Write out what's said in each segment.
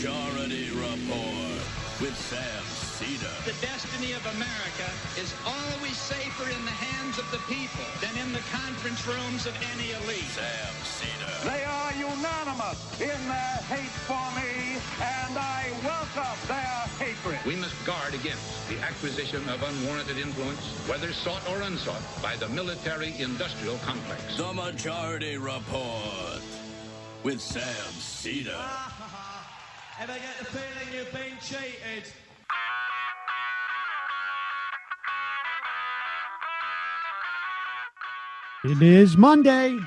Majority Report with Sam Cedar. The destiny of America is always safer in the hands of the people than in the conference rooms of any elite. Sam Cedar. They are unanimous in their hate for me, and I welcome their hatred. We must guard against the acquisition of unwarranted influence, whether sought or unsought, by the military-industrial complex. The Majority Report with Sam Cedar. Ever get the feeling you've been cheated? It is Monday,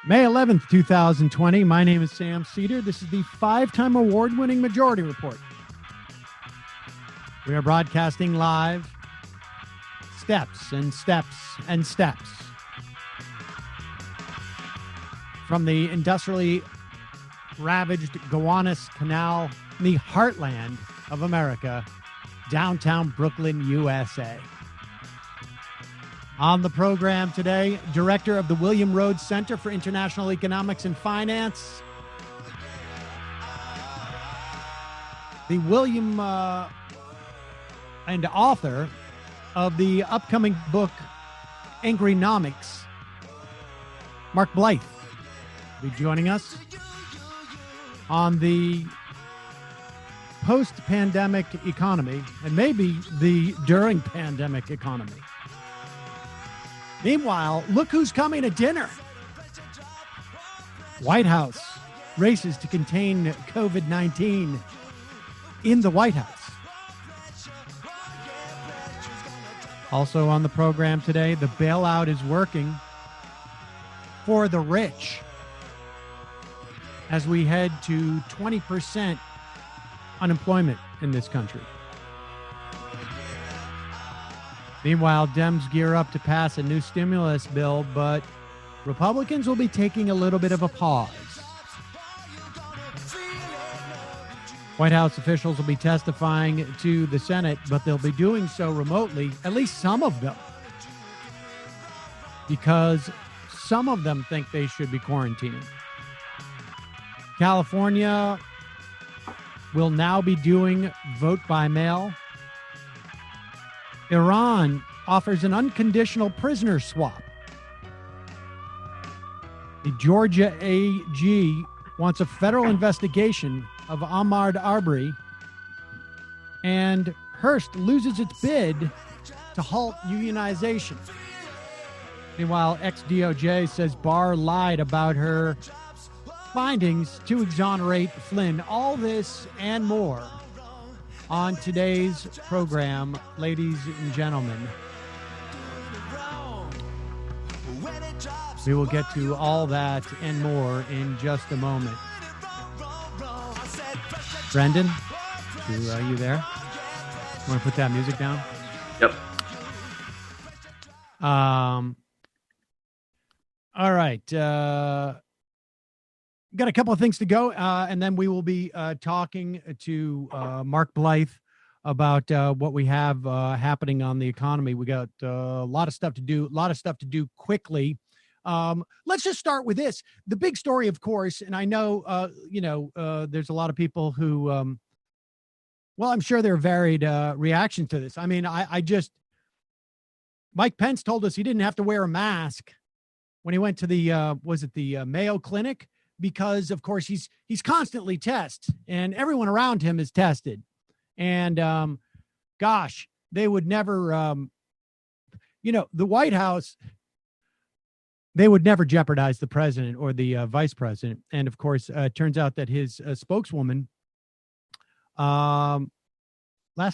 May 11th, 2020. My name is Sam Cedar. This is the 5-time award-winning Majority Report. We are broadcasting live, steps and steps and steps, from the industrially ravaged Gowanus Canal, in the heartland of America, downtown Brooklyn, USA. On the program today, director of the William Rhodes Center for International Economics and Finance, the William and author of the upcoming book, Angrynomics, Mark Blyth, will be joining us on the post-pandemic economy and maybe the during-pandemic economy. Meanwhile, look who's coming to dinner. White House races to contain COVID-19 in the White House. Also on the program today, the bailout is working for the rich as we head to 20% unemployment in this country. Meanwhile, Dems gear up to pass a new stimulus bill, but Republicans will be taking a little bit of a pause. White House officials will be testifying to the Senate, but they'll be doing so remotely, at least some of them, because some of them think they should be quarantining. California will now be doing vote by mail. Iran offers an unconditional prisoner swap. The Georgia AG wants a federal investigation of Ahmaud Arbery. And Hearst loses its bid to halt unionization. Meanwhile, ex-DOJ says Barr lied about her findings to exonerate Flynn. All this and more on today's program, ladies and gentlemen. We will get to all that and more in just a moment. Brendan, are you there? Want to put that music down? Yep. All right. Got a couple of things to go, and then we will be talking to Mark Blyth about what we have happening on the economy. We got a lot of stuff to do, quickly. Let's just start with this. The big story, of course, and I know, there's a lot of people who, well, I'm sure there are varied reactions to this. I mean, Mike Pence told us he didn't have to wear a mask when he went to the Mayo Clinic, because of course he's constantly tested and everyone around him is tested. And gosh, they would never, the White House, they would never jeopardize the president or the vice president. And of course, it turns out that his spokeswoman, last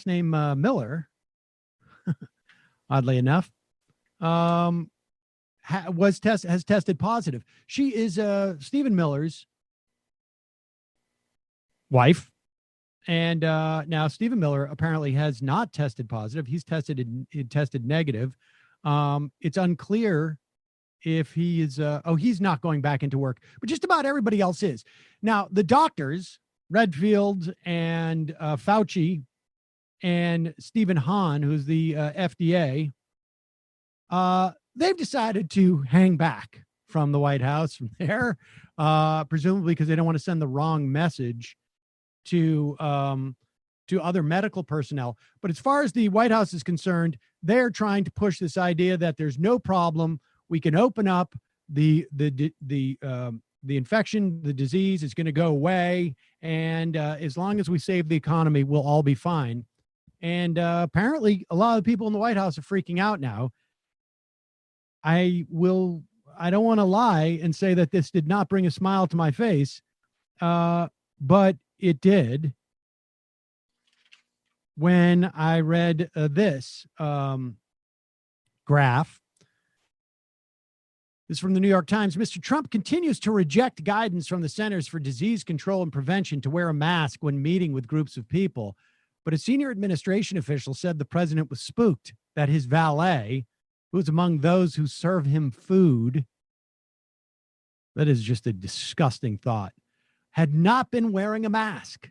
name Miller, oddly enough, has tested positive. She is Stephen Miller's wife, and now Stephen Miller apparently has not tested positive. He's tested negative. It's unclear if he is. He's not going back into work, but just about everybody else is. Now the doctors, Redfield and Fauci, and Stephen Hahn, who's the FDA. They've decided to hang back from the White House from there, presumably because they don't want to send the wrong message to other medical personnel. But as far as the White House is concerned, they're trying to push this idea that there's no problem. We can open up the infection, the disease is going to go away. And as long as we save the economy, we'll all be fine. And apparently a lot of the people in the White House are freaking out now. I don't want to lie and say that this did not bring a smile to my face, but it did when I read this graph. This is from the New York Times. Mr. Trump continues to reject guidance from the Centers for Disease Control and Prevention to wear a mask when meeting with groups of people. But a senior administration official said the president was spooked that his valet, who was among those who serve him food, that is just a disgusting thought, had not been wearing a mask.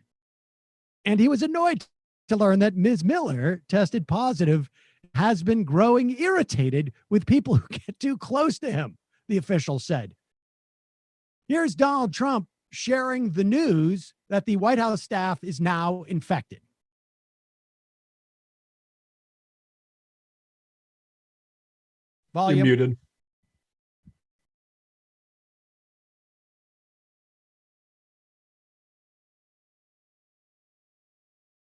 And he was annoyed to learn that Ms. Miller tested positive, has been growing irritated with people who get too close to him, the official said. Here's Donald Trump sharing the news that the White House staff is now infected. Volume. You're muted.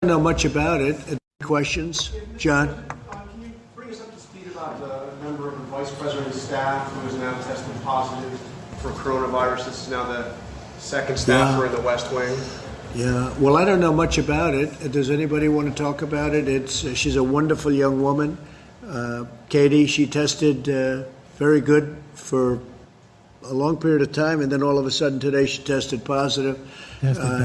I don't know much about it. Questions? John? Can you bring us up to speed about the member of the vice president's staff who is now tested positive for coronavirus? This is now the second staffer in the West Wing. Yeah. Well, I don't know much about it. Does anybody want to talk about it? She's a wonderful young woman. Katie, she tested very good for a long period of time, and then all of a sudden today she tested positive.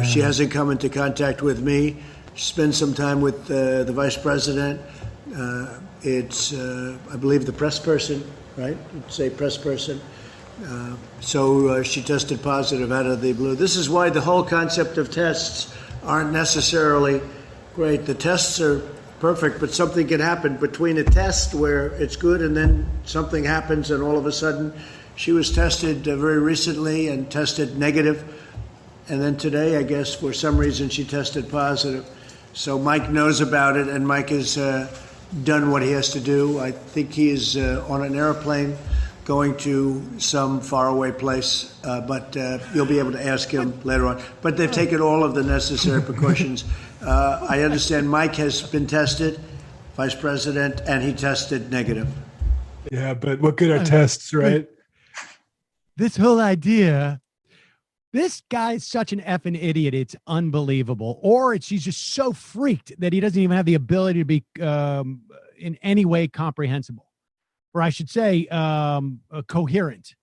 She hasn't come into contact with me. She spent some time with the vice president. It's, I believe, the press person, right? You'd say press person. So she tested positive out of the blue. This is why the whole concept of tests aren't necessarily great. The tests are perfect, but something can happen between a test where it's good and then something happens and all of a sudden she was tested very recently and tested negative. And then today, I guess, for some reason, she tested positive. So Mike knows about it, and Mike has done what he has to do. I think he is on an airplane going to some faraway place, but you'll be able to ask him later on. But they've taken all of the necessary precautions. I understand Mike has been tested, Vice President, and he tested negative. Yeah, but what good are tests, right? This whole idea, this guy's such an effing idiot. It's unbelievable. Or he's just so freaked that he doesn't even have the ability to be in any way comprehensible. Or I should say coherent.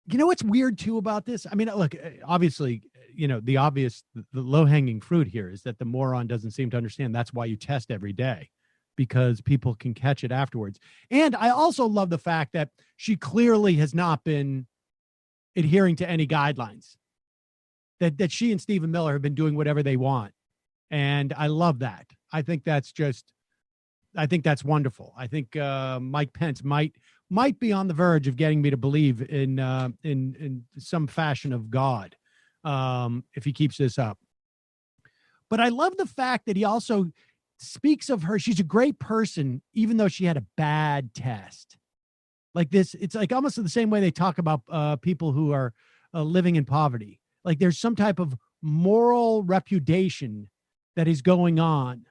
You know what's weird too about this? I mean, look, obviously, the low-hanging fruit here is that the moron doesn't seem to understand that's why you test every day, because people can catch it afterwards. And I also love the fact that she clearly has not been adhering to any guidelines, that she and Stephen Miller have been doing whatever they want. And I love that. I think that's wonderful. I think Mike Pence might be on the verge of getting me to believe in some fashion of God if he keeps this up. But I love the fact that he also speaks of her. She's a great person, even though she had a bad test. Like this, it's like almost the same way they talk about people who are living in poverty. Like there's some type of moral repudiation that is going on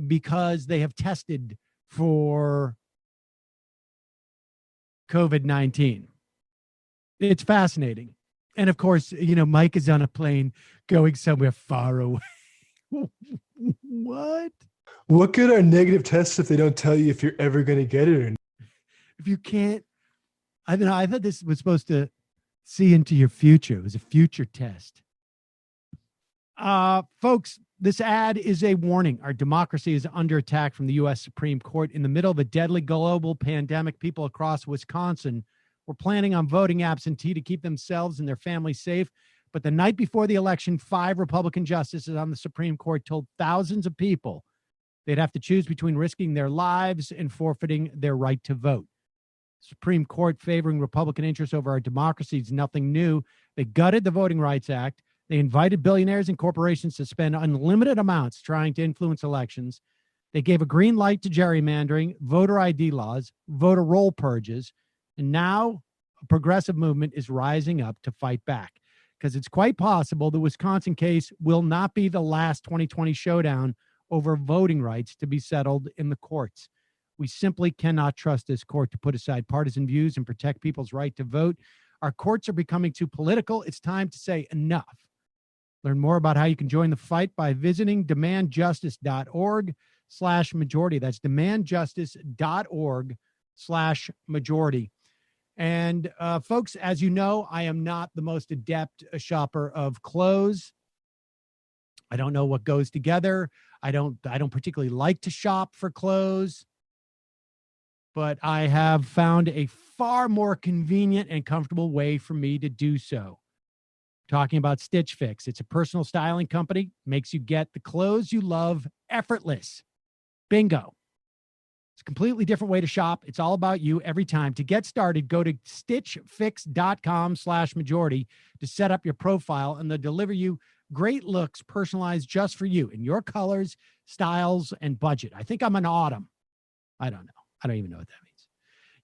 because they have tested for COVID-19. It's fascinating. And of course, Mike is on a plane going somewhere far away. What? What good are negative tests if they don't tell you if you're ever going to get it or not? If you can't, I don't know. I thought this was supposed to see into your future. It was a future test. Folks, this ad is a warning. Our democracy is under attack from the U.S. Supreme Court. In the middle of a deadly global pandemic, people across Wisconsin were planning on voting absentee to keep themselves and their families safe. But the night before the election, 5 Republican justices on the Supreme Court told thousands of people they'd have to choose between risking their lives and forfeiting their right to vote. Supreme Court favoring Republican interests over our democracy is nothing new. They gutted the Voting Rights Act. They invited billionaires and corporations to spend unlimited amounts trying to influence elections. They gave a green light to gerrymandering, voter ID laws, voter roll purges, and now a progressive movement is rising up to fight back, because it's quite possible the Wisconsin case will not be the last 2020 showdown over voting rights to be settled in the courts. We simply cannot trust this court to put aside partisan views and protect people's right to vote. Our courts are becoming too political. It's time to say enough. Learn more about how you can join the fight by visiting demandjustice.org/majority. That's demandjustice.org/majority. And folks, as you know, I am not the most adept shopper of clothes. I don't know what goes together. I don't particularly like to shop for clothes, but I have found a far more convenient and comfortable way for me to do so. Talking about Stitch Fix. It's a personal styling company, makes you get the clothes you love effortless. Bingo. It's a completely different way to shop. It's all about you every time. To get started, go to stitchfix.com/majority to set up your profile, and they'll deliver you great looks personalized just for you in your colors, styles, and budget. I think I'm an autumn. I don't know. I don't even know what that means.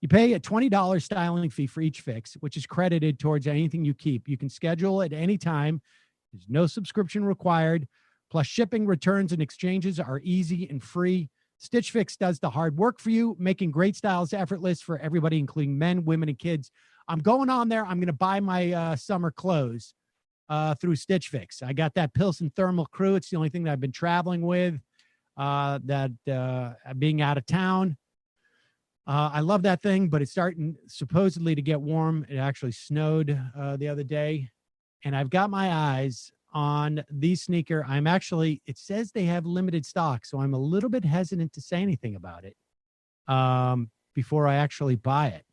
You pay a $20 styling fee for each fix, which is credited towards anything you keep. You can schedule at any time. There's no subscription required. Plus, shipping, returns, and exchanges are easy and free. Stitch Fix does the hard work for you, making great styles effortless for everybody, including men, women, and kids. I'm going on there. I'm going to buy my summer clothes through Stitch Fix. I got that Pilsen Thermal Crew. It's the only thing that I've been traveling with, being out of town. I love that thing, but it's starting supposedly to get warm. It actually snowed the other day, and I've got my eyes on the sneaker. It says they have limited stock, so I'm a little bit hesitant to say anything about it before I actually buy it.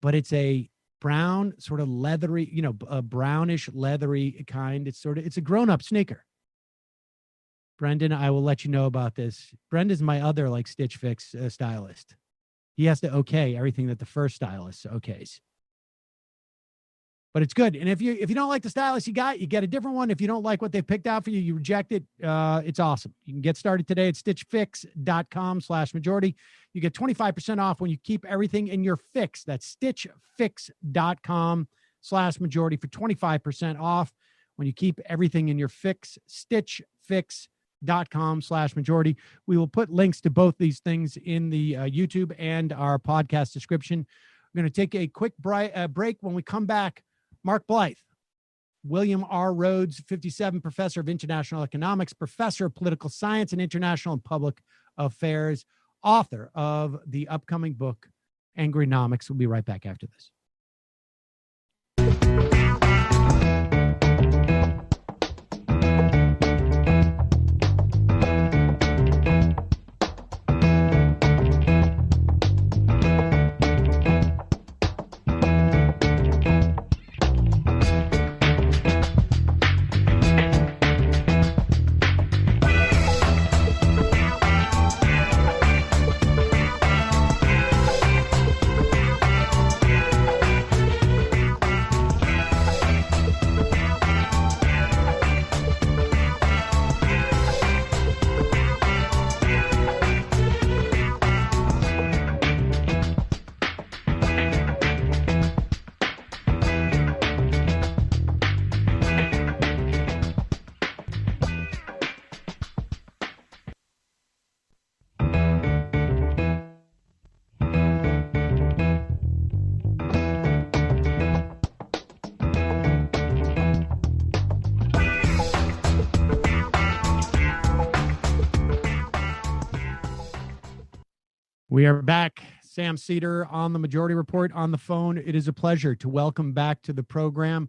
But it's a brown, sort of leathery, a brownish leathery kind. It's a grown-up sneaker. Brendan, I will let you know about this. Brendan's my other Stitch Fix stylist. He has to okay everything that the first stylist okays. But it's good. And if you don't like the stylist you get a different one. If you don't like what they picked out for you, you reject it. It's awesome. You can get started today at stitchfix.com/majority. You get 25% off when you keep everything in your fix. That's stitchfix.com/majority for 25% off when you keep everything in your fix. stitchfix.com/majority. We will put links to both these things in the YouTube and our podcast description. We're going to take a quick break. When we come back, Mark Blyth, William R. Rhodes, 57, professor of international economics, professor of political science and international and public affairs, author of the upcoming book, Angrynomics. We'll be right back after this. We are back. Sam Cedar on the Majority Report on the phone. It is a pleasure to welcome back to the program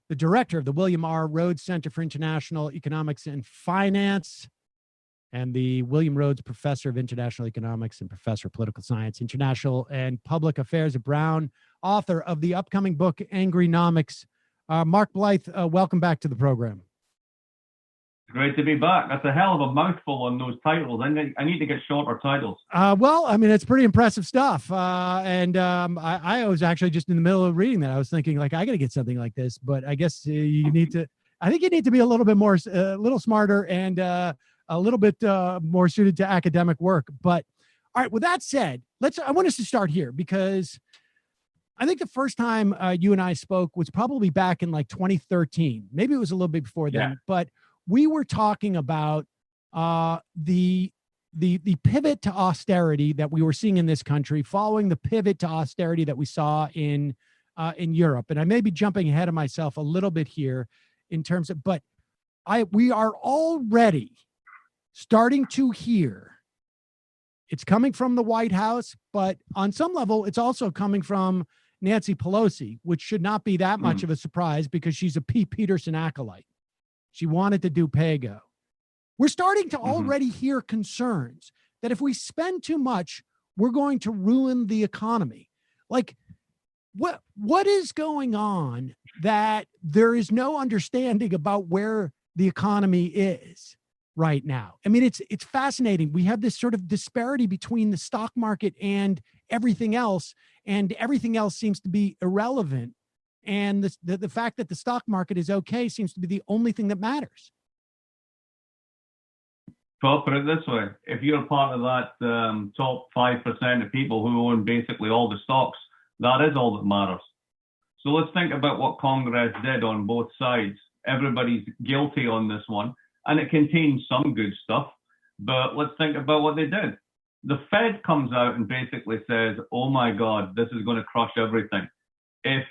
the director of the William R. Rhodes Center for International Economics and Finance and the William Rhodes Professor of International Economics and Professor of Political Science, International and Public Affairs at Brown, author of the upcoming book, Angrynomics. Mark Blyth, welcome back to the program. Great to be back. That's a hell of a mouthful on those titles. I need to get shorter titles. Well, I mean, it's pretty impressive stuff. I was actually just in the middle of reading that. I was thinking, like, I got to get something like this, but I guess you need to. I think you need to be a little bit more, a little smarter, and a little bit more suited to academic work. But all right, with that said, I want us to start here because I think the first time you and I spoke was probably back in like 2013. Maybe it was a little bit before then, but we were talking about the pivot to austerity that we were seeing in this country, following the pivot to austerity that we saw in Europe. And I may be jumping ahead of myself a little bit here in terms of, but we are already starting to hear. It's coming from the White House, but on some level, it's also coming from Nancy Pelosi, which should not be that much of a surprise because she's a Pete Peterson acolyte. She wanted to do pay-go. We're starting to already hear concerns that if we spend too much, we're going to ruin the economy. Like, what is going on that there is no understanding about where the economy is right now? I mean, it's fascinating. We have this sort of disparity between the stock market and everything else seems to be irrelevant. And the fact that the stock market is okay seems to be the only thing that matters. Well, put it this way. If you're part of that top 5% of people who own basically all the stocks, that is all that matters. So let's think about what Congress did on both sides. Everybody's guilty on this one, and it contains some good stuff, but let's think about what they did. The Fed comes out and basically says, oh my God, this is going to crush everything. If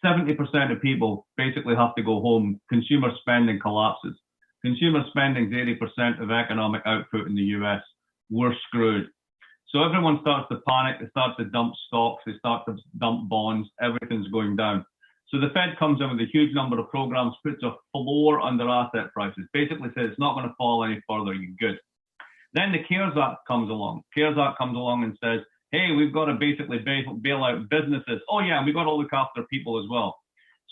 70% of people basically have to go home, consumer spending collapses. Consumer spending is 80% of economic output in the US. We're screwed. So everyone starts to panic. They start to dump stocks. They start to dump bonds. Everything's going down. So the Fed comes in with a huge number of programs, puts a floor under asset prices, basically says it's not going to fall any further. You're good. Then the CARES Act comes along. CARES Act comes along and says, hey, we've got to basically bail out businesses. Oh, yeah, and we've got to look after people as well.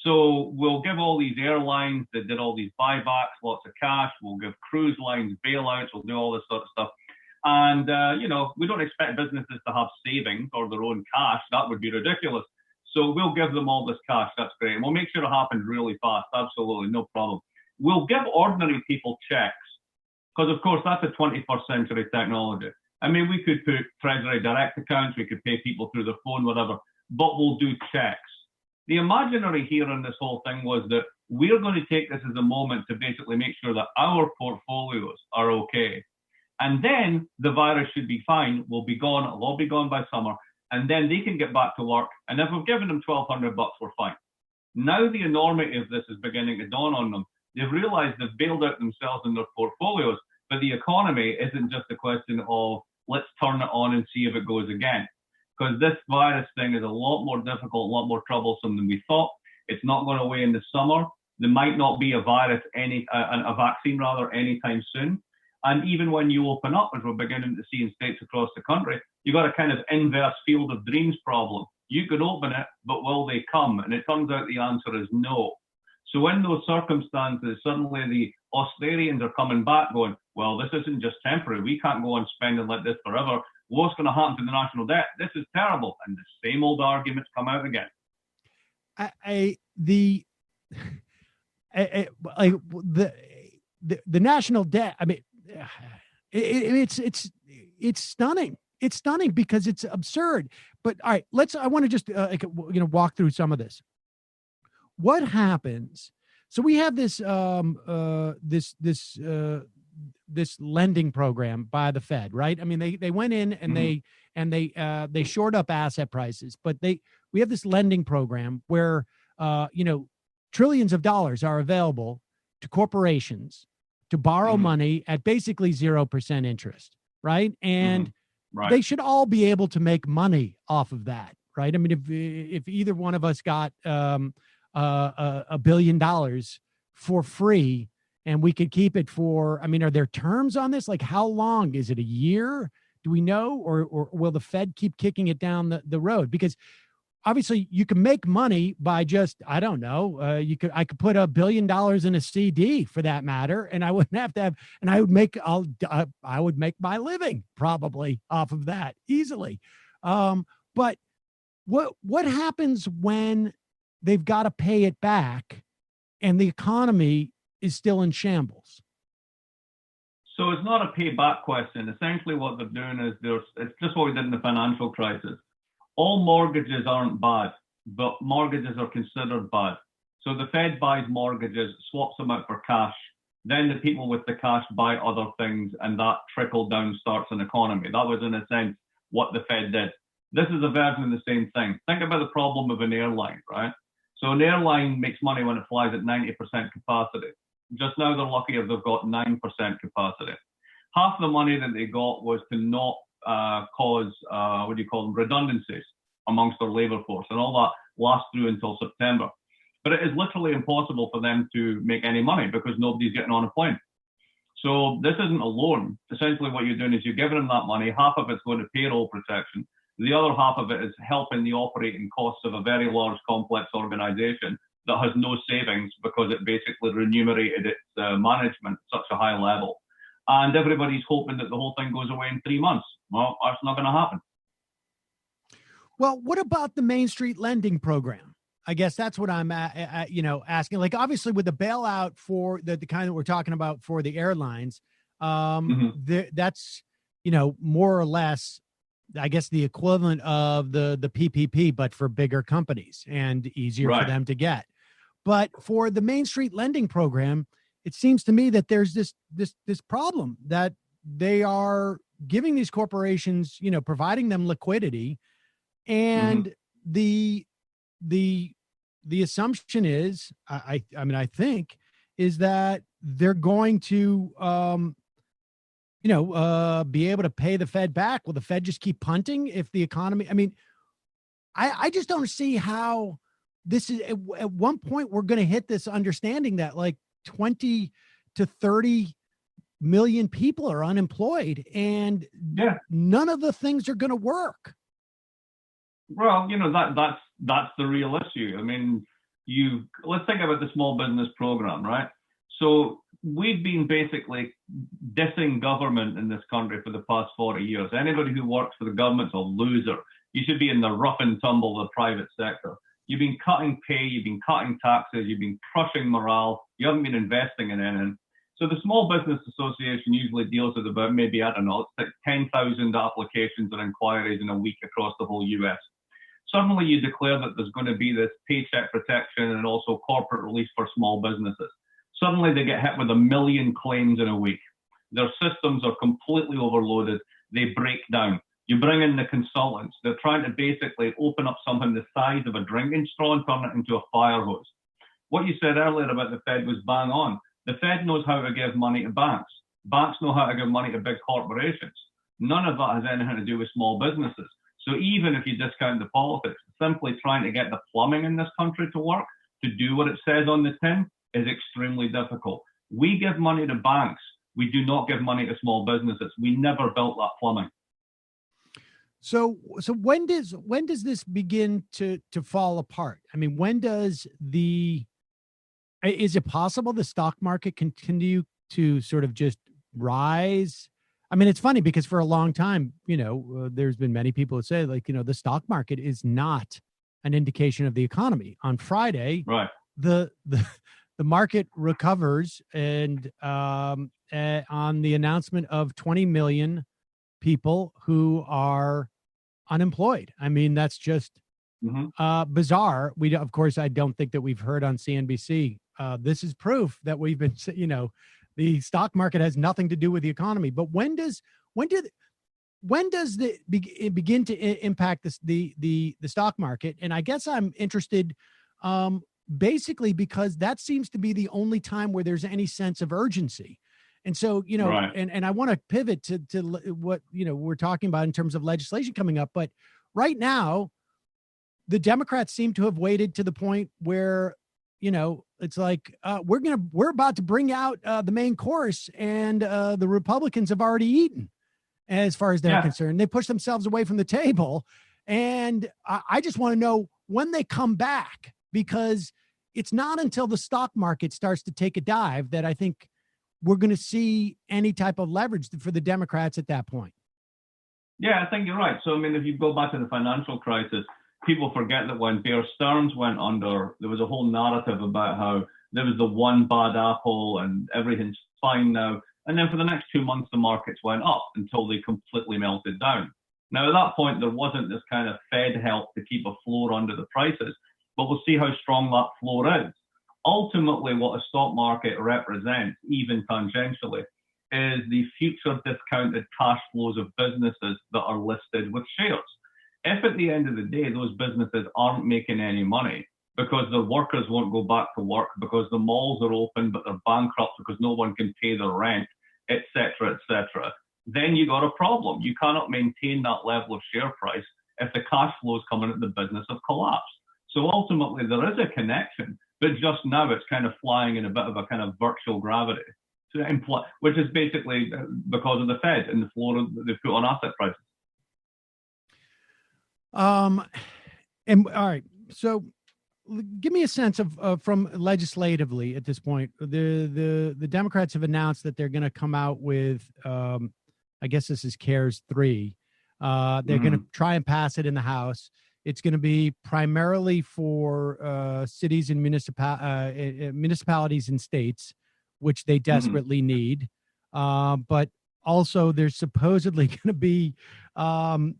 So we'll give all these airlines that did all these buybacks lots of cash. We'll give cruise lines bailouts. We'll do all this sort of stuff. And, we don't expect businesses to have savings or their own cash. That would be ridiculous. So we'll give them all this cash. That's great. And we'll make sure it happens really fast. Absolutely, no problem. We'll give ordinary people checks because, of course, that's a 21st century technology. I mean, we could put Treasury direct accounts. We could pay people through their phone, whatever, but we'll do checks. The imaginary here in this whole thing was that we're going to take this as a moment to basically make sure that our portfolios are okay. And then the virus should be fine. We'll be gone. It'll all be gone by summer. And then they can get back to work. And if we've given them $1,200, we're fine. Now the enormity of this is beginning to dawn on them. They've realized they've bailed out themselves and their portfolios, but the economy isn't just a question of let's turn it on and see if it goes again. Because this virus thing is a lot more difficult, a lot more troublesome than we thought. It's not going away in the summer. There might not be a vaccine anytime soon. And even when you open up, as we're beginning to see in states across the country, you've got a kind of inverse field of dreams problem. You could open it, but will they come? And it turns out the answer is no. So in those circumstances, suddenly the Austerians are coming back going, well, this isn't just temporary. We can't go on spending like this forever. What's going to happen to the national debt? This is terrible. And the same old arguments come out again. The national debt, I mean, it's stunning. It's stunning because it's absurd. But all right, I want to just walk through some of this. What happens? So we have this this lending program by the Fed, right? I mean, they went in and they shored up asset prices, but we have this lending program where trillions of dollars are available to corporations to borrow money at basically 0% interest, right? And they should all be able to make money off of that, right? I mean, if either one of us got $1 billion for free and we could keep it for, I mean, are there terms on this? Like how long? Is it a year? Do we know? Or will the Fed keep kicking it down the road? Because obviously you can make money by just, I don't know, I could put $1 billion in a CD for that matter, and I wouldn't have to have, and I would make my living probably off of that easily. But what happens when they've got to pay it back and the economy is still in shambles? So it's not a payback question. Essentially what they're doing is it's just what we did in the financial crisis. All mortgages aren't bad, but mortgages are considered bad. So the Fed buys mortgages, swaps them out for cash. Then the people with the cash buy other things, and that trickle down starts an economy. That was, in a sense, what the Fed did. This is a version of the same thing. Think about the problem of an airline, right? So an airline makes money when it flies at 90% capacity. Just now they're lucky if they've got 9% capacity. Half the money that they got was to not cause, redundancies amongst their labor force, and all that lasts through until September. But it is literally impossible for them to make any money because nobody's getting on a plane. So this isn't a loan. Essentially what you're doing is you're giving them that money. Half of it's going to payroll protection. The other half of it is helping the operating costs of a very large, complex organization that has no savings because it basically remunerated its management at such a high level. And everybody's hoping that the whole thing goes away in 3 months. Well, that's not going to happen. Well, what about the Main Street lending program? I guess that's what I'm asking. Like, obviously with the bailout for the kind that we're talking about for the airlines, that's, more or less, I guess, the equivalent of the PPP, but for bigger companies and easier for them to get. But for the Main Street lending program, it seems to me that there's this problem that they are giving these corporations, providing them liquidity, and the assumption is, I think, is that they're going to be able to pay the Fed back. Will the Fed just keep punting if the economy? I mean, I just don't see how this is. At one point, we're going to hit this understanding that like 20 to 30 million people are unemployed, and none of the things are going to work. Well, that's the real issue. I mean, let's think about the small business program, right? So we've been basically dissing government in this country for the past 40 years. Anybody who works for the government's a loser. You should be in the rough and tumble of the private sector. You've been cutting pay, you've been cutting taxes, you've been crushing morale, you haven't been investing in anything. So the Small Business Association usually deals with about maybe, it's like 10,000 applications or inquiries in a week across the whole US. Suddenly you declare that there's going to be this paycheck protection and also corporate relief for small businesses. Suddenly they get hit with 1 million claims in a week. Their systems are completely overloaded. They break down. You bring in the consultants. They're trying to basically open up something the size of a drinking straw and turn it into a fire hose. What you said earlier about the Fed was bang on. The Fed knows how to give money to banks. Banks know how to give money to big corporations. None of that has anything to do with small businesses. So even if you discount the politics, simply trying to get the plumbing in this country to work, to do what it says on the tin, is extremely difficult. We give money to banks. We do not give money to small businesses. We never built that plumbing. So when does this begin to fall apart? I mean, is it possible the stock market continue to sort of just rise? I mean, it's funny because for a long time, there's been many people who say like, the stock market is not an indication of the economy. On Friday, right, the market recovers, and on the announcement of 20 million people who are unemployed. I mean, that's just bizarre. Of course, I don't think that we've heard on CNBC. This is proof that we've been, the stock market has nothing to do with the economy. But when does it begin to impact the stock market? And I guess I'm interested, basically because that seems to be the only time where there's any sense of urgency. And so, right. and I want to pivot to what, we're talking about in terms of legislation coming up. But right now, the Democrats seem to have waited to the point where, it's like, we're about to bring out the main course, and the Republicans have already eaten as far as they're concerned. They push themselves away from the table. And I just want to know, when they come back, because it's not until the stock market starts to take a dive that I think we're going to see any type of leverage for the Democrats at that point. Yeah, I think you're right. So, I mean, if you go back to the financial crisis, people forget that when Bear Stearns went under, there was a whole narrative about how there was the one bad apple and everything's fine now. And then for the next 2 months, the markets went up until they completely melted down. Now, at that point, there wasn't this kind of Fed help to keep a floor under the prices, but we'll see how strong that floor is. Ultimately, what a stock market represents, even tangentially, is the future discounted cash flows of businesses that are listed with shares. If at the end of the day, those businesses aren't making any money because their workers won't go back to work, because the malls are open but they're bankrupt because no one can pay their rent, etc., then you got a problem. You cannot maintain that level of share price if the cash flows coming at the business have collapsed. So ultimately, there is a connection, but just now it's kind of flying in a bit of a kind of virtual gravity, which is basically because of the Fed and the floor that they've put on asset prices. And all right, so give me a sense of from legislatively at this point. The Democrats have announced that they're going to come out with, I guess this is CARES 3. They're going to try and pass it in the House. It's going to be primarily for cities and municipalities and states, which they desperately need. But also, there's supposedly going to be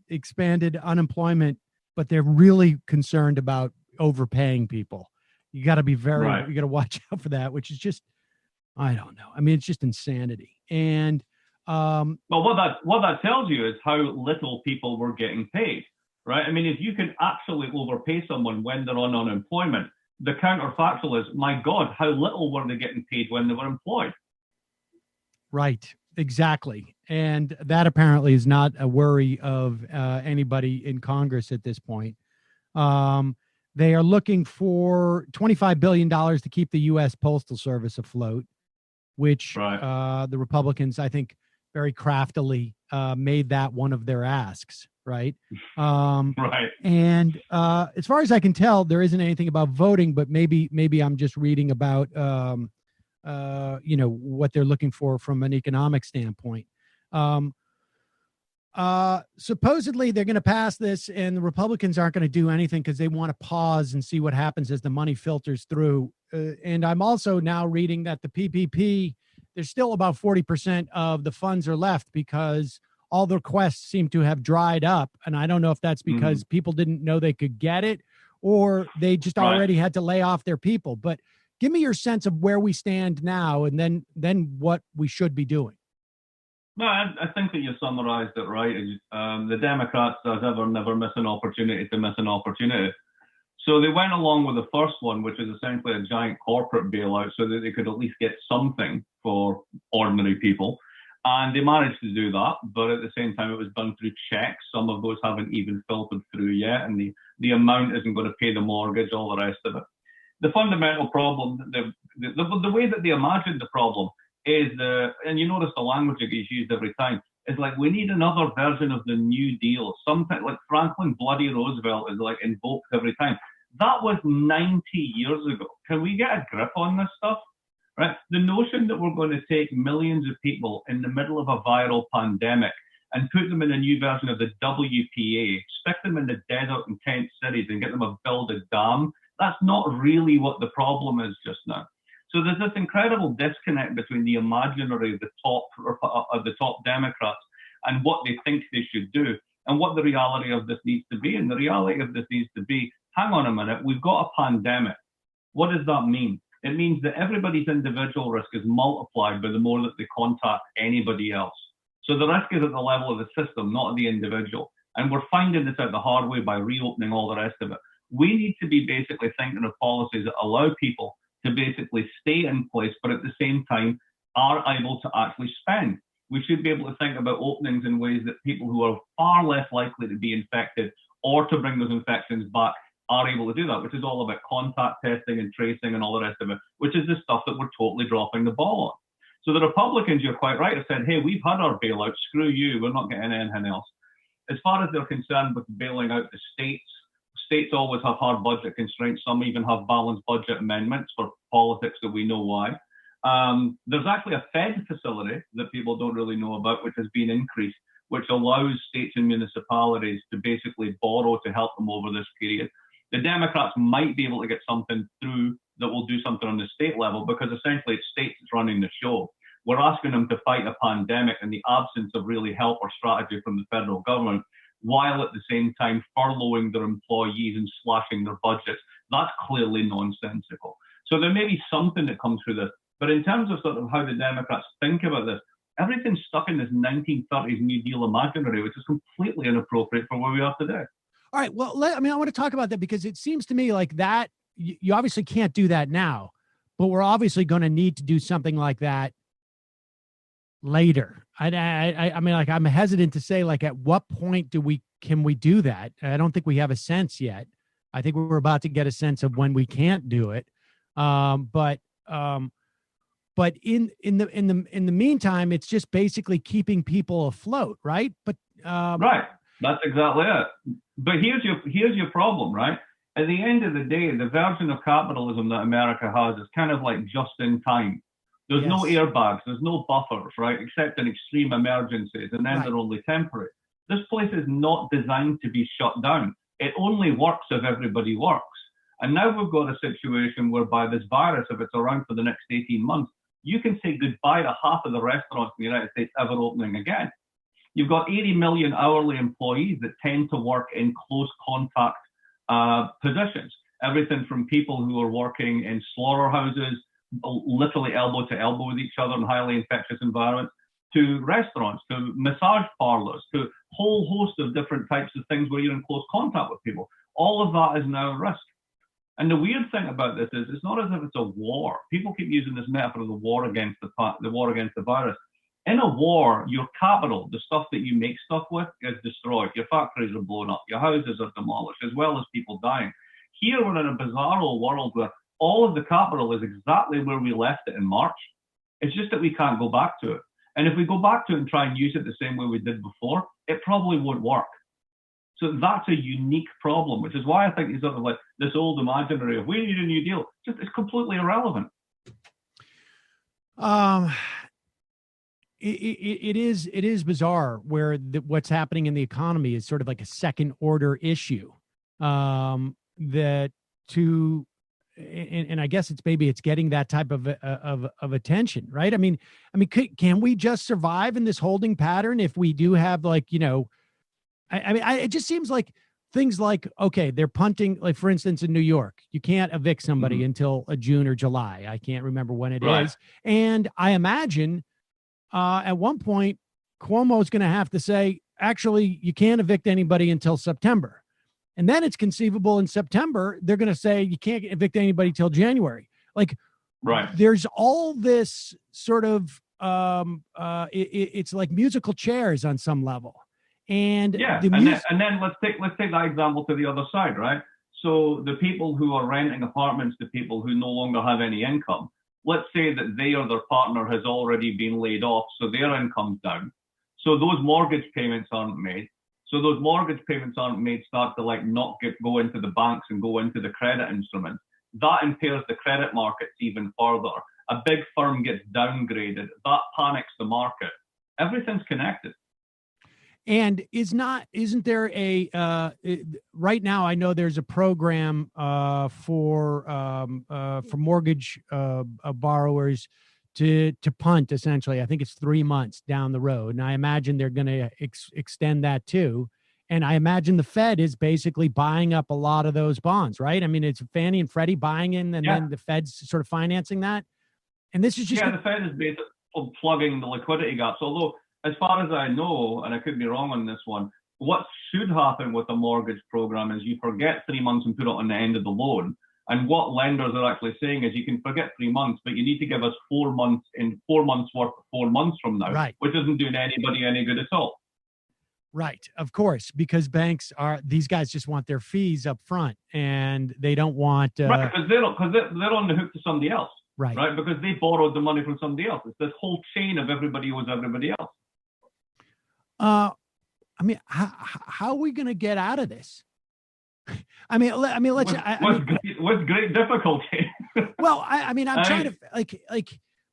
expanded unemployment, but they're really concerned about overpaying people. You got to be you got to watch out for that, which is just, I don't know. I mean, it's just insanity. And well, what that tells you is how little people were getting paid, right? I mean, if you can actually overpay someone when they're on unemployment, the counterfactual is, my God, how little were they getting paid when they were employed? Right. Exactly. And that apparently is not a worry of anybody in Congress at this point. They are looking for $25 billion to keep the U.S. Postal Service afloat, which the Republicans, I think, very craftily made that one of their asks. Right. And as far as I can tell, there isn't anything about voting, but maybe I'm just reading about what they're looking for from an economic standpoint. Supposedly they're going to pass this and the Republicans aren't going to do anything because they want to pause and see what happens as the money filters through. And I'm also now reading that the PPP, there's still about 40% of the funds are left because all the requests seem to have dried up. And I don't know if that's because people didn't know they could get it or they just already had to lay off their people. But give me your sense of where we stand now and then what we should be doing. No, I think that you summarized it right. The Democrats, as ever, never miss an opportunity to miss an opportunity. So they went along with the first one, which is essentially a giant corporate bailout so that they could at least get something for ordinary people. And they managed to do that, but at the same time, it was done through checks. Some of those haven't even filtered through yet, and the amount isn't going to pay the mortgage, all the rest of it. The fundamental problem, the way that they imagined the problem is and you notice the language that gets used every time, is like, we need another version of the New Deal. Something like Franklin Bloody Roosevelt is like invoked every time. That was 90 years ago. Can we get a grip on this stuff? Right? The notion that we're going to take millions of people in the middle of a viral pandemic and put them in a new version of the WPA, stick them in the desert and tent cities and get them to build a dam, that's not really what the problem is just now. So there's this incredible disconnect between the imaginary of the top Democrats and what they think they should do and what the reality of this needs to be. And the reality of this needs to be, hang on a minute, we've got a pandemic. What does that mean? It means that everybody's individual risk is multiplied by the more that they contact anybody else. So the risk is at the level of the system, not the individual. And we're finding this out the hard way by reopening all the rest of it. We need to be basically thinking of policies that allow people to basically stay in place, but at the same time are able to actually spend. We should be able to think about openings in ways that people who are far less likely to be infected or to bring those infections back are able to do that, which is all about contact testing and tracing and all the rest of it, which is the stuff that we're totally dropping the ball on. So the Republicans, you're quite right, have said, hey, we've had our bailout, screw you, we're not getting anything else. As far as they're concerned with bailing out the states states always have hard budget constraints. Some even have balanced budget amendments for politics that we know why. There's actually a Fed facility that people don't really know about, which has been increased, which allows states and municipalities to basically borrow to help them over this period. The Democrats might be able to get something through that will do something on the state level, because essentially it's states that's running the show. We're asking them to fight a pandemic in the absence of really help or strategy from the federal government, while at the same time furloughing their employees and slashing their budgets. That's clearly nonsensical. So there may be something that comes through this. But in terms of sort of how the Democrats think about this, everything's stuck in this 1930s New Deal imaginary, which is completely inappropriate for where we are today. All right. Well, I want to talk about that, because it seems to me like that you obviously can't do that now, but we're obviously going to need to do something like that later. I mean, like, I'm hesitant to say, like, at what point can we do that? I don't think we have a sense yet. I think we're about to get a sense of when we can't do it. But in the meantime, it's just basically keeping people afloat, right? But right, that's exactly it. But here's your problem, right? At the end of the day, the version of capitalism that America has is kind of like just in time. There's no airbags, there's no buffers, right? Except in extreme emergencies, and then they're only temporary. This place is not designed to be shut down. It only works if everybody works. And now we've got a situation whereby this virus, if it's around for the next 18 months, you can say goodbye to half of the restaurants in the United States ever opening again. You've got 80 million hourly employees that tend to work in close contact positions. Everything from people who are working in slaughterhouses, literally elbow to elbow with each other in highly infectious environments, to restaurants, to massage parlors, to a whole host of different types of things where you're in close contact with people. All of that is now a risk. And the weird thing about this is it's not as if it's a war. People keep using this metaphor of the war against the virus. In a war, your capital, the stuff that you make stuff with, is destroyed. Your factories are blown up. Your houses are demolished, as well as people dying. Here we're in a bizarro world where all of the capital is exactly where we left it in March. It's just that we can't go back to it. And if we go back to it and try and use it the same way we did before, it probably won't work. So that's a unique problem, which is why I think it's sort of like this old imaginary of we need a New Deal. It's completely irrelevant. It is bizarre where what's happening in the economy is sort of like a second order issue. And I guess it's getting that type of attention, right? I mean, can we just survive in this holding pattern if we do have, like, it just seems like things like, okay, they're punting, like, for instance, in New York, you can't evict somebody until June or July. I can't remember when it is. And I imagine at one point, Cuomo's going to have to say, actually, you can't evict anybody until September. And then it's conceivable in September, they're going to say you can't evict anybody till January. Like, there's all this sort of, it's like musical chairs on some level. And and then let's take that example to the other side, right? So the people who are renting apartments to people who no longer have any income, let's say that they or their partner has already been laid off, so their income's down. So those mortgage payments aren't made. So those mortgage payments aren't made, start to go into the banks and go into the credit instruments. That impairs the credit markets even further. A big firm gets downgraded. That panics the market. Everything's connected. And isn't there right now, I know there's a program for mortgage borrowers to punt, essentially. I think it's 3 months down the road. And I imagine they're going to extend that too. And I imagine the Fed is basically buying up a lot of those bonds, right? I mean, it's Fannie and Freddie buying in, and then the Fed's sort of financing that. And this is just... the Fed is basically plugging the liquidity gaps. Although, as far as I know, and I could be wrong on this one, what should happen with the mortgage program is you forget 3 months and put it on the end of the loan. And what lenders are actually saying is you can forget 3 months, but you need to give us 4 months in 4 months worth 4 months from now, which isn't doing anybody any good at all. Right. Of course, because these guys just want their fees up front, and they don't want... right, because they're on the hook to somebody else. Right. Right, because they borrowed the money from somebody else. It's this whole chain of everybody owes everybody else. I mean, how are we going to get out of this? I mean, let's. With great difficulty. Well, I'm trying to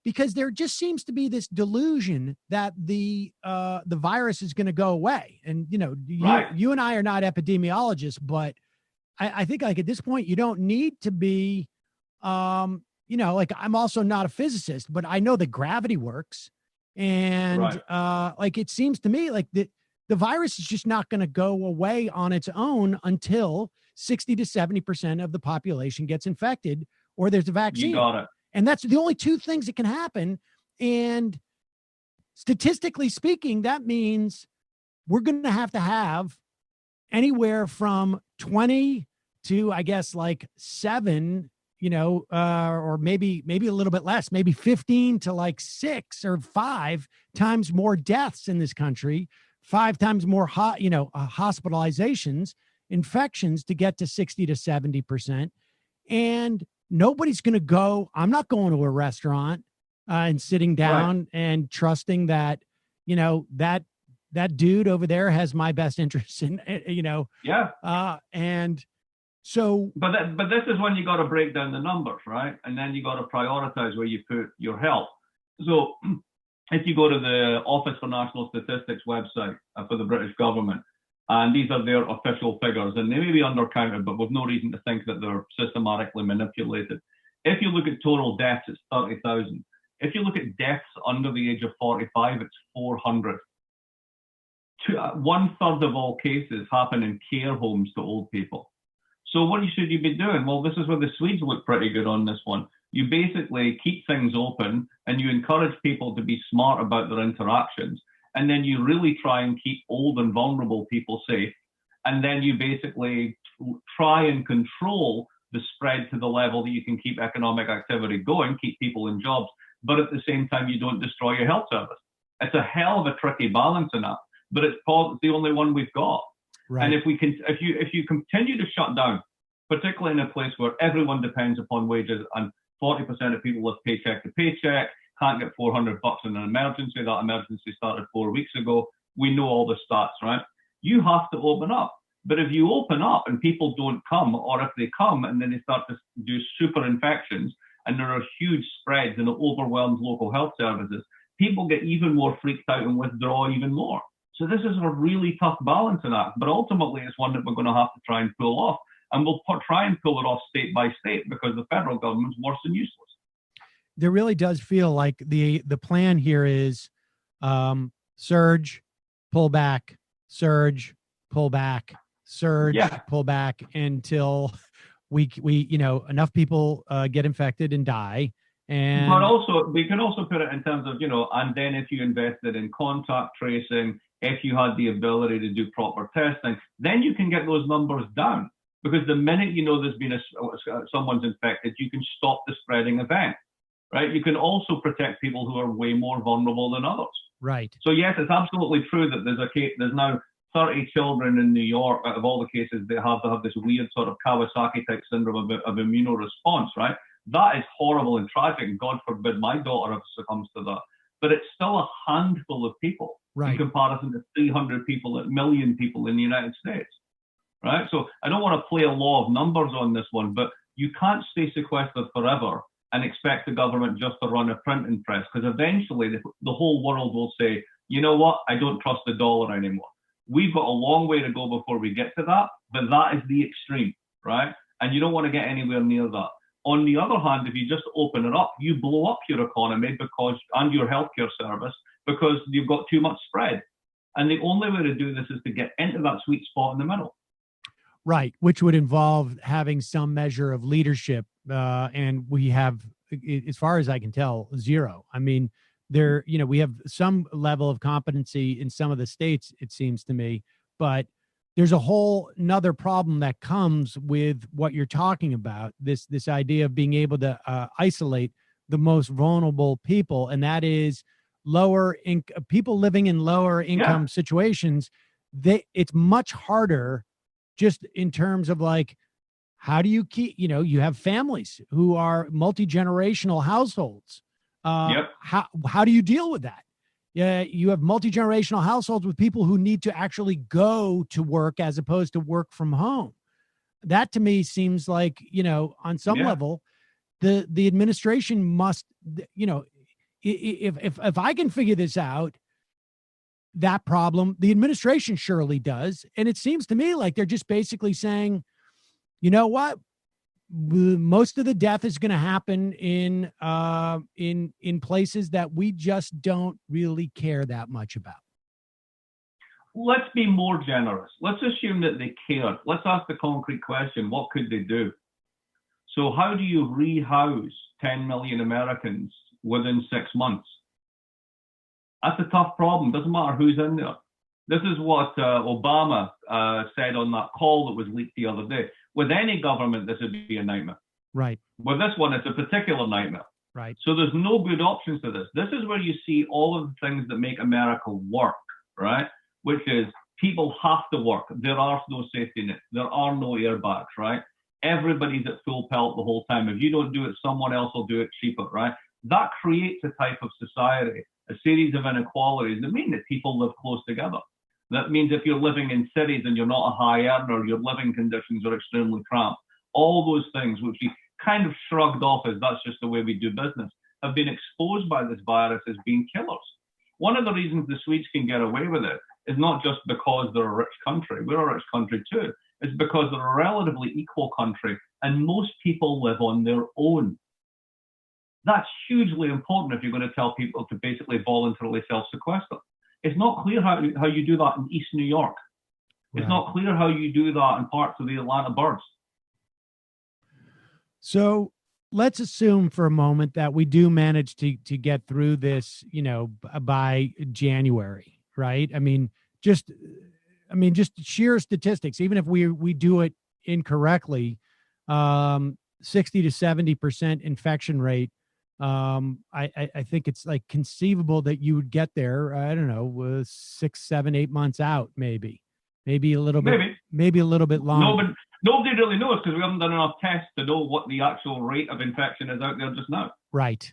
because there just seems to be this delusion that the virus is going to go away, and you and I are not epidemiologists, but I think like at this point you don't need to be, like I'm also not a physicist, but I know that gravity works, and like it seems to me like the virus is just not going to go away on its own until 60 to 70% of the population gets infected or there's a vaccine. You got it. And that's the only two things that can happen. And statistically speaking, that means we're going to have anywhere from 20 to, I guess, like 7, or maybe a little bit less, maybe 15 to like 6 or 5 times more deaths in this country, 5 times more hospitalizations, infections to get to 60 to 70%. And nobody's going to go. I'm not going to a restaurant and sitting down and trusting that, that dude over there has my best interests in, and so. But this is when you got to break down the numbers, right? And then you got to prioritize where you put your health. So if you go to the Office for National Statistics website for the British government, and these are their official figures, and they may be undercounted, but with no reason to think that they're systematically manipulated. If you look at total deaths, it's 30,000. If you look at deaths under the age of 45, it's 400. 1/3 of all cases happen in care homes to old people. So what should you be doing? Well, this is where the Swedes look pretty good on this one. You basically keep things open and you encourage people to be smart about their interactions. And then you really try and keep old and vulnerable people safe. And then you basically try and control the spread to the level that you can keep economic activity going, keep people in jobs, but at the same time, you don't destroy your health service. It's a hell of a tricky balancing act, but it's the only one we've got. Right. And if you continue to shut down, particularly in a place where everyone depends upon wages and 40% of people live paycheck to paycheck, can't get $400 in an emergency. That emergency started 4 weeks ago. We know all the stats, right? You have to open up. But if you open up and people don't come, or if they come and then they start to do super infections and there are huge spreads and it overwhelms local health services, people get even more freaked out and withdraw even more. So this is a really tough balancing act, but ultimately it's one that we're going to have to try and pull off. And we'll try and pull it off state by state because the federal government's worse than useless. There really does feel like the plan here is surge, pull back, surge, pull back, surge, pull back until we enough people get infected and die. And but also we can also put it in terms of and then if you invested in contact tracing, if you had the ability to do proper testing, then you can get those numbers down. Because the minute there's been someone's infected, you can stop the spreading event. Right? You can also protect people who are way more vulnerable than others. Right. So yes, it's absolutely true that there's now 30 children in New York out of all the cases they have this weird sort of Kawasaki type syndrome of immunoresponse, right? That is horrible and tragic. God forbid my daughter succumbs to that. But it's still a handful of people in comparison to 300 million people in the United States. Right? So I don't want to play a law of numbers on this one, but you can't stay sequestered forever and expect the government just to run a printing press, because eventually the whole world will say, you know what, I don't trust the dollar anymore. We've got a long way to go before we get to that, but that is the extreme, right? And you don't want to get anywhere near that. On the other hand, if you just open it up, you blow up your economy and your healthcare service because you've got too much spread. And the only way to do this is to get into that sweet spot in the middle. Right, which would involve having some measure of leadership, and we have, as far as I can tell, zero. I mean, we have some level of competency in some of the states, it seems to me, but there's a whole another problem that comes with what you're talking about, this idea of being able to isolate the most vulnerable people, and that is people living in lower income situations. It's much harder. Just in terms of like, how do you keep, you have families who are multi-generational households. How do you deal with that? Yeah, you have multi-generational households with people who need to actually go to work as opposed to work from home. That to me seems like, on some level, the administration must, if I can figure this out, that problem, the administration surely does. And it seems to me like they're just basically saying, you know what? Most of the death is going to happen in places that we just don't really care that much about. Let's be more generous. Let's assume that they cared. Let's ask the concrete question: what could they do? So how do you rehouse 10 million Americans within 6 months? That's a tough problem. Doesn't matter who's in there. This is what Obama said on that call that was leaked the other day. With any government, this would be a nightmare. Right. With this one, it's a particular nightmare. Right. So there's no good options to this. This is where you see all of the things that make America work, right? Which is people have to work. There are no safety nets. There are no airbags, right? Everybody's at full pelt the whole time. If you don't do it, someone else will do it cheaper, right? That creates a type of society, a series of inequalities that mean that people live close together. That means if you're living in cities and you're not a high earner, your living conditions are extremely cramped. All those things, which we kind of shrugged off as that's just the way we do business, have been exposed by this virus as being killers. One of the reasons the Swedes can get away with it is not just because they're a rich country. We're a rich country too. It's because they're a relatively equal country and most people live on their own. That's hugely important if you're going to tell people to basically voluntarily self-sequester. It's not clear how you do that in East New York. It's not clear how you do that in parts of the Atlanta Burbs. So let's assume for a moment that we do manage to get through this, by January, right? I mean, just sheer statistics, even if we do it incorrectly, 60 to 70% infection rate. I think it's like conceivable that you would get there. I don't know, 6, 7, 8 months out, maybe a little bit, maybe a little bit longer. No, but nobody really knows because we haven't done enough tests to know what the actual rate of infection is out there just now. Right.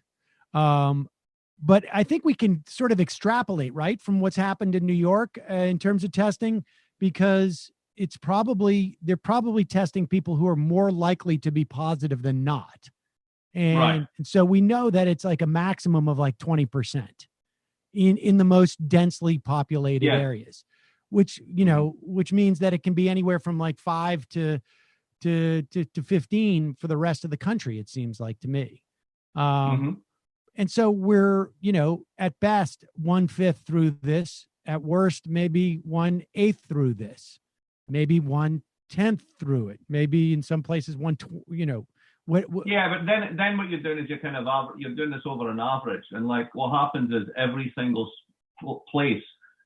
But I think we can sort of extrapolate, right, from what's happened in New York in terms of testing, because they're probably testing people who are more likely to be positive than not. And so we know that it's like a maximum of like 20% in the most densely populated areas, which means that it can be anywhere from like 5 to 15 for the rest of the country, it seems like to me. And so we're, at best 1/5 through this, at worst, maybe 1/8 through this, maybe 1/10 through it, maybe in some places Yeah, but then what you're doing is you're doing this over an average, and like what happens is every single place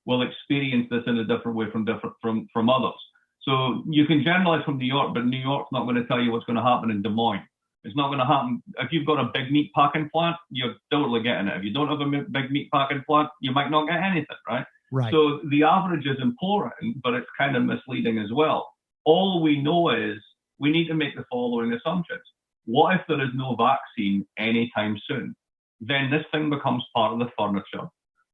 will experience this in a different way from others. So you can generalize from New York, but New York's not going to tell you what's going to happen in Des Moines. It's not going to happen. If you've got a big meat packing plant, you're totally getting it. If you don't have a big meat packing plant, you might not get anything, right? Right. So the average is important, but it's kind of misleading as well. All we know is we need to make the following assumptions. What if there is no vaccine anytime soon? Then this thing becomes part of the furniture.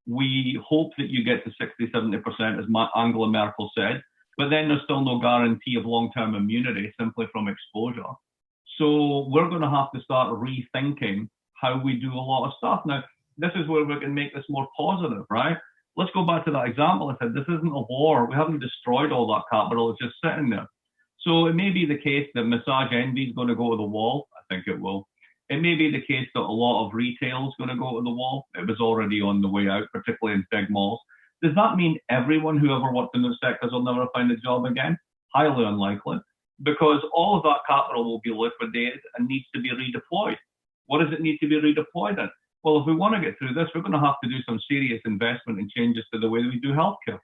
We hope that you get to 60, 70%, as Angela Merkel said, but then there's still no guarantee of long-term immunity simply from exposure. So we're going to have to start rethinking how we do a lot of stuff. Now, this is where we can make this more positive, right? Let's go back to that example. I said, this isn't a war. We haven't destroyed all that capital. It's just sitting there. So it may be the case that massage envy is going to go to the wall. I think it will. It may be the case that a lot of retail is going to go to the wall. It was already on the way out, particularly in big malls. Does that mean everyone who ever worked in those sectors will never find a job again? Highly unlikely, because all of that capital will be liquidated and needs to be redeployed. What does it need to be redeployed in? Well, if we want to get through this, we're going to have to do some serious investment and changes to the way that we do healthcare.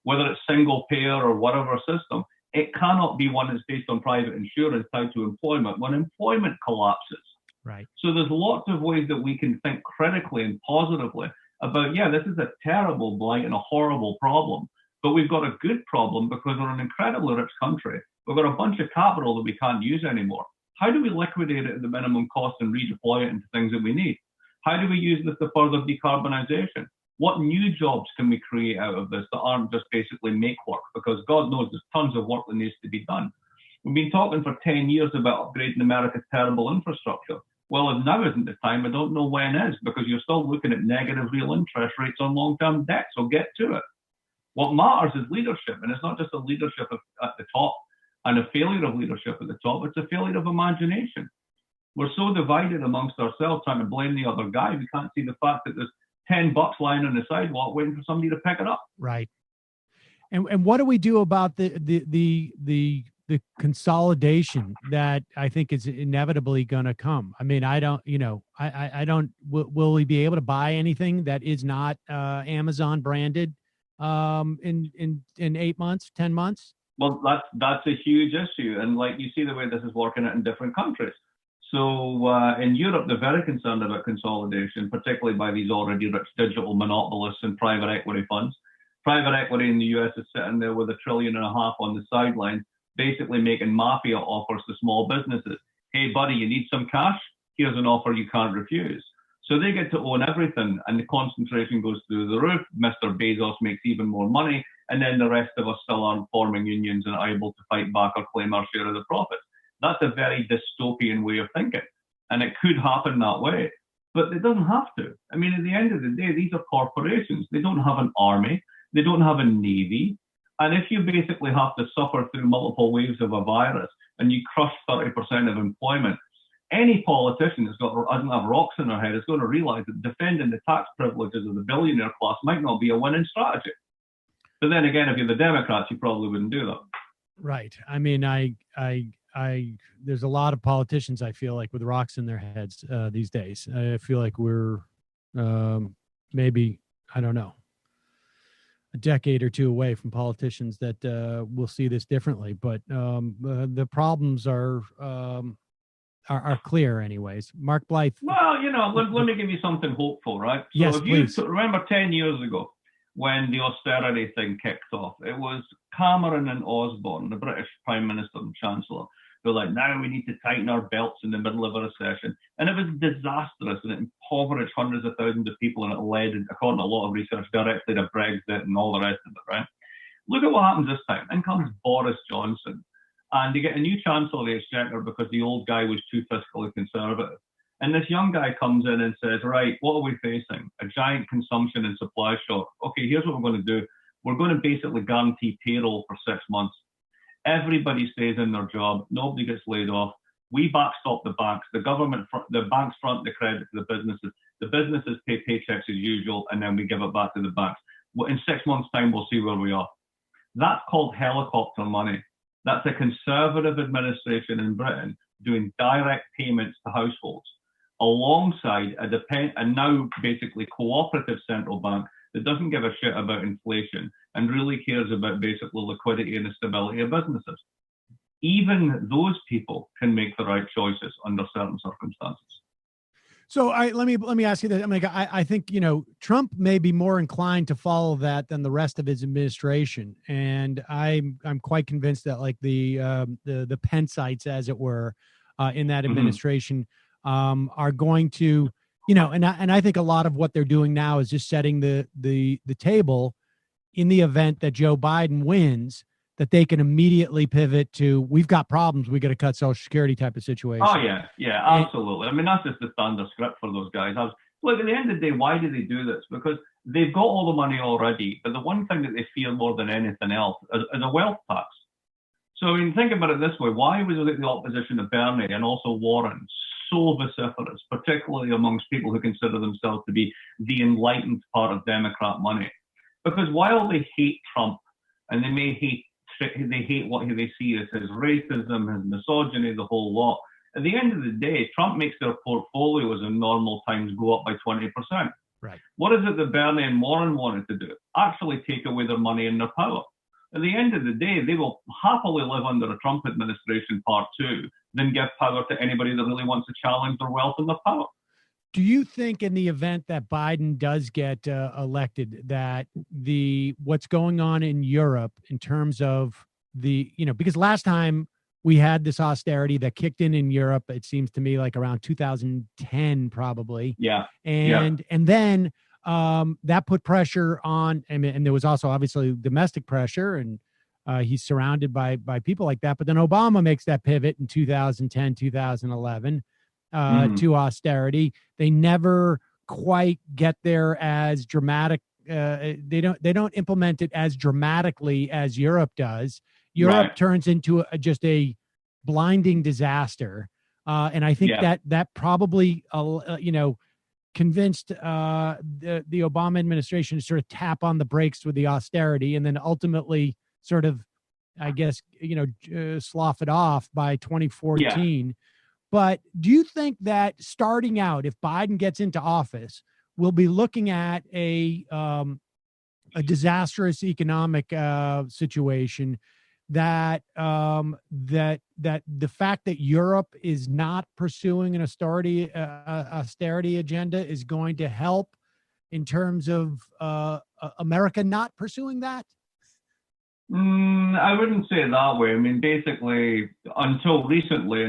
Whether it's single payer or whatever system, it cannot be one that's based on private insurance tied to employment when employment collapses. Right. So there's lots of ways that we can think critically and positively about, this is a terrible blight and a horrible problem, but we've got a good problem because we're an incredibly rich country. We've got a bunch of capital that we can't use anymore. How do we liquidate it at the minimum cost and redeploy it into things that we need? How do we use this to further decarbonization? What new jobs can we create out of this that aren't just basically make work? Because God knows there's tons of work that needs to be done. We've been talking for 10 years about upgrading America's terrible infrastructure. Well, if now isn't the time, I don't know when is, because you're still looking at negative real interest rates on long-term debt. So get to it. What matters is leadership, and it's not just a leadership at the top and a failure of leadership at the top, it's a failure of imagination. We're so divided amongst ourselves trying to blame the other guy, we can't see the fact that there's $10 lying on the sidewalk waiting for somebody to pick it up. Right. And what do we do about the consolidation that I think is inevitably going to come? I mean, I don't, will we be able to buy anything that is not Amazon branded in 8 months, 10 months? Well, that's a huge issue. And like you see the way this is working out in different countries. So in Europe, they're very concerned about consolidation, particularly by these already rich digital monopolists and private equity funds. Private equity in the US is sitting there with $1.5 trillion on the sidelines, basically making mafia offers to small businesses. Hey, buddy, you need some cash? Here's an offer you can't refuse. So they get to own everything, and the concentration goes through the roof. Mr. Bezos makes even more money, and then the rest of us still aren't forming unions and able to fight back or claim our share of the profits. That's a very dystopian way of thinking, and it could happen that way, but it doesn't have to. I mean, at the end of the day, these are corporations. They don't have an army. They don't have a navy. And if you basically have to suffer through multiple waves of a virus and you crush 30% of employment, any politician doesn't have rocks in their head is going to realize that defending the tax privileges of the billionaire class might not be a winning strategy. But then again, if you're the Democrats, you probably wouldn't do that. Right. I mean, there's a lot of politicians, I feel like, with rocks in their heads these days. I feel like we're maybe, I don't know, a decade or two away from politicians that will see this differently. But the problems are clear anyways. Mark Blyth. Well, let me give you something hopeful, right? So yes, if please. You remember 10 years ago when the austerity thing kicked off, it was Cameron and Osborne, the British Prime Minister and Chancellor, who were like, now we need to tighten our belts in the middle of a recession. And it was disastrous, and it impoverished hundreds of thousands of people, and it led, according to a lot of research, directly to Brexit and all the rest of it, right? Look at what happens this time. In comes Boris Johnson, and you get a new Chancellor of the Exchequer because the old guy was too fiscally conservative. And this young guy comes in and says, right, what are we facing? A giant consumption and supply shock. Okay, here's what we're going to do. We're going to basically guarantee payroll for 6 months. Everybody stays in their job. Nobody gets laid off. We backstop the banks. The banks front the credit to the businesses. The businesses pay paychecks as usual, and then we give it back to the banks. Well, in 6 months' time, we'll see where we are. That's called helicopter money. That's a conservative administration in Britain doing direct payments to households, alongside a now basically cooperative central bank that doesn't give a shit about inflation and really cares about basically liquidity and the stability of businesses. Even those people can make the right choices under certain circumstances. So let me ask you this. I mean, I think, Trump may be more inclined to follow that than the rest of his administration. And I'm quite convinced that like the Pensites, as it were, in that administration are going to, and I think a lot of what they're doing now is just setting the table in the event that Joe Biden wins, that they can immediately pivot to, we've got problems, we got to cut Social Security type of situation. Oh, yeah, absolutely. I mean, that's just the standard script for those guys. Look, at the end of the day, why do they do this? Because they've got all the money already, but the one thing that they fear more than anything else is a wealth tax. So I mean, think about it this way. Why was the opposition of Bernie and also Warren so vociferous, particularly amongst people who consider themselves to be the enlightened part of Democrat money? Because while they hate Trump, and they hate what they see as his racism, his misogyny, the whole lot, at the end of the day, Trump makes their portfolios in normal times go up by 20%. Right. What is it that Bernie and Warren wanted to do? Actually take away their money and their power. At the end of the day, they will happily live under a Trump administration part 2 than give power to anybody that really wants to challenge their wealth and their power. Do you think in the event that Biden does get elected, that what's going on in Europe in terms of because last time we had this austerity that kicked in Europe, it seems to me like around 2010, probably. Yeah. And then that put pressure on, and there was also obviously domestic pressure and he's surrounded by people like that. But then Obama makes that pivot in 2010, 2011 to austerity. They never quite get there as dramatic. They don't implement it as dramatically as Europe does. Europe turns into just a blinding disaster. And I think that probably, convinced the Obama administration to sort of tap on the brakes with the austerity, and then ultimately sort of, I guess, slough it off by 2014. Yeah. But do you think that starting out, if Biden gets into office, we'll be looking at a disastrous economic situation? That the fact that Europe is not pursuing an austerity agenda is going to help in terms of America not pursuing that? I wouldn't say it that way. I mean, basically, until basically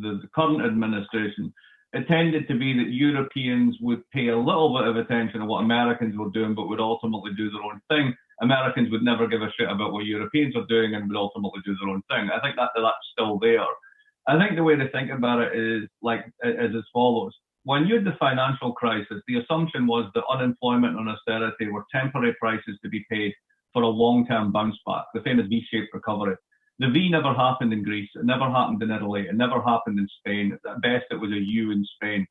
the current administration, it tended to be that Europeans would pay a little bit of attention to what Americans were doing, but would ultimately do their own thing. Americans would never give a shit about what Europeans are doing and would ultimately do their own thing. I think that's still there. I think the way to think about it is as follows. When you had the financial crisis, the assumption was that unemployment and austerity were temporary prices to be paid for a long-term bounce back, the famous V-shaped recovery. The V never happened in Greece. It never happened in Italy. It never happened in Spain. At best, it was a U in Spain.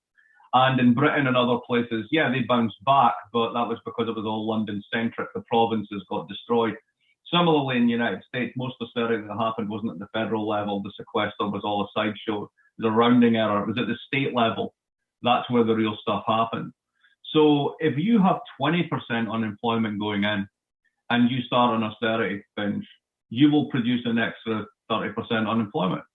And in Britain and other places, they bounced back, but that was because it was all London-centric. The provinces got destroyed. Similarly, in the United States, most austerity that happened wasn't at the federal level. The sequester was all a sideshow. It was a rounding error. It was at the state level. That's where the real stuff happened. So if you have 20% unemployment going in and you start an austerity binge, you will produce an extra 30% unemployment.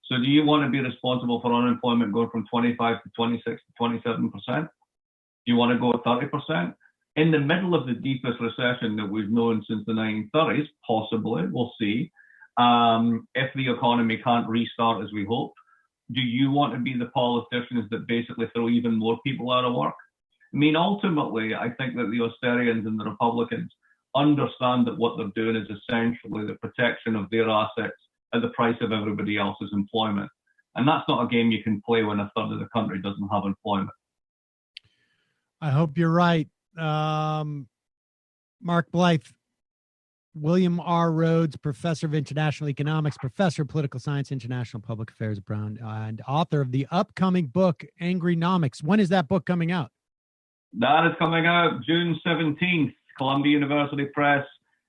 So do you want to be responsible for unemployment going from 25 to 26 to 27%? Do you want to go at 30%? In the middle of the deepest recession that we've known since the 1930s, possibly, we'll see, if the economy can't restart as we hope, do you want to be the politicians that basically throw even more people out of work? I mean, ultimately, I think that the Austerians and the Republicans understand that what they're doing is essentially the protection of their assets at the price of everybody else's employment. And that's not a game you can play when a third of the country doesn't have employment. I hope you're right. Mark Blyth, William R. Rhodes, Professor of International Economics, Professor of Political Science, International Public Affairs at Brown, and author of the upcoming book, Angrynomics. When is that book coming out? That is coming out June 17th, Columbia University Press.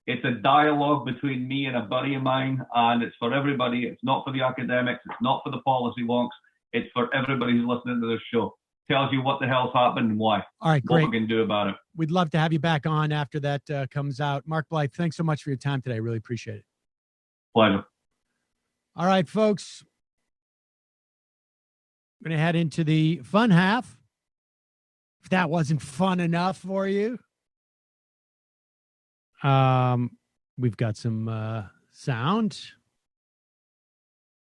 It's a dialogue between me and a buddy of mine, and it's for everybody. It's not for the academics. It's not for the policy wonks. It's for everybody who's listening to this show. Tells you what the hell's happened and why. All right, great. What we can do about it. We'd love to have you back on after that comes out. Mark Blyth, thanks so much for your time today. Really appreciate it. Pleasure. All right, folks. I'm going to head into the fun half. If that wasn't fun enough for you. We've got some sound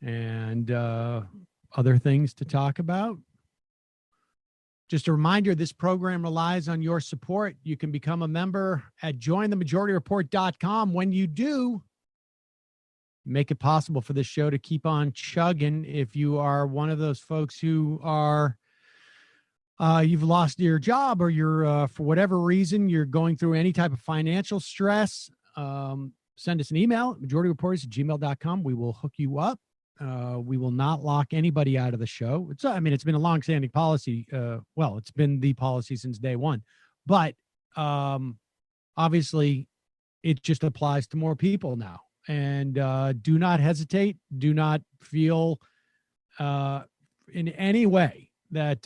and other things to talk about. Just a reminder, this program relies on your support. You can become a member at jointhemajorityreport.com. When you do, make it possible for this show to keep on chugging. If you are one of those folks who are you've lost your job or you're for whatever reason you're going through any type of financial stress, send us an email, majorityreporters@gmail.com. We will hook you up. We will not lock anybody out of the show. It's been a long-standing policy. It's been the policy since day one, but obviously it just applies to more people now. And do not hesitate. Do not feel in any way that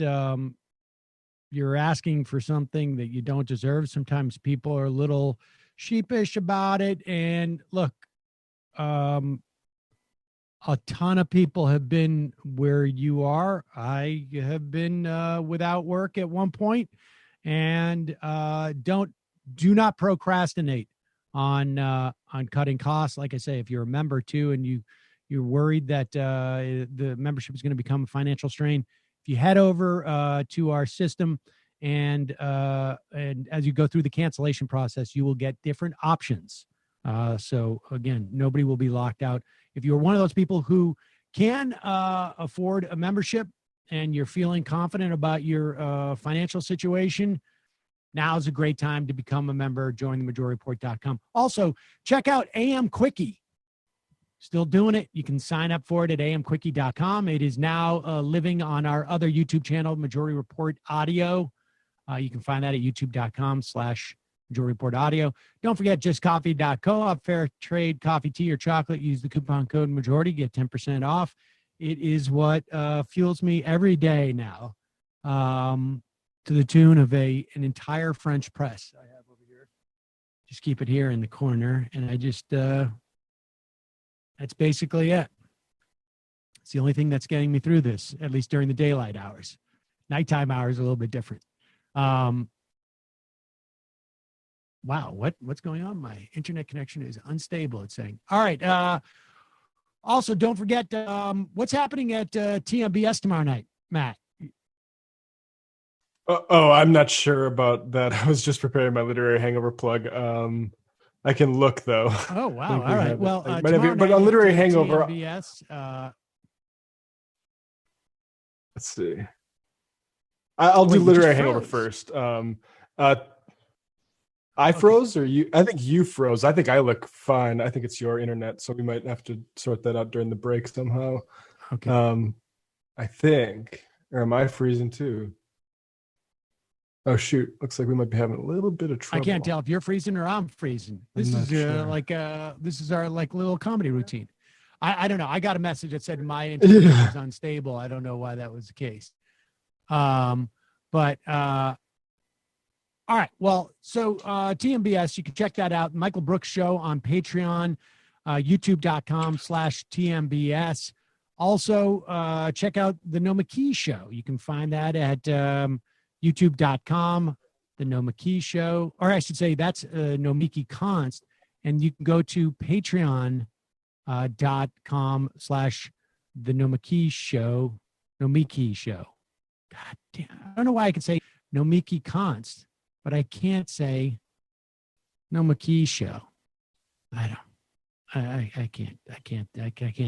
you're asking for something that you don't deserve. Sometimes people are a little sheepish about it. And look, a ton of people have been where you are. I have been without work at one point, and do not procrastinate on cutting costs. Like I say, if you're a member too, and you're worried that the membership is going to become a financial strain, if you head over to our system and as you go through the cancellation process, you will get different options So again, nobody will be locked out. If you're one of those people who can afford a membership and you're feeling confident about your financial situation, now's a great time to become a member. Join themajorityreport.com. Also, check out AM Quickie. Still doing it. You can sign up for it at amquickie.com. It is now living on our other YouTube channel, Majority Report Audio. You can find that at youtube.com/Majority Report Audio. Don't forget justcoffee.coop. Fair trade coffee, tea, or chocolate. Use the coupon code Majority. Get 10% off. It is what fuels me every day now, to the tune of an entire French press I have over here. Just keep it here in the corner, and I just that's basically it. It's the only thing that's getting me through this, at least during the daylight hours. Nighttime hours are a little bit different. Wow, what's going on? My internet connection is unstable, it's saying. All right. Also, don't forget what's happening at TMBS tomorrow night, Matt. I'm not sure about that. I was just preparing my literary hangover plug. I can look though. Oh wow! All right. Well, but on literary hangover, TMBS, let's see. I'll do literary hangover first. I froze or you? I think you froze. I think I look fine. I think it's your internet, so we might have to sort that out during the break somehow. Okay. I think, or am I freezing too? Oh shoot! Looks like we might be having a little bit of trouble. I can't tell if you're freezing or I'm freezing. This is this is our little comedy routine. I don't know. I got a message that said my internet is unstable. I don't know why that was the case. But all right. Well, so TMBS, you can check that out. Michael Brooks Show on Patreon, youtube.com/TMBS. Also, check out the No McKee Show. You can find that at youtube.com, the No McKee Show, or I should say that's No Mickey Const. And you can go to patreon.com/the No McKee Show, No Mickey Show. God damn. I don't know why I can say No Mickey Const, but I can't say No McKee Show. I can't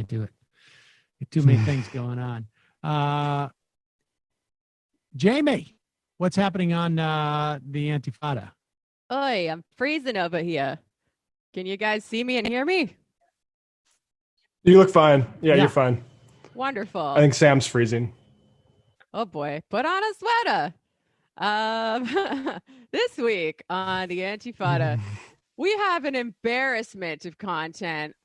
do it. Too many things going on. Jamie, what's happening on the Antifada? Oi, I'm freezing over here. Can you guys see me and hear me? You look fine. Yeah, you're fine. Wonderful. I think Sam's freezing. Oh boy, put on a sweater. This week on the Antifada, we have an embarrassment of content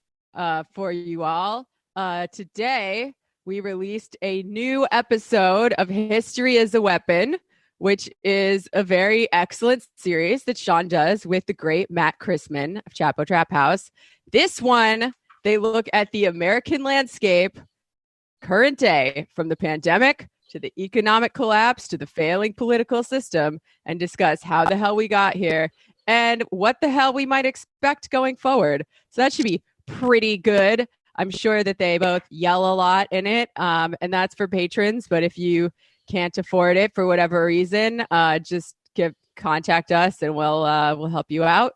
for you all. Today, we released a new episode of History as a Weapon, which is a very excellent series that Sean does with the great Matt Chrisman of Chapo Trap House. This one, they look at the American landscape, current day, from the pandemic to the economic collapse to the failing political system, and discuss how the hell we got here and what the hell we might expect going forward. So that should be pretty good. I'm sure that they both yell a lot in it, and that's for patrons. But if you can't afford it for whatever reason, just contact us and we'll help you out.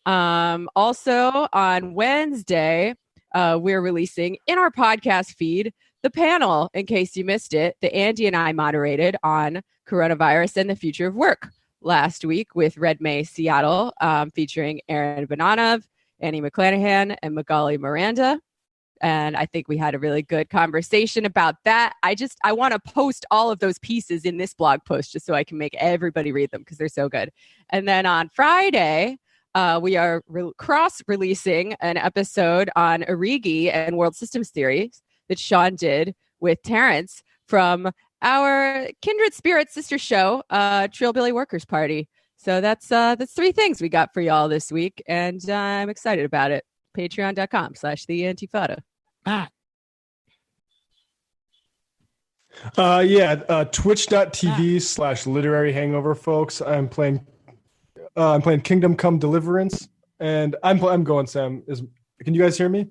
Also on Wednesday, we're releasing in our podcast feed the panel, in case you missed it, that Andy and I moderated on coronavirus and the future of work last week with Red May Seattle, featuring Aaron Bananov, Annie McClanahan, and Magali Miranda. And I think we had a really good conversation about that. I want to post all of those pieces in this blog post just so I can make everybody read them because they're so good. And then on Friday, we are cross-releasing an episode on Origi and world systems theories that Sean did with Terrence from our Kindred Spirit sister show, Trillbilly Workers Party. So that's 3 things we got for y'all this week, and I'm excited about it. Patreon.com/the Antifada. Twitch.tv/literary hangover, folks. I'm playing Kingdom Come Deliverance, and I'm going, Sam. Can you guys hear me?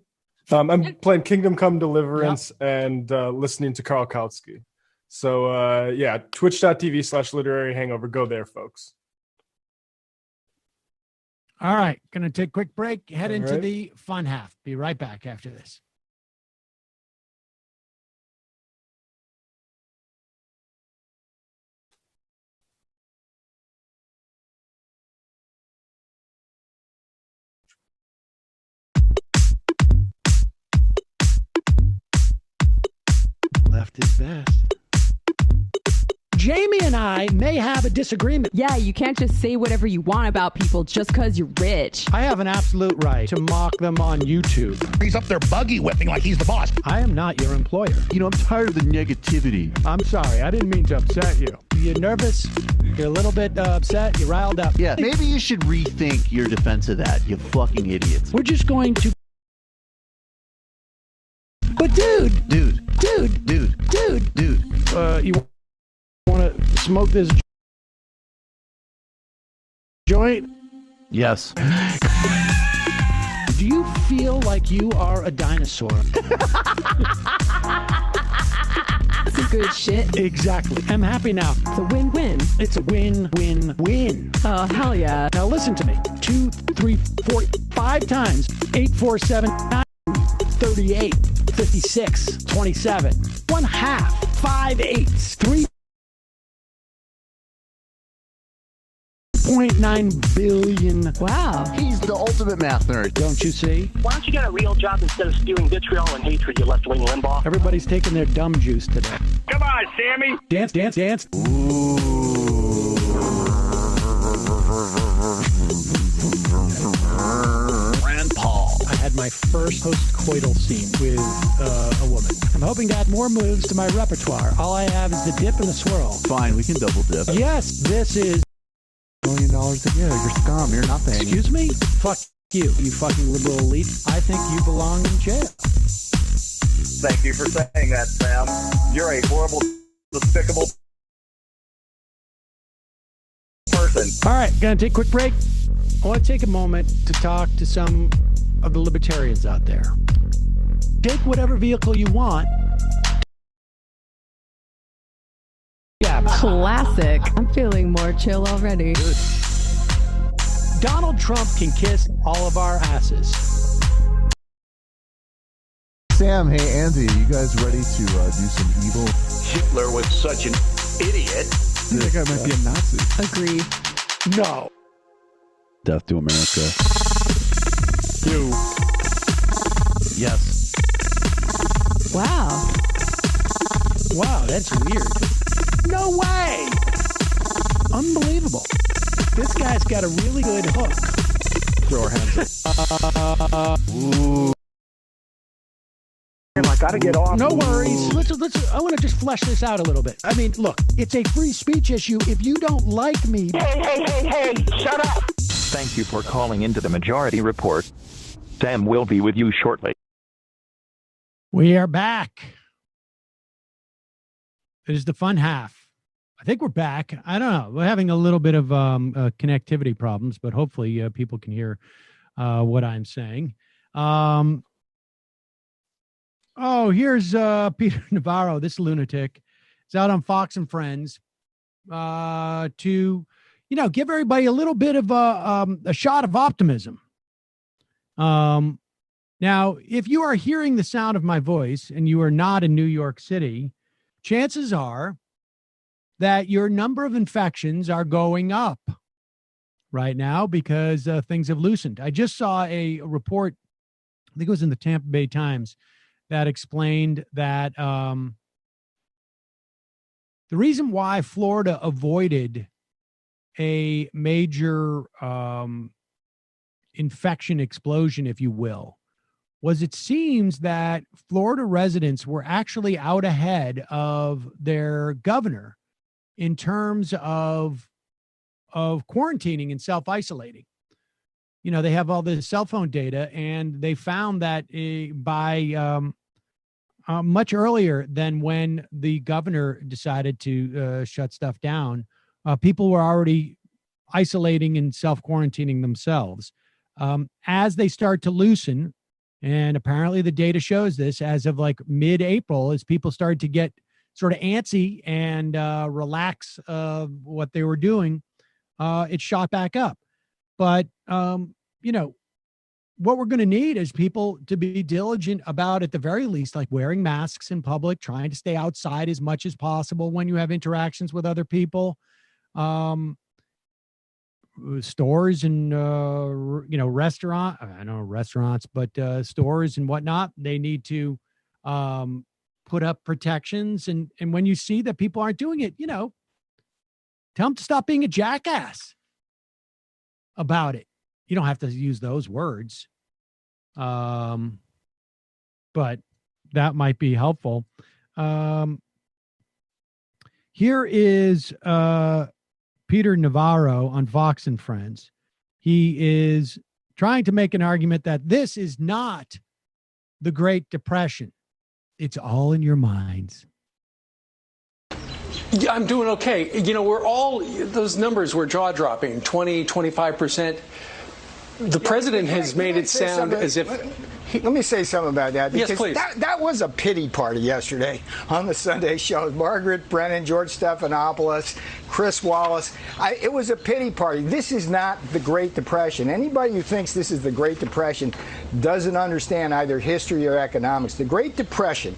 I'm playing Kingdom Come Deliverance and listening to Karl Kautsky. So twitch.tv/literary hangover. Go there, folks. All right. Going to take a quick break, head All into right. the fun half. Be right back after this. Left is best. Jamie and I may have a disagreement. Yeah, you can't just say whatever you want about people just because you're rich. I have an absolute right to mock them on YouTube. He's up there buggy whipping like he's the boss. I am not your employer. You know, I'm tired of the negativity. I'm sorry. I didn't mean to upset you. You're nervous? You're a little bit upset? You're riled up? Yeah, maybe you should rethink your defense of that, you fucking idiots. We're just going to... But dude! Dude. You want to smoke this joint? Yes. Do you feel like you are a dinosaur? That's a good shit. Exactly. I'm happy now. It's a win-win. It's a win-win-win. Oh, hell yeah. Now listen to me. 2, 3, 4, 5 times. 8, 4, 7, 9, 38, 56, 27. 1/2. 5 eighths. 3.9 billion. Wow. He's the ultimate math nerd. Don't you see? Why don't you get a real job instead of spewing vitriol and hatred, you left-wing Limbaugh? Everybody's taking their dumb juice today. Come on, Sammy! Dance, dance, dance. Grandpa. I had my first post-coital scene with a woman. I'm hoping to add more moves to my repertoire. All I have is the dip and the swirl. Fine, we can double dip. Yes, this is $1 million a year. You're scum. You're nothing. Excuse me? Fuck you fucking liberal elite. I think you belong in jail. Thank you for saying that, Sam. You're a horrible, despicable person. All right, gonna take a quick break. I want to take a moment to talk to some of the libertarians out there. Take whatever vehicle you want. Yeah. Classic. I'm feeling more chill already. Good. Donald Trump can kiss all of our asses. Sam, hey, Andy, you guys ready to do some evil? Hitler was such an idiot. That guy might be a Nazi. Agree. No. Death to America. You. Yes. Wow. Wow, that's weird. No way. Unbelievable. This guy's got a really good hook. Throw our hands up. Ooh. I gotta get off. No worries. Let's. I want to just flesh this out a little bit. I mean, look, it's a free speech issue. If you don't like me... Hey, shut up! Thank you for calling into the Majority Report. Sam will be with you shortly. We are back. It is the fun half. I think we're back. I don't know. We're having a little bit of connectivity problems, but hopefully people can hear what I'm saying. Here's Peter Navarro, this lunatic. It's out on Fox and Friends to, give everybody a little bit of a shot of optimism. Now, if you are hearing the sound of my voice and you are not in New York City, chances are that your number of infections are going up right now because things have loosened. I just saw a report, I think it was in the Tampa Bay Times, that explained that the reason why Florida avoided a major infection explosion, if you will, was it seems that Florida residents were actually out ahead of their governor in terms of quarantining and self-isolating. They have all the cell phone data, and they found that by much earlier than when the governor decided to shut stuff down, people were already isolating and self-quarantining themselves. As they start to loosen, and apparently the data shows this, as of like mid-April, as people started to get sort of antsy and relax what they were doing, it shot back up. But you know, what we're going to need is people to be diligent about, at the very least, like wearing masks in public, trying to stay outside as much as possible when you have interactions with other people. Stores and, you know, restaurants, but stores and whatnot, they need to put up protections. And when you see that people aren't doing it, you know, tell them to stop being a jackass about it. You don't have to use those words. But that might be helpful. Here is Peter Navarro on Fox and Friends. He is trying to make an argument that this is not the Great Depression. It's all in your minds. Yeah, I'm doing okay. You know, those numbers were jaw-dropping, 20, 25%. The president has made it sound as if... Let me say something about that. Yes, please. That was a pity party yesterday on the Sunday show. Margaret Brennan, George Stephanopoulos, Chris Wallace. It was a pity party. This is not the Great Depression. Anybody who thinks this is the Great Depression doesn't understand either history or economics. The Great Depression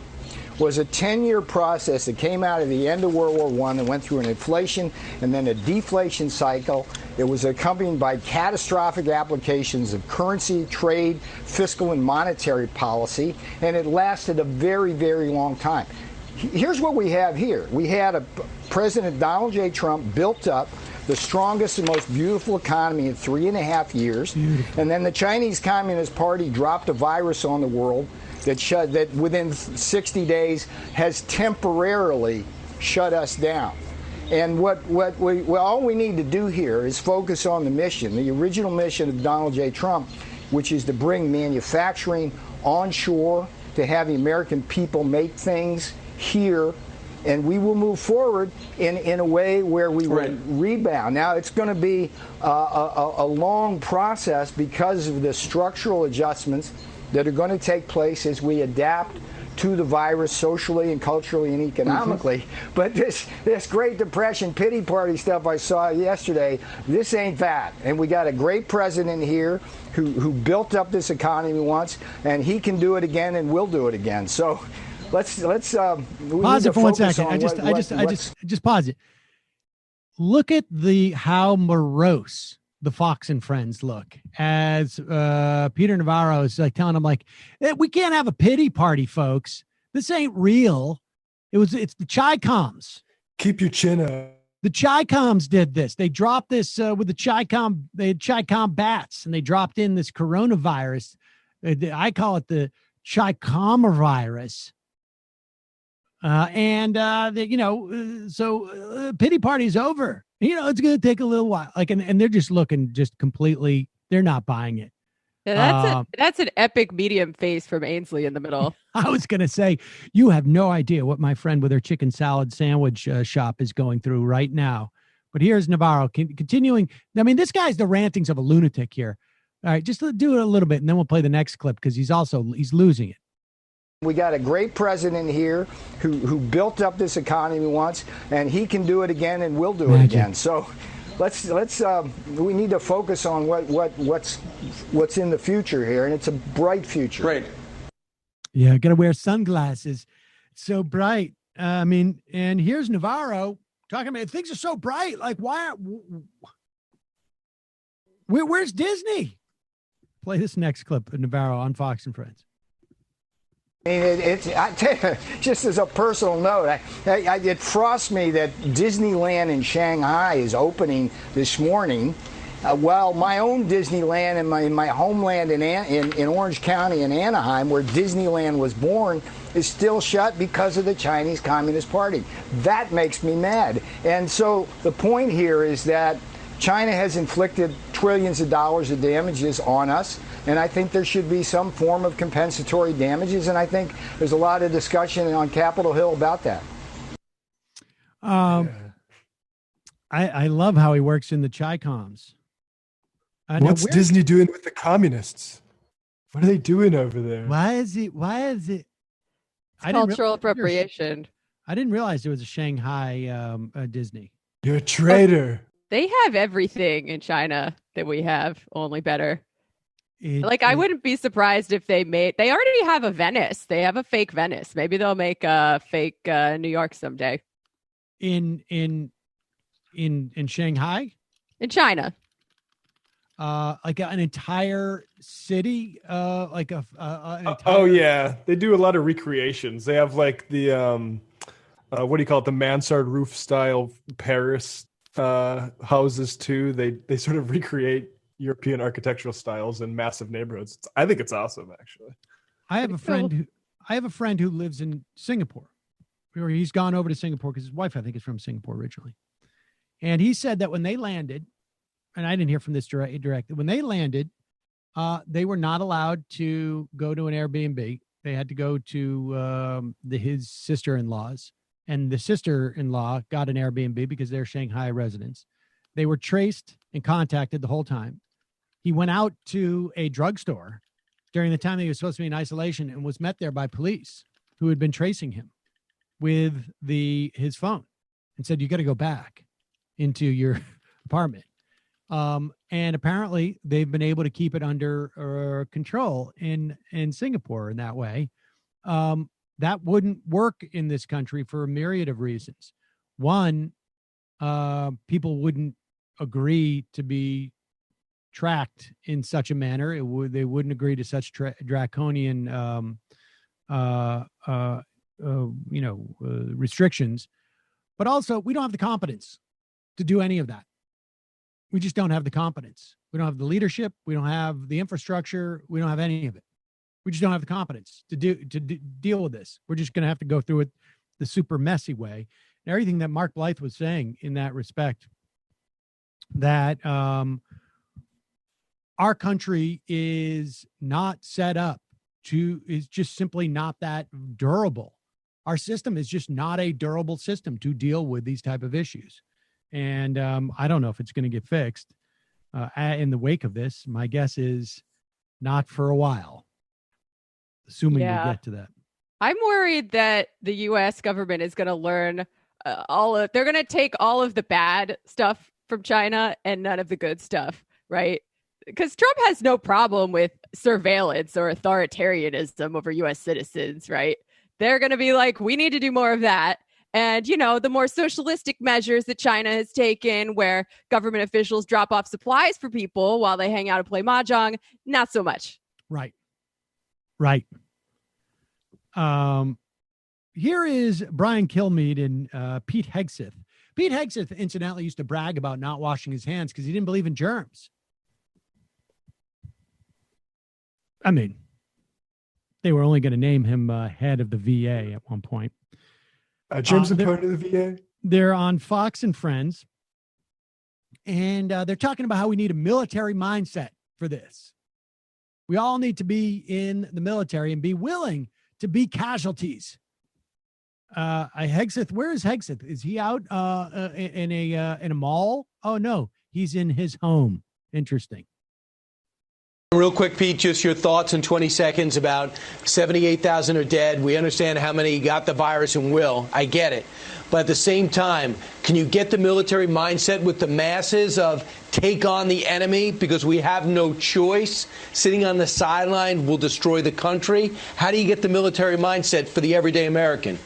was a 10-year process that came out of the end of World War I and went through an inflation and then a deflation cycle. It was accompanied by catastrophic applications of currency, trade, fiscal, and monetary policy, and it lasted a very, very long time. Here's what we have here. We had President Donald J. Trump built up the strongest and most beautiful economy in 3.5 years, and then the Chinese Communist Party dropped a virus on the world that within 60 days has temporarily shut us down. And all we need to do here is focus on the mission, the original mission of Donald J. Trump, which is to bring manufacturing onshore, to have the American people make things here, and we will move forward in a way where we will rebound. Now, it's going to be a long process because of the structural adjustments that are going to take place as we adapt to the virus socially and culturally and economically. But this Great Depression pity party stuff I saw yesterday, this ain't that. And we got a great president here who built up this economy once, and he can do it again and will do it again. So let's pause it for 1 second. I just pause it. Look at how morose the Fox and Friends look as Peter Navarro is like telling them, like, we can't have a pity party, folks. This ain't real. It's the Chi-Coms. Keep your chin up. The Chi-Coms did this. They dropped this with the Chi-Com. They had Chi-Com bats, and they dropped in this coronavirus. I call it the Chi-Com-virus. So pity party's over. You know, it's going to take a little while. Like, and they're just looking completely, they're not buying it. Yeah, that's an epic medium face from Ainsley in the middle. I was going to say, you have no idea what my friend with her chicken salad sandwich shop is going through right now. But here's Navarro continuing. I mean, this guy's the rantings of a lunatic here. All right, just do it a little bit, and then we'll play the next clip because he's losing it. We got a great president here who built up this economy once, and he can do it again and will do it again. So we need to focus on what's in the future here, and it's a bright future. Right. Yeah, got to wear sunglasses. It's so bright. I mean, and here's Navarro talking about things are so bright. Like, where's Disney? Play this next clip of Navarro on Fox and Friends. I mean, I tell you, just as a personal note, it frosts me that Disneyland in Shanghai is opening this morning, while my own Disneyland in my homeland in Orange County in Anaheim, where Disneyland was born, is still shut because of the Chinese Communist Party. That makes me mad. And so the point here is that China has inflicted trillions of dollars of damages on us. And I think there should be some form of compensatory damages. And I think there's a lot of discussion on Capitol Hill about that. I love how he works in the Chi-Coms. What's Disney doing with the communists? What are they doing over there? Why is it? It's cultural appropriation. I didn't realize there was a Shanghai Disney. You're a traitor. They have everything in China. that we have, only better. I wouldn't be surprised if they already have a Venice. They have a fake Venice. Maybe they'll make a fake New York someday. In Shanghai? In China. Like an entire city, an entire... Oh yeah, they do a lot of recreations. They have like the what do you call it, the mansard roof style Paris houses too. They sort of recreate European architectural styles in massive neighborhoods. I think it's awesome, actually. I have a friend who lives in Singapore, or he's gone over to Singapore because his wife, I think, is from Singapore originally, and he said that when they landed. And I didn't hear from this direct. When they landed, they were not allowed to go to an Airbnb. They had to go to his sister-in-law's, and the sister-in-law got an Airbnb because they're Shanghai residents. They were traced and contacted the whole time. He went out to a drugstore during the time that he was supposed to be in isolation and was met there by police who had been tracing him with his phone and said, "You got to go back into your apartment." And apparently they've been able to keep it under control in Singapore in that way. That wouldn't work in this country for a myriad of reasons. One, people wouldn't agree to be tracked in such a manner. They wouldn't agree to such draconian, restrictions. But also, we don't have the competence to do any of that. We just don't have the competence. We don't have the leadership. We don't have the infrastructure. We don't have any of it. We just don't have the competence to deal with this. We're just going to have to go through it the super messy way. And everything that Mark Blyth was saying in that respect, that our country is not set up is just simply not that durable. Our system is just not a durable system to deal with these type of issues. And I don't know if it's going to get fixed in the wake of this. My guess is not for a while, assuming we get to that. I'm worried that the U.S. government is going to learn they're going to take all of the bad stuff from China and none of the good stuff, right? Because Trump has no problem with surveillance or authoritarianism over U.S. citizens, right? They're going to be like, we need to do more of that. And, the more socialistic measures that China has taken where government officials drop off supplies for people while they hang out and play mahjong, not so much. Right. Here is Brian Kilmeade and Pete Hegseth. Pete Hegseth, incidentally, used to brag about not washing his hands because he didn't believe in germs. I mean, they were only going to name him head of the VA at one point. Germs are part of the VA? They're on Fox and Friends, and they're talking about how we need a military mindset for this. We all need to be in the military and be willing to be casualties. Hegseth, where is Hegseth? Is he out in a mall? Oh no, he's in his home. Interesting. Real quick, Pete, just your thoughts in 20 seconds about 78,000 are dead. We understand how many got the virus and will. I get it. But at the same time, can you get the military mindset with the masses of take on the enemy because we have no choice? Sitting on the sideline will destroy the country. How do you get the military mindset for the everyday American?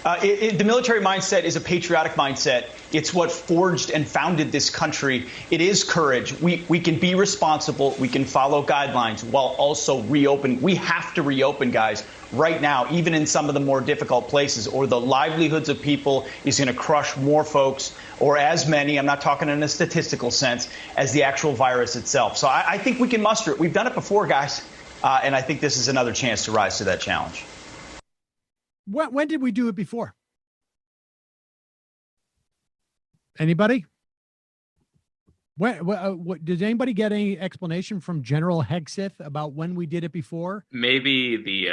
The military mindset is a patriotic mindset. It's what forged and founded this country. It is courage. We can be responsible. We can follow guidelines while also reopening. We have to reopen, guys, right now, even in some of the more difficult places, or the livelihoods of people is going to crush more folks, or as many, I'm not talking in a statistical sense, as the actual virus itself. So I think we can muster it. We've done it before, guys, and I think this is another chance to rise to that challenge. When did we do it before? Anybody? What does anybody get any explanation from General Hegseth about when we did it before? Maybe the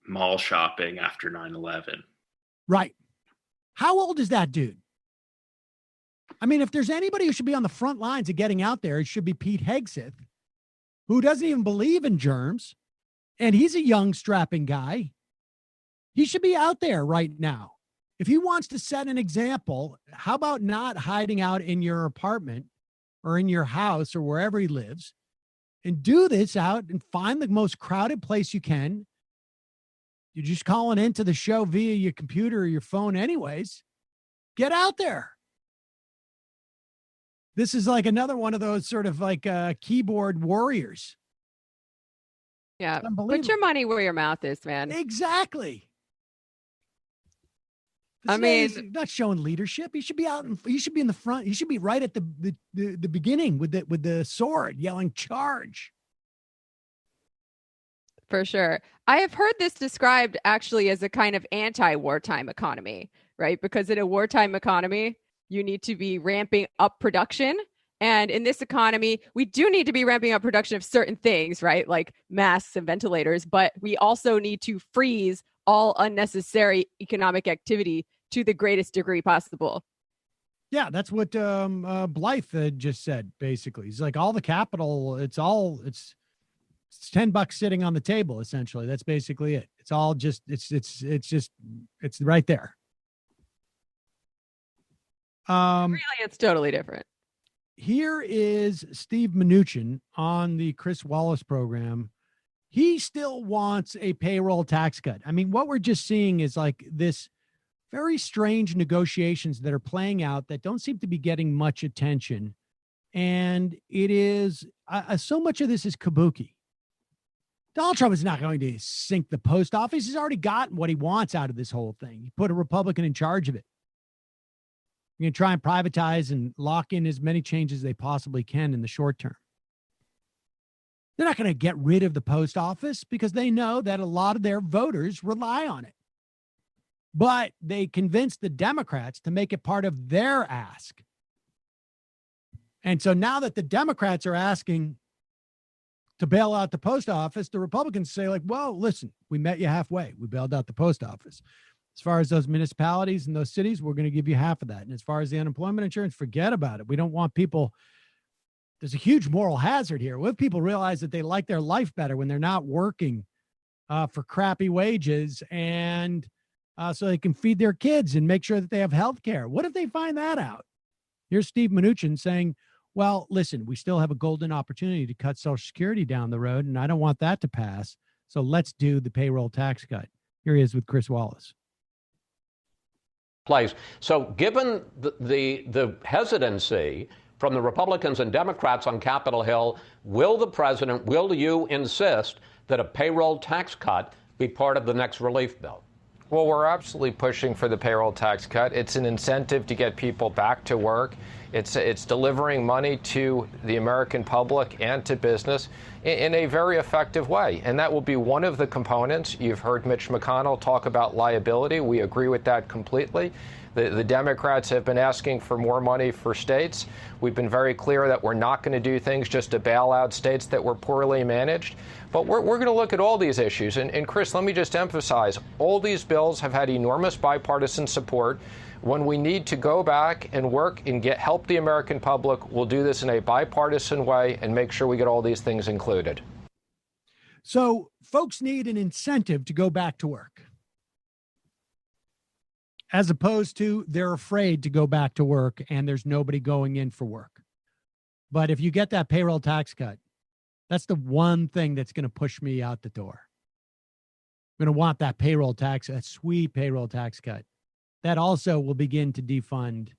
mall shopping after 9/11. Right. How old is that dude? I mean, if there's anybody who should be on the front lines of getting out there, it should be Pete Hegseth, who doesn't even believe in germs, and he's a young, strapping guy. He should be out there right now. If he wants to set an example, how about not hiding out in your apartment or in your house or wherever he lives, and do this out and find the most crowded place you can. You're just calling into the show via your computer or your phone anyways. Get out there. This is like another one of those sort of like keyboard warriors. Yeah. Put your money where your mouth is, man. Exactly. I He's mean, not showing leadership. He should be out. He should be in the front. He should be right at the beginning with the sword, yelling "Charge!" for sure. I have heard this described actually as a kind of anti-wartime economy, right? Because in a wartime economy, you need to be ramping up production. And in this economy, we do need to be ramping up production of certain things, right? Like masks and ventilators, but we also need to freeze all unnecessary economic activity to the greatest degree possible. Yeah, that's what Blyth had just said. Basically, he's like, all the capital, it's $10 sitting on the table. Essentially, that's basically it. It's all just it's right there. Really, it's totally different. Here is Steve Mnuchin on the Chris Wallace program. He still wants a payroll tax cut. I mean, what we're just seeing is like this very strange negotiations that are playing out that don't seem to be getting much attention. And it is so much of this is kabuki. Donald Trump is not going to sink the post office. He's already gotten what he wants out of this whole thing. He put a Republican in charge of it. You're going to try and privatize and lock in as many changes as they possibly can in the short term. They're not going to get rid of the post office because they know that a lot of their voters rely on it. But they convinced the Democrats to make it part of their ask. And so now that the Democrats are asking to bail out the post office, the Republicans say like, well, listen, we met you halfway. We bailed out the post office. As far as those municipalities and those cities, we're going to give you half of that. And as far as the unemployment insurance, forget about it. We don't want people. There's a huge moral hazard here. What if people realize that they like their life better when they're not working for crappy wages and so they can feed their kids and make sure that they have health care? What if they find that out? Here's Steve Mnuchin saying, well, listen, we still have a golden opportunity to cut Social Security down the road, and I don't want that to pass. So let's do the payroll tax cut. Here he is with Chris Wallace. Place. So given the hesitancy from the Republicans and Democrats on Capitol Hill, will you insist that a payroll tax cut be part of the next relief bill? Well, we're absolutely pushing for the payroll tax cut. It's an incentive to get people back to work. It's delivering money to the American public and to business in a very effective way. And that will be one of the components. You've heard Mitch McConnell talk about liability. We agree with that completely. The Democrats have been asking for more money for states. We've been very clear that we're not going to do things just to bail out states that were poorly managed. But we're going to look at all these issues. And Chris, let me just emphasize, all these bills have had enormous bipartisan support. When we need to go back and work and help the American public, we'll do this in a bipartisan way and make sure we get all these things included. So folks need an incentive to go back to work, as opposed to they're afraid to go back to work and there's nobody going in for work. But if you get that payroll tax cut, that's the one thing that's going to push me out the door. I'm going to want that payroll tax, that sweet payroll tax cut. That also will begin to defund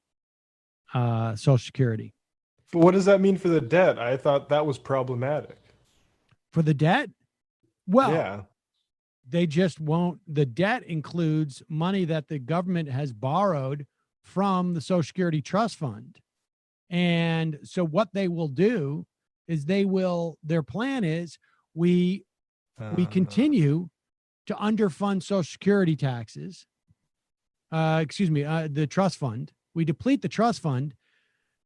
Social Security. But what does that mean for the debt? I thought that was problematic. For the debt? Well, yeah. They just won't. The debt includes money that the government has borrowed from the Social Security Trust Fund. And so what they will do is their plan is we continue to underfund Social Security taxes. The trust fund. We deplete the trust fund.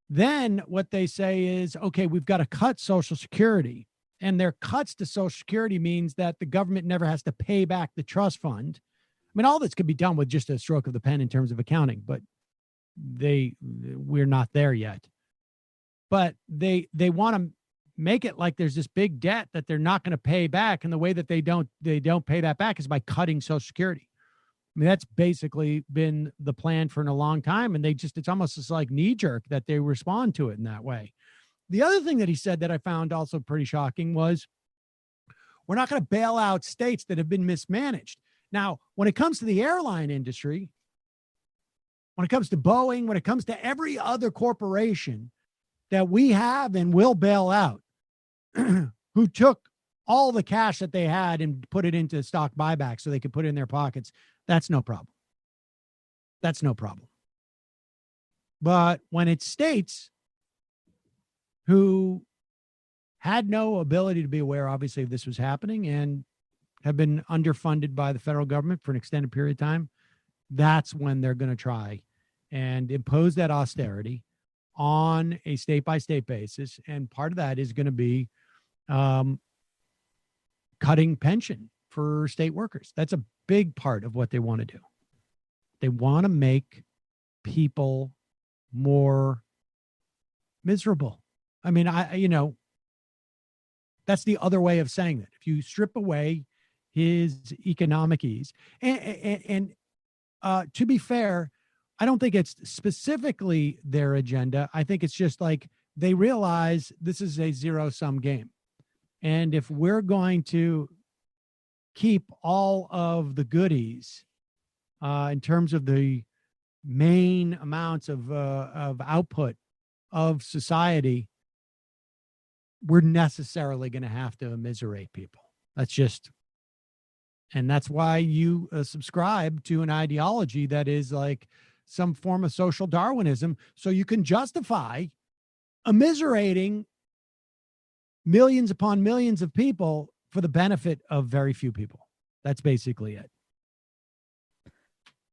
Then what they say is, okay, we've got to cut Social Security. And their cuts to Social Security means that the government never has to pay back the trust fund. I mean, all this could be done with just a stroke of the pen in terms of accounting, but we're not there yet. But they want to make it like there's this big debt that they're not going to pay back. And the way that they don't pay that back is by cutting Social Security. I mean, that's basically been the plan for a long time. And it's almost just like knee jerk that they respond to it in that way. The other thing that he said that I found also pretty shocking was, we're not going to bail out states that have been mismanaged. Now, when it comes to the airline industry, when it comes to Boeing, when it comes to every other corporation that we have and will bail out, who took all the cash that they had and put it into stock buyback so they could put it in their pockets, that's no problem. That's no problem. But when it's states who had no ability to be aware, obviously, if this was happening and have been underfunded by the federal government for an extended period of time, that's when they're going to try and impose that austerity on a state-by-state basis. And part of that is going to be cutting pension for state workers. That's a big part of what they want to do. They want to make people more miserable. I mean, that's the other way of saying that. If you strip away his economic ease, and to be fair, I don't think it's specifically their agenda. I think it's just like they realize this is a zero-sum game. And if we're going to keep all of the goodies in terms of the main amounts of output of society, we're necessarily going to have to immiserate people. And that's why you subscribe to an ideology that is like some form of social Darwinism, so you can justify immiserating millions upon millions of people for the benefit of very few people. That's basically it.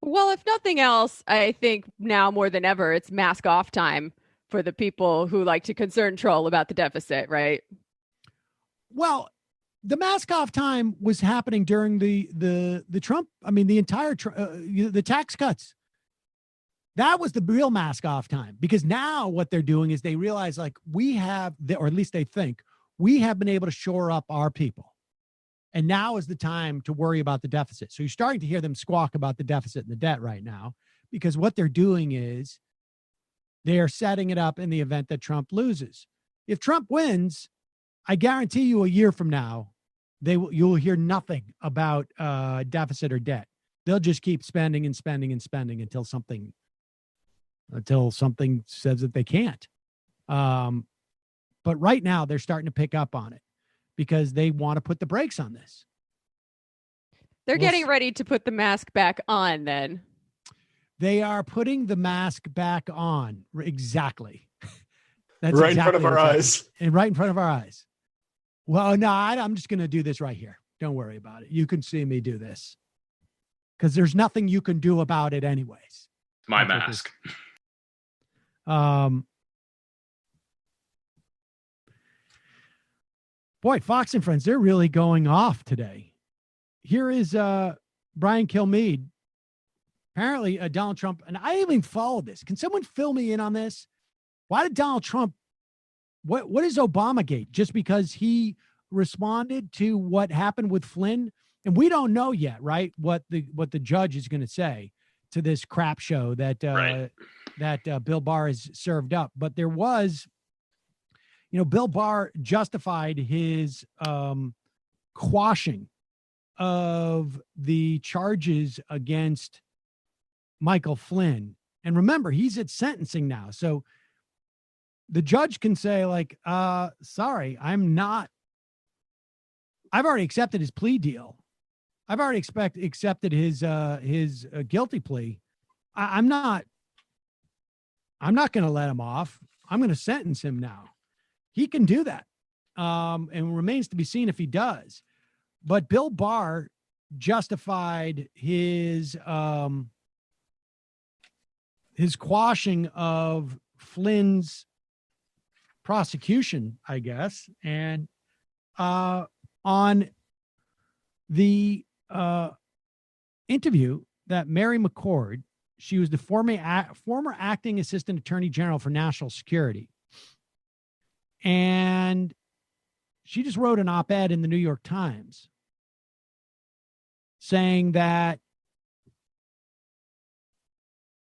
Well, if nothing else, I think now more than ever, it's mask off time for the people who like to concern troll about the deficit, right? Well, the mask off time was happening during the Trump. I mean, the entire the tax cuts. That was the real mask off time, because now what they're doing is they realize, like, we have, or at least they think, we have been able to shore up our people. And now is the time to worry about the deficit. So you're starting to hear them squawk about the deficit and the debt right now, because what they're doing is they are setting it up in the event that Trump loses. If Trump wins, I guarantee you a year from now, you'll hear nothing about deficit or debt. They'll just keep spending and spending and spending until something says that they can't. But right now they're starting to pick up on it because they want to put the brakes on this. They're getting ready to put the mask back on then. They are putting the mask back on. Exactly. That's right exactly in front of our eyes. And right in front of our eyes. Well, no, I'm just going to do this right here. Don't worry about it. You can see me do this because there's nothing you can do about it anyways. My mask. Boy, Fox and Friends, they're really going off today. Here is Brian Kilmeade. Apparently, Donald Trump, and I even followed this. Can someone fill me in on this? Why did Donald Trump, what is Obamagate? Just because he responded to what happened with Flynn? And we don't know yet, right, what the judge is going to say to this crap show that Bill Barr has served up. But there was, Bill Barr justified his quashing of the charges against Michael Flynn. And remember, he's at sentencing now. So the judge can say, like, sorry, I've already accepted his plea deal. I've already accepted his guilty plea. I'm not going to let him off. I'm going to sentence him now. He can do that. And it remains to be seen if he does. But Bill Barr justified his quashing of Flynn's prosecution, I guess. And on the interview that Mary McCord, she was the former acting assistant attorney general for national security. And she just wrote an op-ed in the New York Times saying that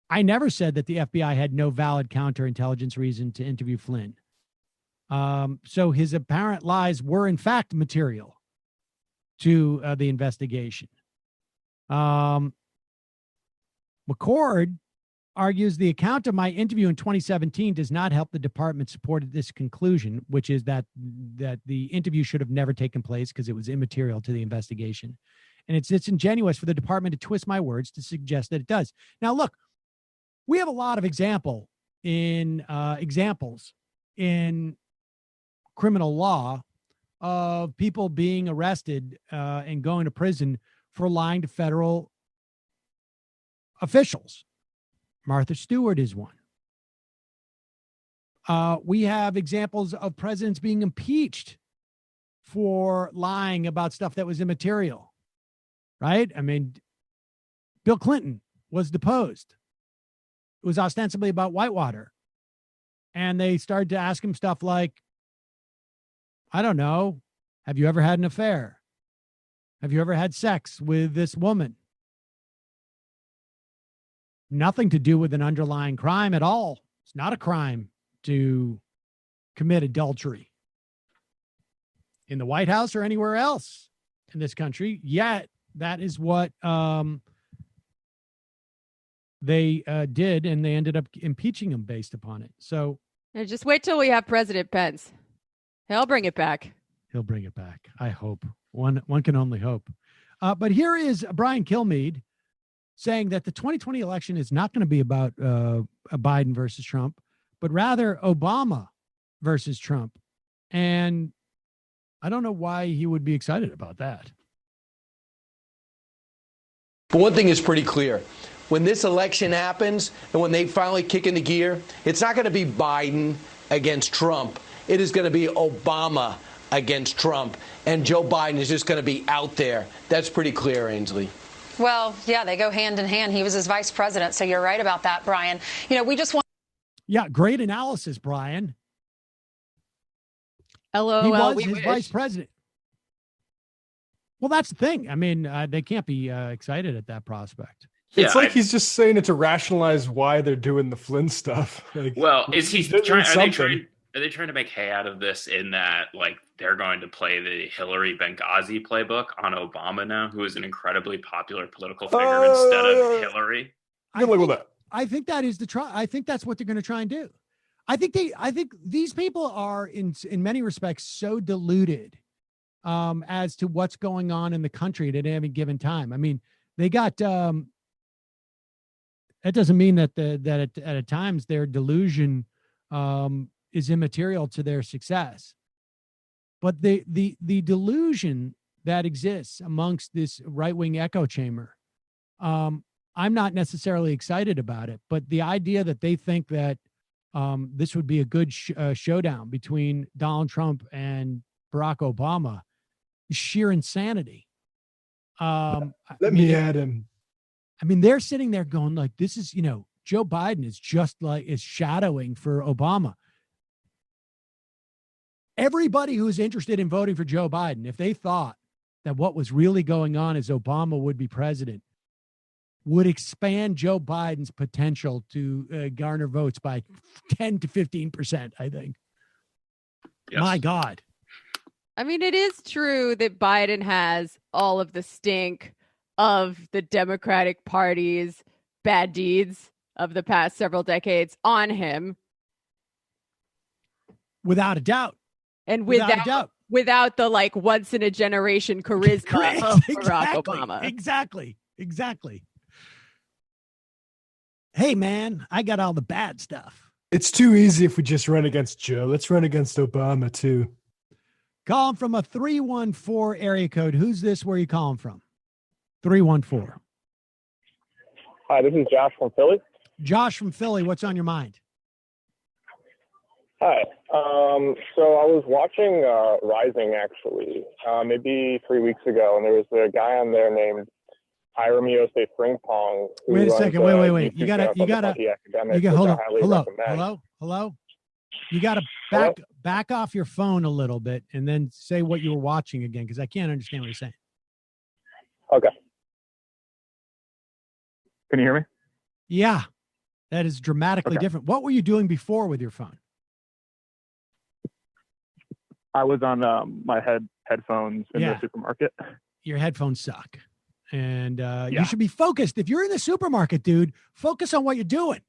I never said that the FBI had no valid counterintelligence reason to interview Flynn. So his apparent lies were in fact material to the investigation. McCord argues the account of my interview in 2017 does not help the department support this conclusion, which is that the interview should have never taken place because it was immaterial to the investigation. And it's disingenuous for the department to twist my words to suggest that it does. Now, look, we have a lot of examples in criminal law of people being arrested and going to prison for lying to federal officials. Martha Stewart is one. We have examples of presidents being impeached for lying about stuff that was immaterial, right? I mean, Bill Clinton was deposed. It was ostensibly about Whitewater. And they started to ask him stuff like, I don't know, have you ever had an affair? Have you ever had sex with this woman? Nothing to do with an underlying crime at all. It's not a crime to commit adultery in the White House or anywhere else in this country. Yet that is what they did, and they ended up impeaching him based upon it. So just wait till we have President Pence. He'll bring it back. He'll bring it back. I hope. One can only hope. But here is Brian Kilmeade saying that the 2020 election is not going to be about Biden versus Trump, but rather Obama versus Trump. And I don't know why he would be excited about that. But one thing is pretty clear. When this election happens and when they finally kick into gear, it's not going to be Biden against Trump. It is going to be Obama against Trump. And Joe Biden is just going to be out there. That's pretty clear, Ainsley. Well, yeah, they go hand in hand. He was his vice president. So you're right about that, Brian. You know, we just want. Yeah, great analysis, Brian. LOL, he was we his wish. vice president. Well, that's the thing. I mean, they can't be excited at that prospect. It's like he's just saying it to rationalize why they're doing the Flynn stuff. Like, well, is he trying? Are they trying to make hay out of this? In that, like, they're going to play the Hillary Benghazi playbook on Obama now, who is an incredibly popular political figure instead of Hillary. I think that is the try. I think that's what they're going to try and do. I think these people are in many respects so deluded as to what's going on in the country at any given time. I mean, they got. That doesn't mean that at times their delusion is immaterial to their success, but the delusion that exists amongst this right-wing echo chamber, I'm not necessarily excited about it. But the idea that they think that this would be a good showdown between Donald Trump and Barack Obama is sheer insanity. Let me add him. I mean, they're sitting there going like, this is, Joe Biden is just like, is shadowing for Obama. Everybody who's interested in voting for Joe Biden, if they thought that what was really going on is Obama would be president, would expand Joe Biden's potential to garner votes by 10 to 15%, I think. Yes. My God. I mean, it is true that Biden has all of the stink of the Democratic Party's bad deeds of the past several decades on him. Without a doubt. And without the like once in a generation charisma of Barack Obama. Exactly. Hey man, I got all the bad stuff. It's too easy if we just run against Joe. Let's run against Obama too. Calling from a 314 area code. Who's this? Where are you calling from? 314. Hi, this is Josh from Philly. Josh from Philly, what's on your mind? Hi. So I was watching Rising actually, maybe 3 weeks ago, and there was a guy on there named Hiram Yosef Frimpong. Wait a second. Wait. You gotta hello. You gotta back off your phone a little bit and then say what you were watching again, because I can't understand what you're saying. Okay. Can you hear me? Yeah, that is dramatically different. What were you doing before with your phone? I was on my headphones in the supermarket. Your headphones suck. And you should be focused. If you're in the supermarket, dude, focus on what you're doing.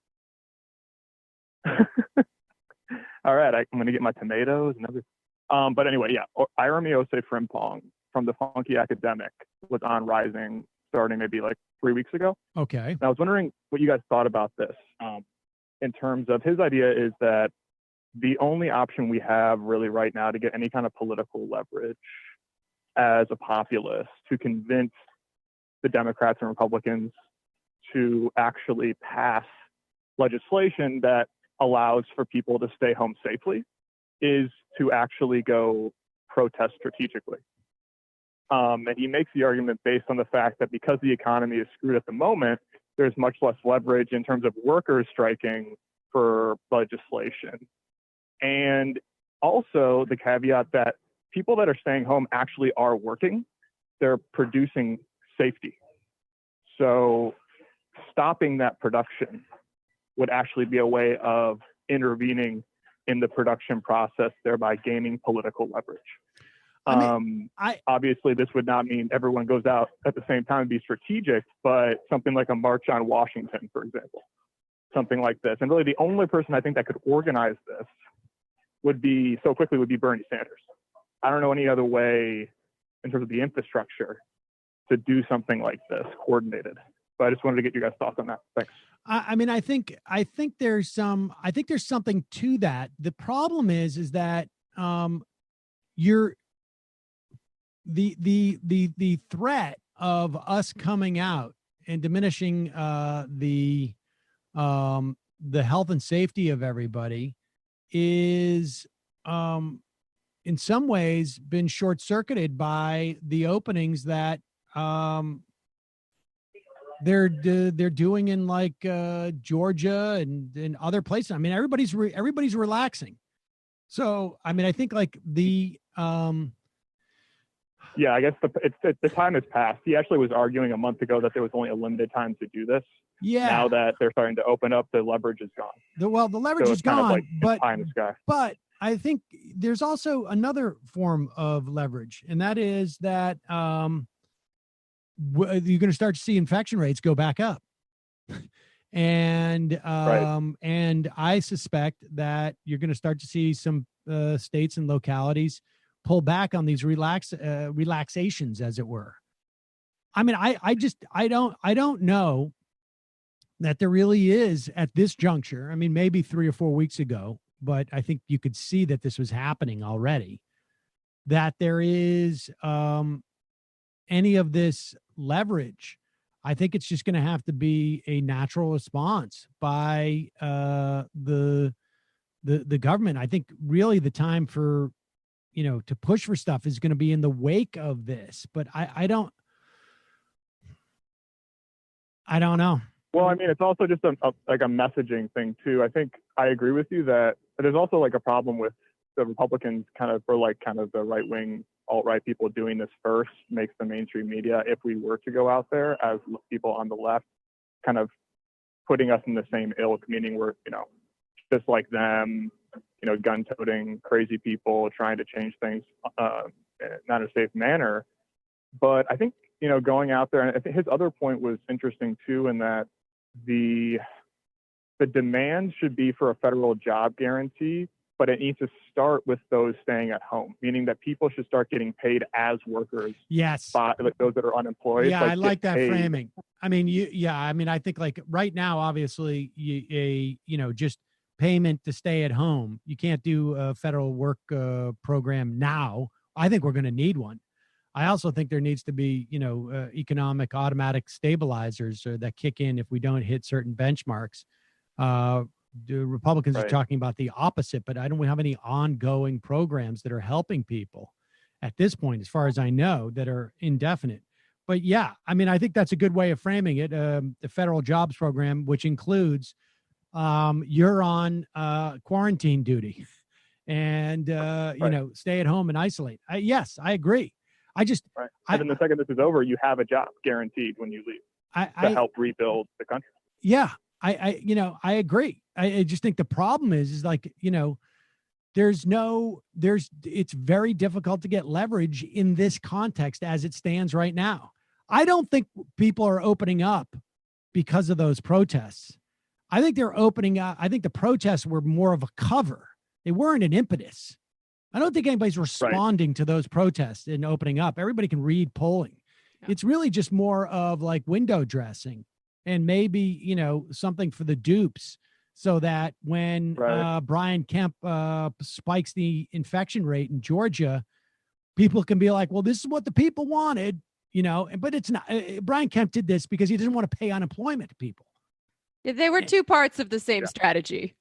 All right, I'm going to get my tomatoes and everything. But anyway, Ira Miose Frimpong from the Funky Academic was on Rising starting maybe like 3 weeks ago. Okay. And I was wondering what you guys thought about this. In terms of his idea is that the only option we have really right now to get any kind of political leverage as a populace to convince the Democrats and Republicans to actually pass legislation that allows for people to stay home safely is to actually go protest strategically. And he makes the argument based on the fact that because the economy is screwed at the moment, there's much less leverage in terms of workers striking for legislation. And also the caveat that people that are staying home actually are working. They're producing safety. So stopping that production would actually be a way of intervening in the production process, thereby gaining political leverage. Obviously, this would not mean everyone goes out at the same time and be strategic, but something like a march on Washington, for example, something like this. And really the only person I think that could organize this would be Bernie Sanders. I don't know any other way in terms of the infrastructure to do something like this coordinated. But I just wanted to get you guys' thoughts on that. Thanks. I think there's something to that. The problem is that the threat of us coming out and diminishing the health and safety of everybody is in some ways been short-circuited by the openings that they're doing in like Georgia and other places. I mean, everybody's relaxing. So, I mean, I think like the I guess the time has passed. He actually was arguing a month ago that there was only a limited time to do this. Yeah. Now that they're starting to open up, the leverage is gone. The leverage is gone, kind of like but I think there's also another form of leverage, and that is that you're going to start to see infection rates go back up. And and I suspect that you're going to start to see some states and localities pull back on these relaxations, as it were. I mean, I don't know that there really is at this juncture. I mean, maybe 3 or 4 weeks ago, but I think you could see that this was happening already, that there is any of this leverage. I think it's just going to have to be a natural response by the government. I think really the time for, to push for stuff is going to be in the wake of this, but I don't know. Well, I mean, it's also just a messaging thing too. I think I agree with you that there's also like a problem with the Republicans kind of the right wing, alt-right people doing this first makes the mainstream media, if we were to go out there as people on the left, kind of putting us in the same ilk, meaning we're, just like them, gun-toting crazy people trying to change things not in a safe manner. But I think, going out there, and I think his other point was interesting too, in that the demand should be for a federal job guarantee, but it needs to start with those staying at home, meaning that people should start getting paid as workers. Yes. By those that are unemployed. Yeah, I like that paid. framing. I mean, I think like right now, obviously, just payment to stay at home. You can't do a federal work program now. I think we're going to need one. I also think there needs to be, economic automatic stabilizers that kick in if we don't hit certain benchmarks. The Republicans are talking about the opposite, but I don't have any ongoing programs that are helping people at this point, as far as I know, that are indefinite. But yeah, I mean, I think that's a good way of framing it. The federal jobs program, which includes you're on quarantine duty and, stay at home and isolate. Yes, I agree. And then the second this is over, you have a job guaranteed when you leave to help rebuild the country. Yeah, I agree. I just think the problem is like, it's very difficult to get leverage in this context as it stands right now. I don't think people are opening up because of those protests. I think they're opening up. I think the protests were more of a cover. They weren't an impetus. I don't think anybody's responding to those protests and opening up. Everybody can read polling. Yeah. It's really just more of like window dressing and maybe, something for the dupes so that when Brian Kemp spikes the infection rate in Georgia, people can be like, well, this is what the people wanted, but it's not. Brian Kemp did this because he doesn't want to pay unemployment to people. Yeah, they were two parts of the same strategy.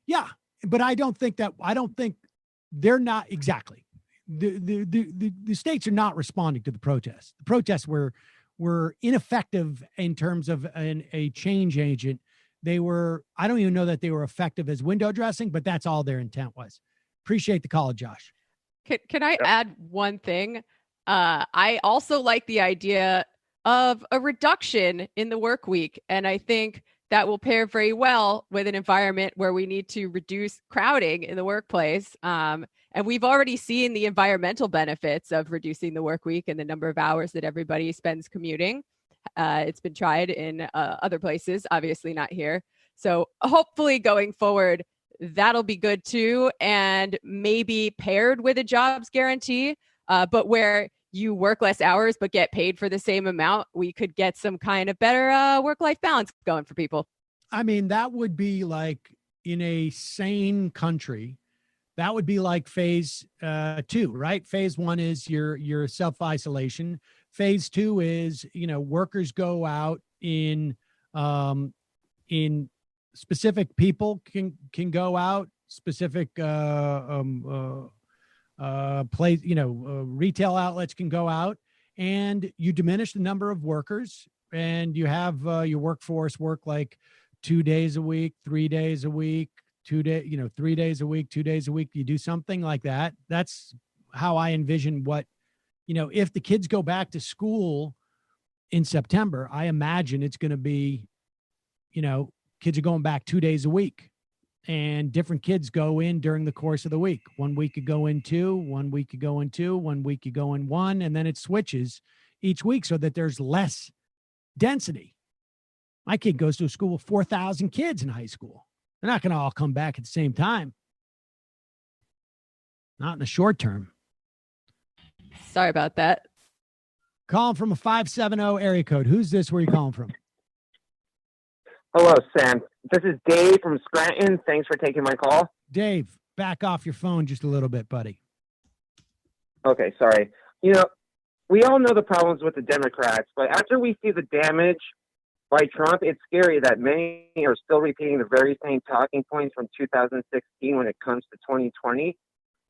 Yeah, but I don't think they're not exactly. The states are not responding to the protests. The protests were ineffective in terms of a change agent. They were, I don't even know that they were effective as window dressing, but that's all their intent was. Appreciate the call, Josh. Can I add one thing? I also like the idea of a reduction in the work week. And I think that will pair very well with an environment where we need to reduce crowding in the workplace. And we've already seen the environmental benefits of reducing the work week and the number of hours that everybody spends commuting. It's been tried in other places, obviously not here. So hopefully going forward, that'll be good too. And maybe paired with a jobs guarantee, but where you work less hours but get paid for the same amount, we could get some kind of better work-life balance going for people. I mean, that would be like in a sane country. That would be like phase 2, right? Phase 1 is your self-isolation. Phase 2 is, workers go out in specific people can go out, specific place, retail outlets can go out, and you diminish the number of workers, and you have your workforce work like 2 days a week, 3 days a week, 3 days a week, 2 days a week. You do something like that. That's how I envision what, if the kids go back to school in September, I imagine it's going to be, kids are going back 2 days a week, and different kids go in during the course of the week. 1 week you go in 2, 1 week you go in 2, 1 week you go in 1, and then it switches each week so that there's less density. My kid goes to a school with 4,000 kids in high school. They're not going to all come back at the same time. Not in the short term. Sorry about that. Calling from a 570 area code. Who's this? Where are you calling from? Hello, Sam. This is Dave from Scranton. Thanks for taking my call. Dave, back off your phone just a little bit, buddy. Okay, sorry. We all know the problems with the Democrats, but after we see the damage by Trump, it's scary that many are still repeating the very same talking points from 2016 when it comes to 2020.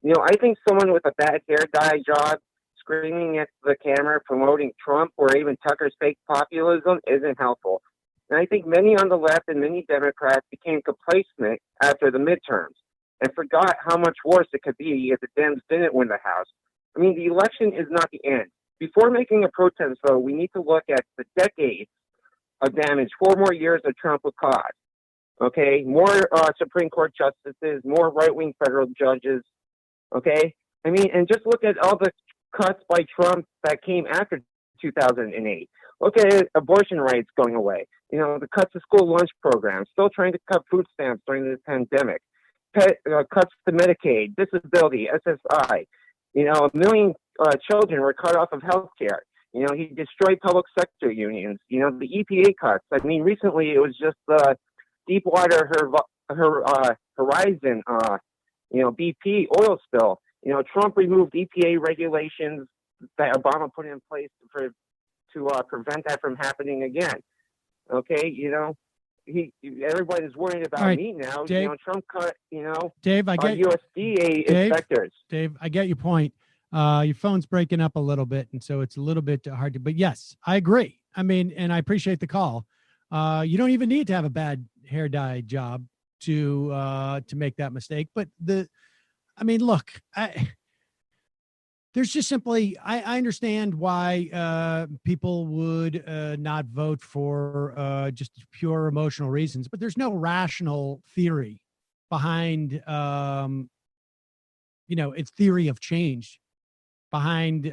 I think someone with a bad hair dye job screaming at the camera promoting Trump or even Tucker's fake populism isn't helpful. And I think many on the left and many Democrats became complacent after the midterms and forgot how much worse it could be if the Dems didn't win the House. I mean, the election is not the end. Before making a protest vote, we need to look at the decades of damage 4 more years that Trump would cause. Okay, more Supreme Court justices, more right-wing federal judges. Okay, I mean, and just look at all the cuts by Trump that came after 2008. Look at abortion rights going away. The cuts to school lunch programs, still trying to cut food stamps during the pandemic, cuts to Medicaid, disability, SSI. A million children were cut off of health care. He destroyed public sector unions. The EPA cuts. I mean, recently it was just the Deepwater Horizon, BP oil spill. Trump removed EPA regulations that Obama put in place to prevent that from happening again. Okay, everybody's worried about me now. Dave, Trump cut, Dave, I get USDA inspectors. Dave, I get your point. Your phone's breaking up a little bit, and so it's a little bit hard to. But yes, I agree. I mean, and I appreciate the call. You don't even need to have a bad hair dye job to make that mistake. But look, there's just simply, I understand why people would not vote for just pure emotional reasons, but there's no rational theory behind its theory of change behind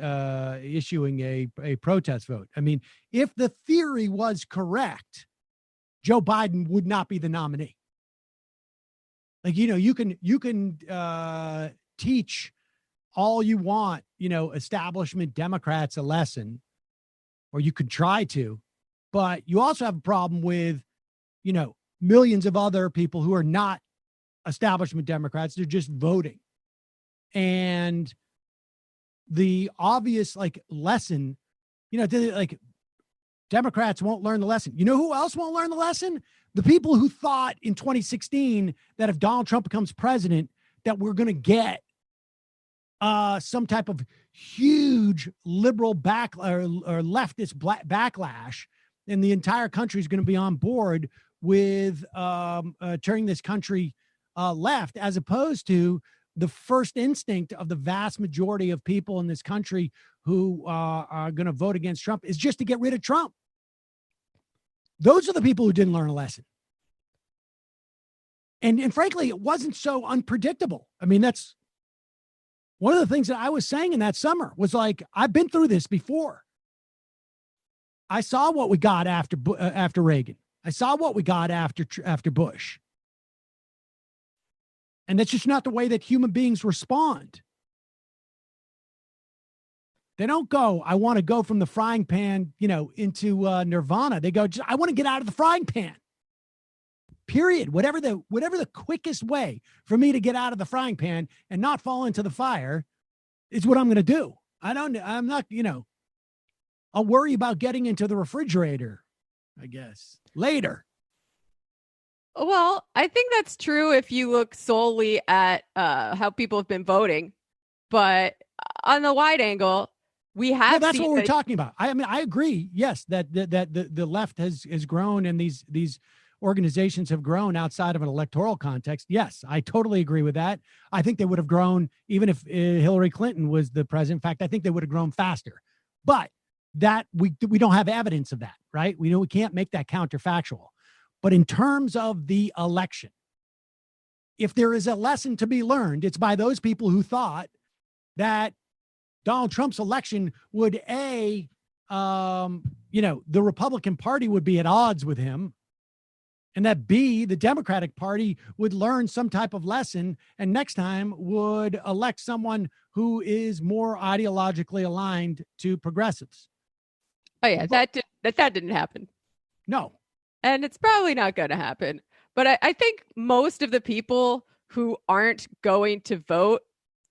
issuing a protest vote. I mean, if the theory was correct, Joe Biden would not be the nominee. Like, you can teach all you want, establishment Democrats a lesson, or you could try to, but you also have a problem with, millions of other people who are not establishment Democrats. They're just voting. And the obvious lesson, Democrats won't learn the lesson. You know who else won't learn the lesson? The people who thought in 2016 that if Donald Trump becomes president, that we're going to get some type of huge liberal or leftist backlash, and the entire country is going to be on board with turning this country left, as opposed to the first instinct of the vast majority of people in this country who are going to vote against Trump is just to get rid of Trump. Those are the people who didn't learn a lesson. And frankly, it wasn't so unpredictable. I mean, that's one of the things that I was saying in that summer was I've been through this before. I saw what we got after Reagan. I saw what we got after Bush. And that's just not the way that human beings respond. They don't go, I want to go from the frying pan, into nirvana. They go, I want to get out of the frying pan. Period. Whatever the quickest way for me to get out of the frying pan and not fall into the fire is what I'm going to do. I'm not, I'll worry about getting into the refrigerator, I guess, later. Well, I think that's true if you look solely at how people have been voting. But on the wide angle, we have. That's what we're talking about. I mean, I agree. Yes, that the left has grown, and these organizations have grown outside of an electoral context. Yes, I totally agree with that. I think they would have grown even if Hillary Clinton was the president. In fact, I think they would have grown faster. But that we don't have evidence of that, right? We can't make that counterfactual. But in terms of the election, if there is a lesson to be learned, it's by those people who thought that Donald Trump's election would, the Republican Party would be at odds with him, and that B, the Democratic Party would learn some type of lesson and next time would elect someone who is more ideologically aligned to progressives. Oh, yeah, that didn't happen. No. And it's probably not going to happen. But I think most of the people who aren't going to vote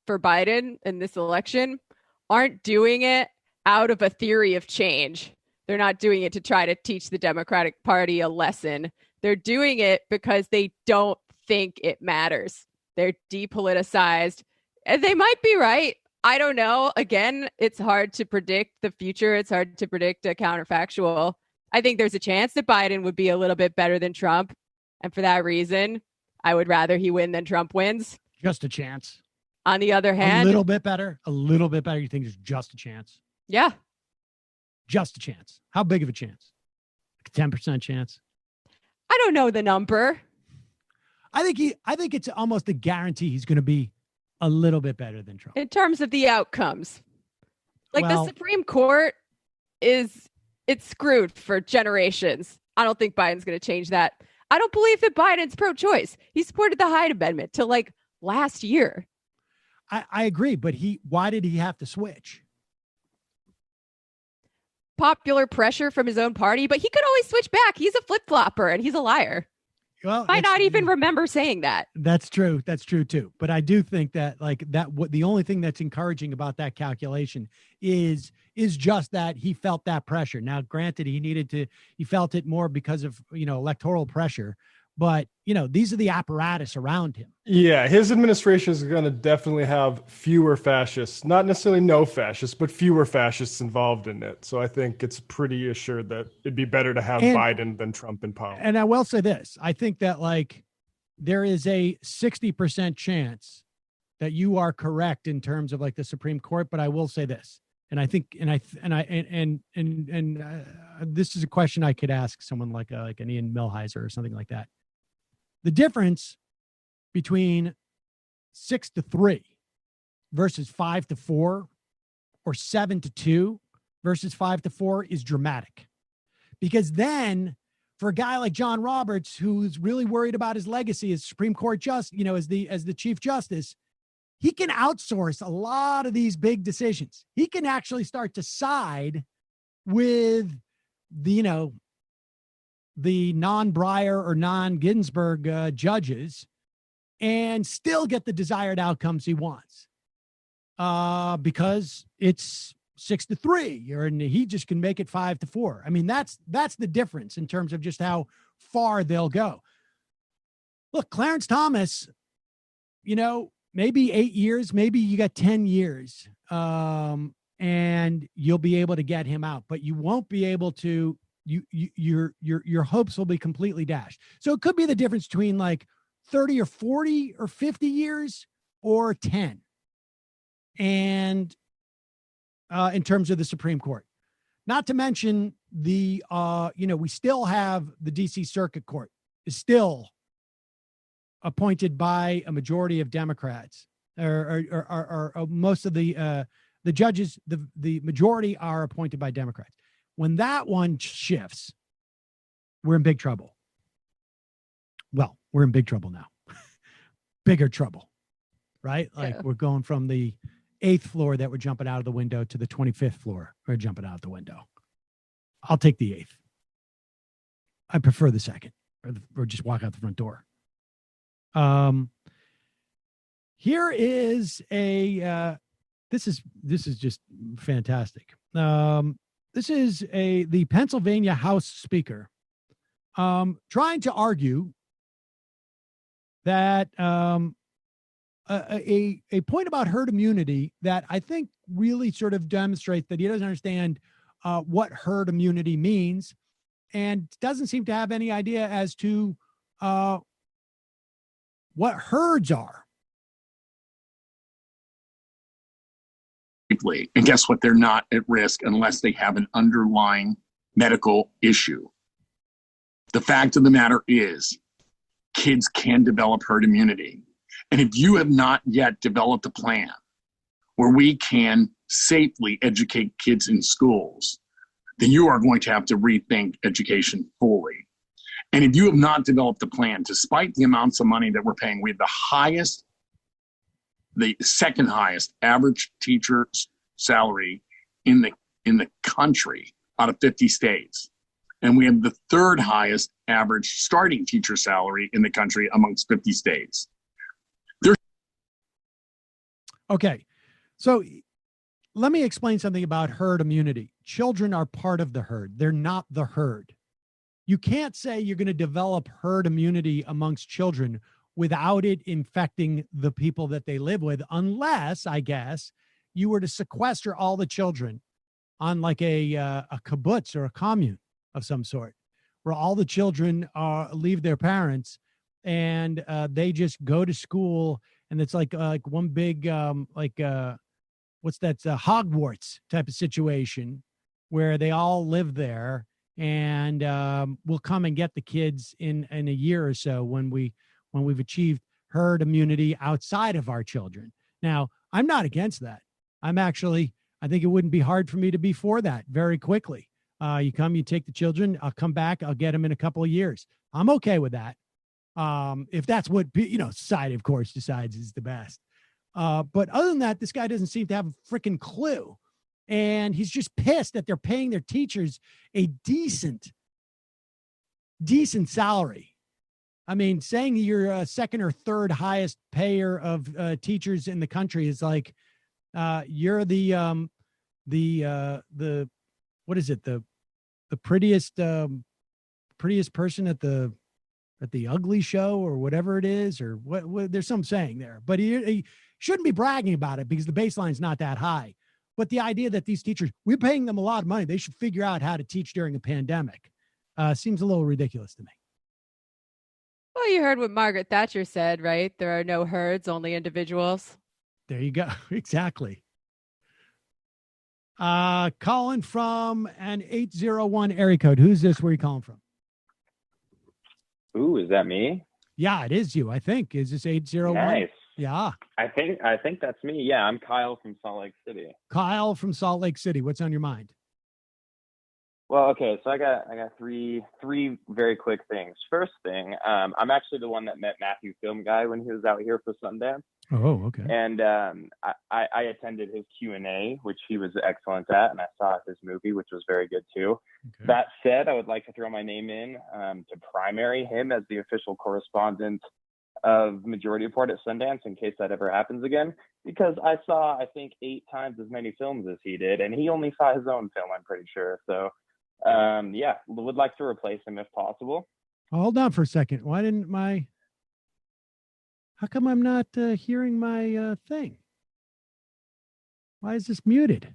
for Biden in this election aren't doing it out of a theory of change. They're not doing it to try to teach the Democratic Party a lesson. They're doing it because they don't think it matters. They're depoliticized. And they might be right. I don't know. Again, it's hard to predict the future. It's hard to predict a counterfactual. I think there's a chance that Biden would be a little bit better than Trump. And for that reason, I would rather he win than Trump wins. Just a chance. On the other hand, a little bit better. You think there's just a chance? Yeah. Just a chance. How big of a chance? Like a 10% chance? I don't know the number. I think it's almost a guarantee he's going to be a little bit better than Trump. In terms of the outcomes. The Supreme Court it's screwed for generations. I don't think Biden's going to change that. I don't believe that Biden's pro-choice. He supported the Hyde Amendment till last year. I agree, but why did he have to switch? Popular pressure from his own party, but he could always switch back. He's a flip-flopper and he's a liar. Well, might not even remember saying that. That's true. That's true too. But I do think that what the only thing that's encouraging about that calculation is just that he felt that pressure. Now, granted, he felt it more because of, electoral pressure, but these are the apparatus around him. Yeah. His administration is going to definitely have fewer fascists, not necessarily no fascists, but fewer fascists involved in it. So I think it's pretty assured that it'd be better to have Biden than Trump in power. And I will say this. I think that there is a 60% chance that you are correct in terms of the Supreme Court. But I will say this. And I think, this is a question I could ask someone like an Ian Millhiser or something like that. The difference between 6-3 versus 5-4 or 7-2 versus 5-4 is dramatic. Because then for a guy like John Roberts, who's really worried about his legacy as Supreme Court as the Chief Justice, he can outsource a lot of these big decisions. He can actually start to side with the non-Breyer or non-Ginsburg judges and still get the desired outcomes he wants. Because it's 6-3, and he just can make it 5-4. I mean, that's the difference in terms of just how far they'll go. Look, Clarence Thomas, maybe 8 years, maybe you got 10 years, and you'll be able to get him out, but you won't be able to. Your hopes will be completely dashed. So it could be the difference between like 30 or 40 or 50 years or 10. And in terms of the Supreme Court, not to mention we still have the DC Circuit Court is still appointed by a majority of Democrats, or most of the judges. The majority are appointed by Democrats. When that one shifts, we're in big trouble. Well, we're in big trouble now. Bigger trouble, right? Like we're going from the 8th floor that we're jumping out of the window to the 25th floor we're jumping out the window. I'll take the 8th. I prefer the 2nd, or just walk out the front door. Here is this is just fantastic. This is the Pennsylvania House Speaker trying to argue that a point about herd immunity that I think really sort of demonstrates that he doesn't understand what herd immunity means, and doesn't seem to have any idea as to what herds are. And guess what? They're not at risk unless they have an underlying medical issue. The fact of the matter is, kids can develop herd immunity. And if you have not yet developed a plan where we can safely educate kids in schools, then you are going to have to rethink education fully. And if you have not developed a plan, despite the amounts of money that we're paying, we have the second highest average teacher's salary in the country out of 50 states. And we have the third highest average starting teacher salary in the country amongst 50 states. Okay. So let me explain something about herd immunity. Children are part of the herd. They're not the herd. You can't say you're going to develop herd immunity amongst children without it infecting the people that they live with, unless, I guess, you were to sequester all the children on like a kibbutz or a commune of some sort, where all the children leave their parents and they just go to school, and it's like one big what's that, Hogwarts type of situation where they all live there, and we'll come and get the kids in a year or so when we've achieved herd immunity outside of our children. Now, I'm not against that. I think it wouldn't be hard for me to be for that very quickly. You come, you take the children, I'll come back, I'll get them in a couple of years. I'm okay with that. If that's what, society, of course, decides is the best. But other than that, this guy doesn't seem to have a freaking clue. And he's just pissed that they're paying their teachers a decent salary. I mean, saying you're a second or third highest payer of teachers in the country is like you're the what is it, the prettiest person at the ugly show or whatever it is, or what there's some saying there, but he shouldn't be bragging about it because the baseline's not that high. But the idea that these teachers, we're paying them a lot of money, they should figure out how to teach during a pandemic, seems a little ridiculous to me. Well, you heard what Margaret Thatcher said, right? There are no herds, only individuals. There you go. Exactly. Calling from an 801 area code. Who's this? Where are you calling from? Ooh, is that me? Yeah, it is you, I think. Is this 801? Nice. Yeah. I think that's me. Yeah, I'm Kyle from Salt Lake City. Kyle from Salt Lake City. What's on your mind? Well, okay, so I got three very quick things. First thing, I'm actually the one that met Matthew Film Guy when he was out here for Sundance. Oh, okay. And I attended his Q&A, which he was excellent at, and I saw his movie, which was very good too. Okay. That said, I would like to throw my name in to primary him as the official correspondent of Majority Report at Sundance in case that ever happens again, because I saw, I think, 8 times as many films as he did, and he only saw his own film, I'm pretty sure. So, yeah, would like to replace him if possible. Hold on for a second. Why didn't how come I'm not hearing my thing? Why is this muted?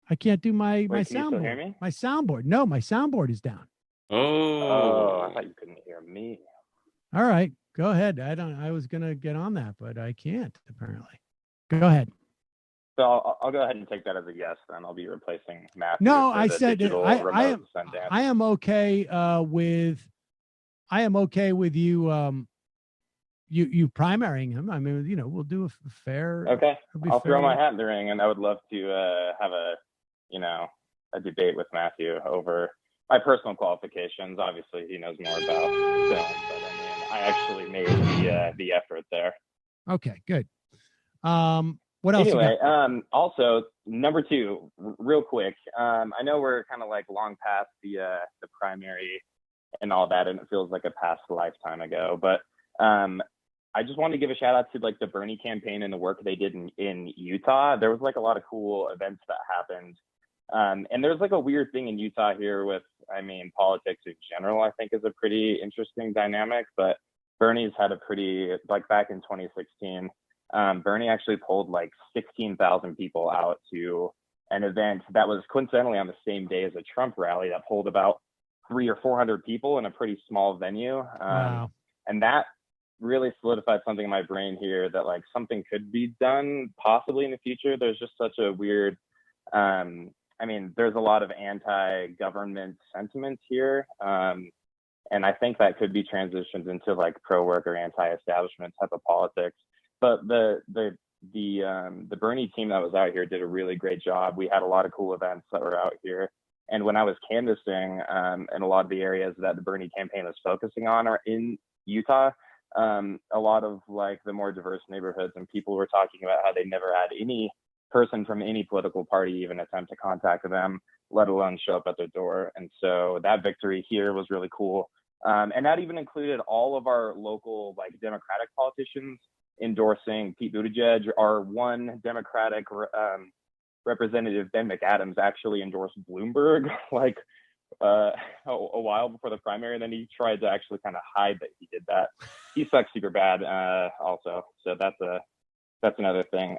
I can't do my Wait, can you still soundboard. hear me? My soundboard. No, my soundboard is down. Oh, I thought you couldn't hear me. All right, go ahead. I was gonna get on that, but I can't apparently. Go ahead. So I'll go ahead and take that as a yes. Then I'll be replacing Matthew. No, for I the said digital I remote am Sundance. I am okay with you you primarying him. I mean, we'll do a fair. Okay, I'll throw my fair. hat in the ring, and I would love to have a debate with Matthew over my personal qualifications. Obviously, he knows more about film, but I mean, I actually made the effort there. Okay, good. What else? Anyway, you got? also number 2, real quick. I know we're kind of like long past the primary and all that, and it feels like a past lifetime ago. But I just wanted to give a shout out to like the Bernie campaign and the work they did in Utah. There was like a lot of cool events that happened. And there's like a weird thing in Utah here with, I mean, politics in general, I think is a pretty interesting dynamic, but Bernie's had a pretty, like back in 2016, Bernie actually pulled like 16,000 people out to an event that was coincidentally on the same day as a Trump rally that pulled about 300 or 400 people in a pretty small venue. Wow. And that really solidified something in my brain here that like something could be done possibly in the future. There's just such a weird, I mean, there's a lot of anti-government sentiment here. And I think that could be transitioned into like pro-work or anti-establishment type of politics. But the Bernie team that was out here did a really great job. We had a lot of cool events that were out here. And when I was canvassing in a lot of the areas that the Bernie campaign was focusing on are in Utah, a lot of like the more diverse neighborhoods, and people were talking about how they never had any person from any political party even attempt to contact them, let alone show up at their door. And so that victory here was really cool. And that even included all of our local like Democratic politicians endorsing Pete Buttigieg. Our one Democratic representative, Ben McAdams, actually endorsed Bloomberg like a while before the primary, and then he tried to actually kind of hide that he did that. He sucks super bad also, so that's another thing.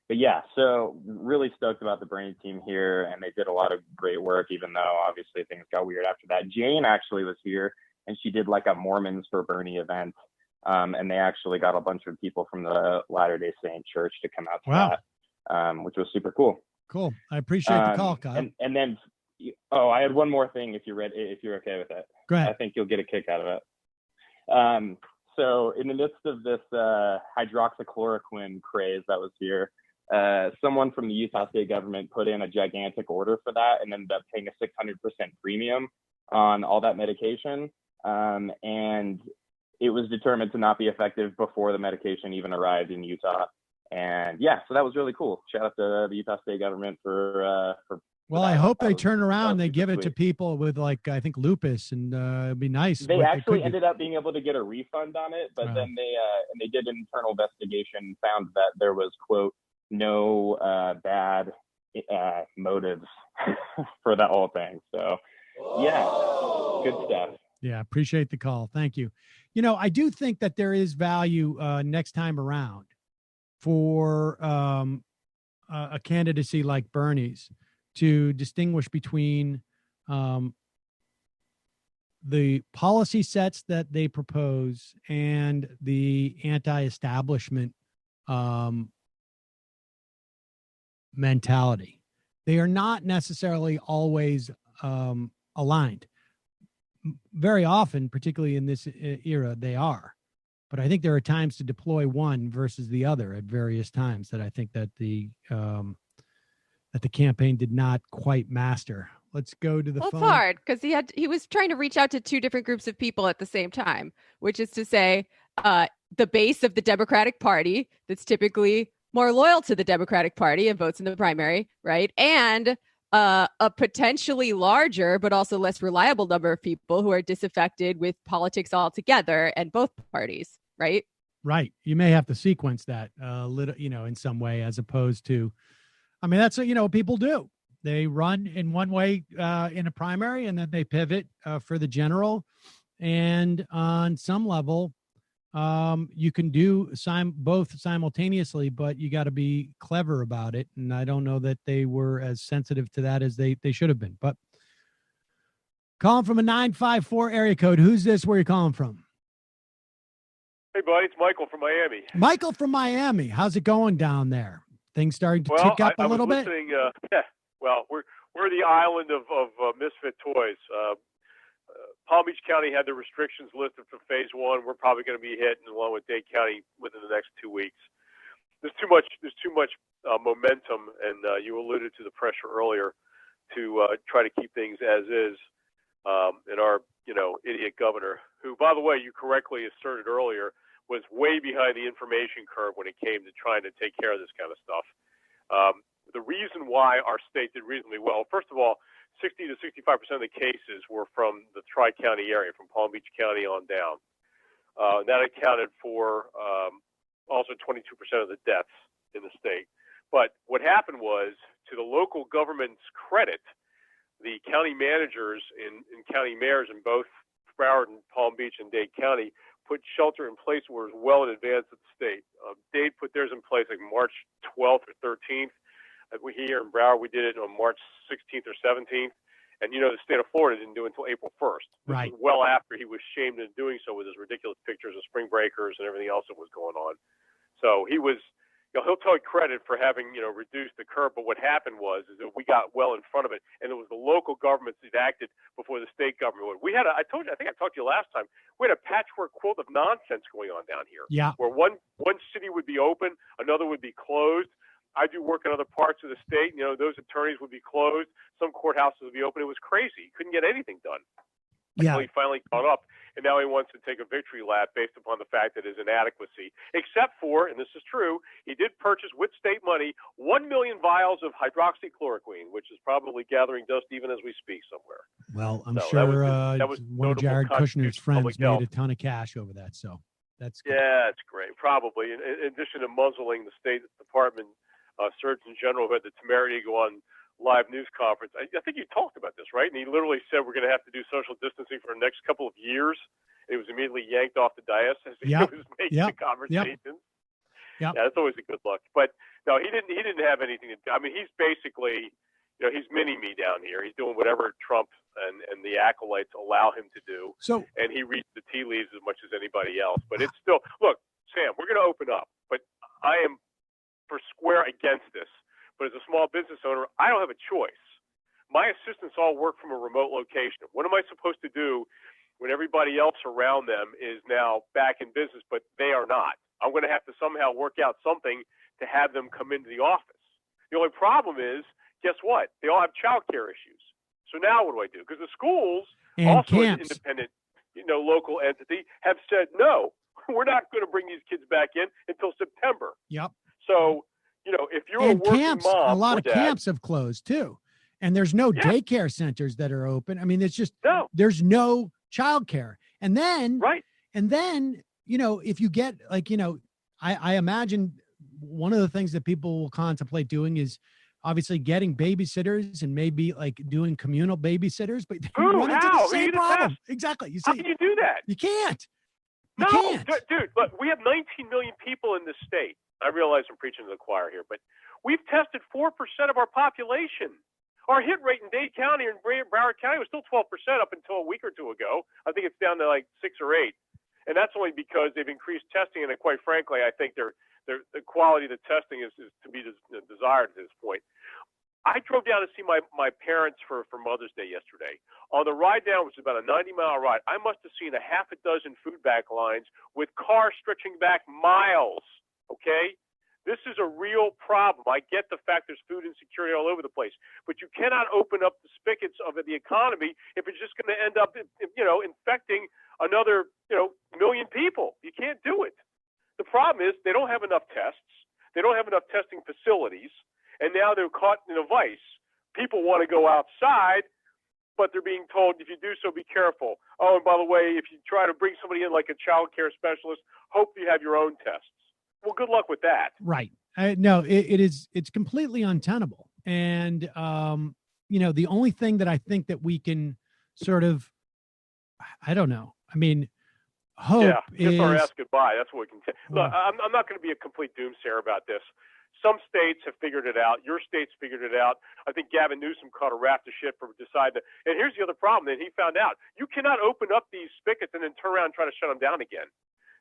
But yeah, so really stoked about the Bernie team here, and they did a lot of great work, even though obviously things got weird after that. Jane actually was here, and she did like a Mormons for Bernie event, and they actually got a bunch of people from the Latter-day Saint Church to come out to that, which was super cool. Cool. I appreciate the call, Kyle. And then, I had one more thing if you're okay with it. Go ahead. I think you'll get a kick out of it. So in the midst of this hydroxychloroquine craze that was here, someone from the Utah state government put in a gigantic order for that and ended up paying a 600% premium on all that medication. And it was determined to not be effective before the medication even arrived in Utah. And yeah, so that was really cool. Shout out to the Utah state government for well, I hope they turn around and they give it to people with like, I think lupus, and it'd be nice. They actually ended up being able to get a refund on it, but then they did an internal investigation, found that there was, quote, no bad motives for that whole thing. So yeah, good stuff. Yeah, appreciate the call. Thank you. I do think that there is value next time around for a candidacy like Bernie's to distinguish between the policy sets that they propose and the anti-establishment mentality. They are not necessarily always aligned. Very often, particularly in this era, they are. But I think there are times to deploy one versus the other at various times that I think that the campaign did not quite master. Let's go to the phone. It's hard because he was trying to reach out to two different groups of people at the same time, which is to say the base of the Democratic Party that's typically more loyal to the Democratic Party and votes in the primary, right? And a potentially larger but also less reliable number of people who are disaffected with politics altogether and both parties, right? Right. You may have to sequence that little, in some way, as opposed to, I mean, that's what people do. They run in one way in a primary, and then they pivot for the general. And on some level, you can do both simultaneously, but you got to be clever about it. And I don't know that they were as sensitive to that as they should have been. But calling from a 954 area code. Who's this? Where are you calling from? Hey, buddy, it's Michael from Miami. Michael from Miami. How's it going down there? Things starting to tick up a little bit? Well, we're the island of misfit toys. Palm Beach County had the restrictions listed for phase one. We're probably going to be hit, along with Dade County, within the next 2 weeks. There's too much momentum, and you alluded to the pressure earlier to try to keep things as is. And our idiot governor, who, by the way, you correctly asserted earlier, was way behind the information curve when it came to trying to take care of this kind of stuff. The reason why our state did reasonably well, first of all, 60 to 65% of the cases were from the Tri-County area, from Palm Beach County on down. That accounted for also 22% of the deaths in the state. But what happened was, to the local government's credit, the county managers and county mayors in both Broward and Palm Beach and Dade County put shelter-in-place orders well in advance of the state. Dade put theirs in place like March 12th or 13th. We here in Broward, we did it on March 16th or 17th. And, the state of Florida didn't do it until April 1st. Right. Well after he was shamed into doing so with his ridiculous pictures of spring breakers and everything else that was going on. So he was, he'll take credit for having, reduced the curve. But what happened is that we got well in front of it. And it was the local governments that acted before the state government would. We had I think I talked to you last time, we had a patchwork quilt of nonsense going on down here. Yeah. Where one city would be open, another would be closed. I do work in other parts of the state. Those attorneys would be closed. Some courthouses would be open. It was crazy. He couldn't get anything done. Yeah. Until he finally caught up, and now he wants to take a victory lap based upon the fact that his inadequacy, except for, and this is true, he did purchase with state money 1 million vials of hydroxychloroquine, which is probably gathering dust even as we speak somewhere. Well, I'm So sure that was one of Jared Kushner's friends made a ton of cash over that. So that's good. Yeah, it's great. Probably. In addition to muzzling the State Department Surgeon General, who had the temerity to go on live news conference. I think you talked about this, right? And he literally said we're going to have to do social distancing for the next couple of years. It was immediately yanked off the dais as he was making the conversation. Yeah, that's always a good look. But no, he didn't have anything to do. I mean, he's basically, he's mini me down here. He's doing whatever Trump and the acolytes allow him to do. So, and he reads the tea leaves as much as anybody else. But it's still, look, Sam, we're going to open up. But I am for square against this. But as a small business owner, I don't have a choice. My assistants all work from a remote location. What am I supposed to do when everybody else around them is now back in business, but they are not? I'm going to have to somehow work out something to have them come into the office. The only problem is, guess what? They all have child care issues. So now what do I do? Because the schools, and also camps. an independent, local entity, have said, no, we're not going to bring these kids back in until September. Yep. So, if you're a working camps, mom, a lot of dad, camps have closed too, and there's no daycare centers that are open. I mean, it's just there's no childcare, and then if you get I imagine one of the things that people will contemplate doing is obviously getting babysitters and maybe like doing communal babysitters, but you run into the same problem. Exactly. You see, how can you do that? You can't. You can't. Dude, look, we have 19 million people in this state. I realize I'm preaching to the choir here, but we've tested 4% of our population. Our hit rate in Dade County and Broward County was still 12% up until a week or two ago. I think it's down to like 6 or 8. And that's only because they've increased testing. And quite frankly, I think the quality of the testing is to be desired at this point. I drove down to see my parents for Mother's Day yesterday. On the ride down, which is about a 90-mile ride, I must have seen a half a dozen food bank lines with cars stretching back miles, okay? This is a real problem. I get the fact there's food insecurity all over the place, but you cannot open up the spigots of the economy if it's just going to end up, infecting another, million people. You can't do it. The problem is they don't have enough tests. They don't have enough testing facilities. And now they're caught in a vice. People want to go outside, but they're being told, if you do so, be careful. Oh, and by the way, if you try to bring somebody in like a child care specialist, hope you have your own tests. Well, good luck with that. Right. No, it's completely untenable. And, the only thing that I think that we can sort of, I don't know. I mean, hope kiss our ass goodbye. That's what we can say. Look, I'm not going to be a complete doomsayer about this. Some states have figured it out. Your state's figured it out. I think Gavin Newsom caught a raft of shit for deciding to. And here's the other problem that he found out. You cannot open up these spigots and then turn around and try to shut them down again.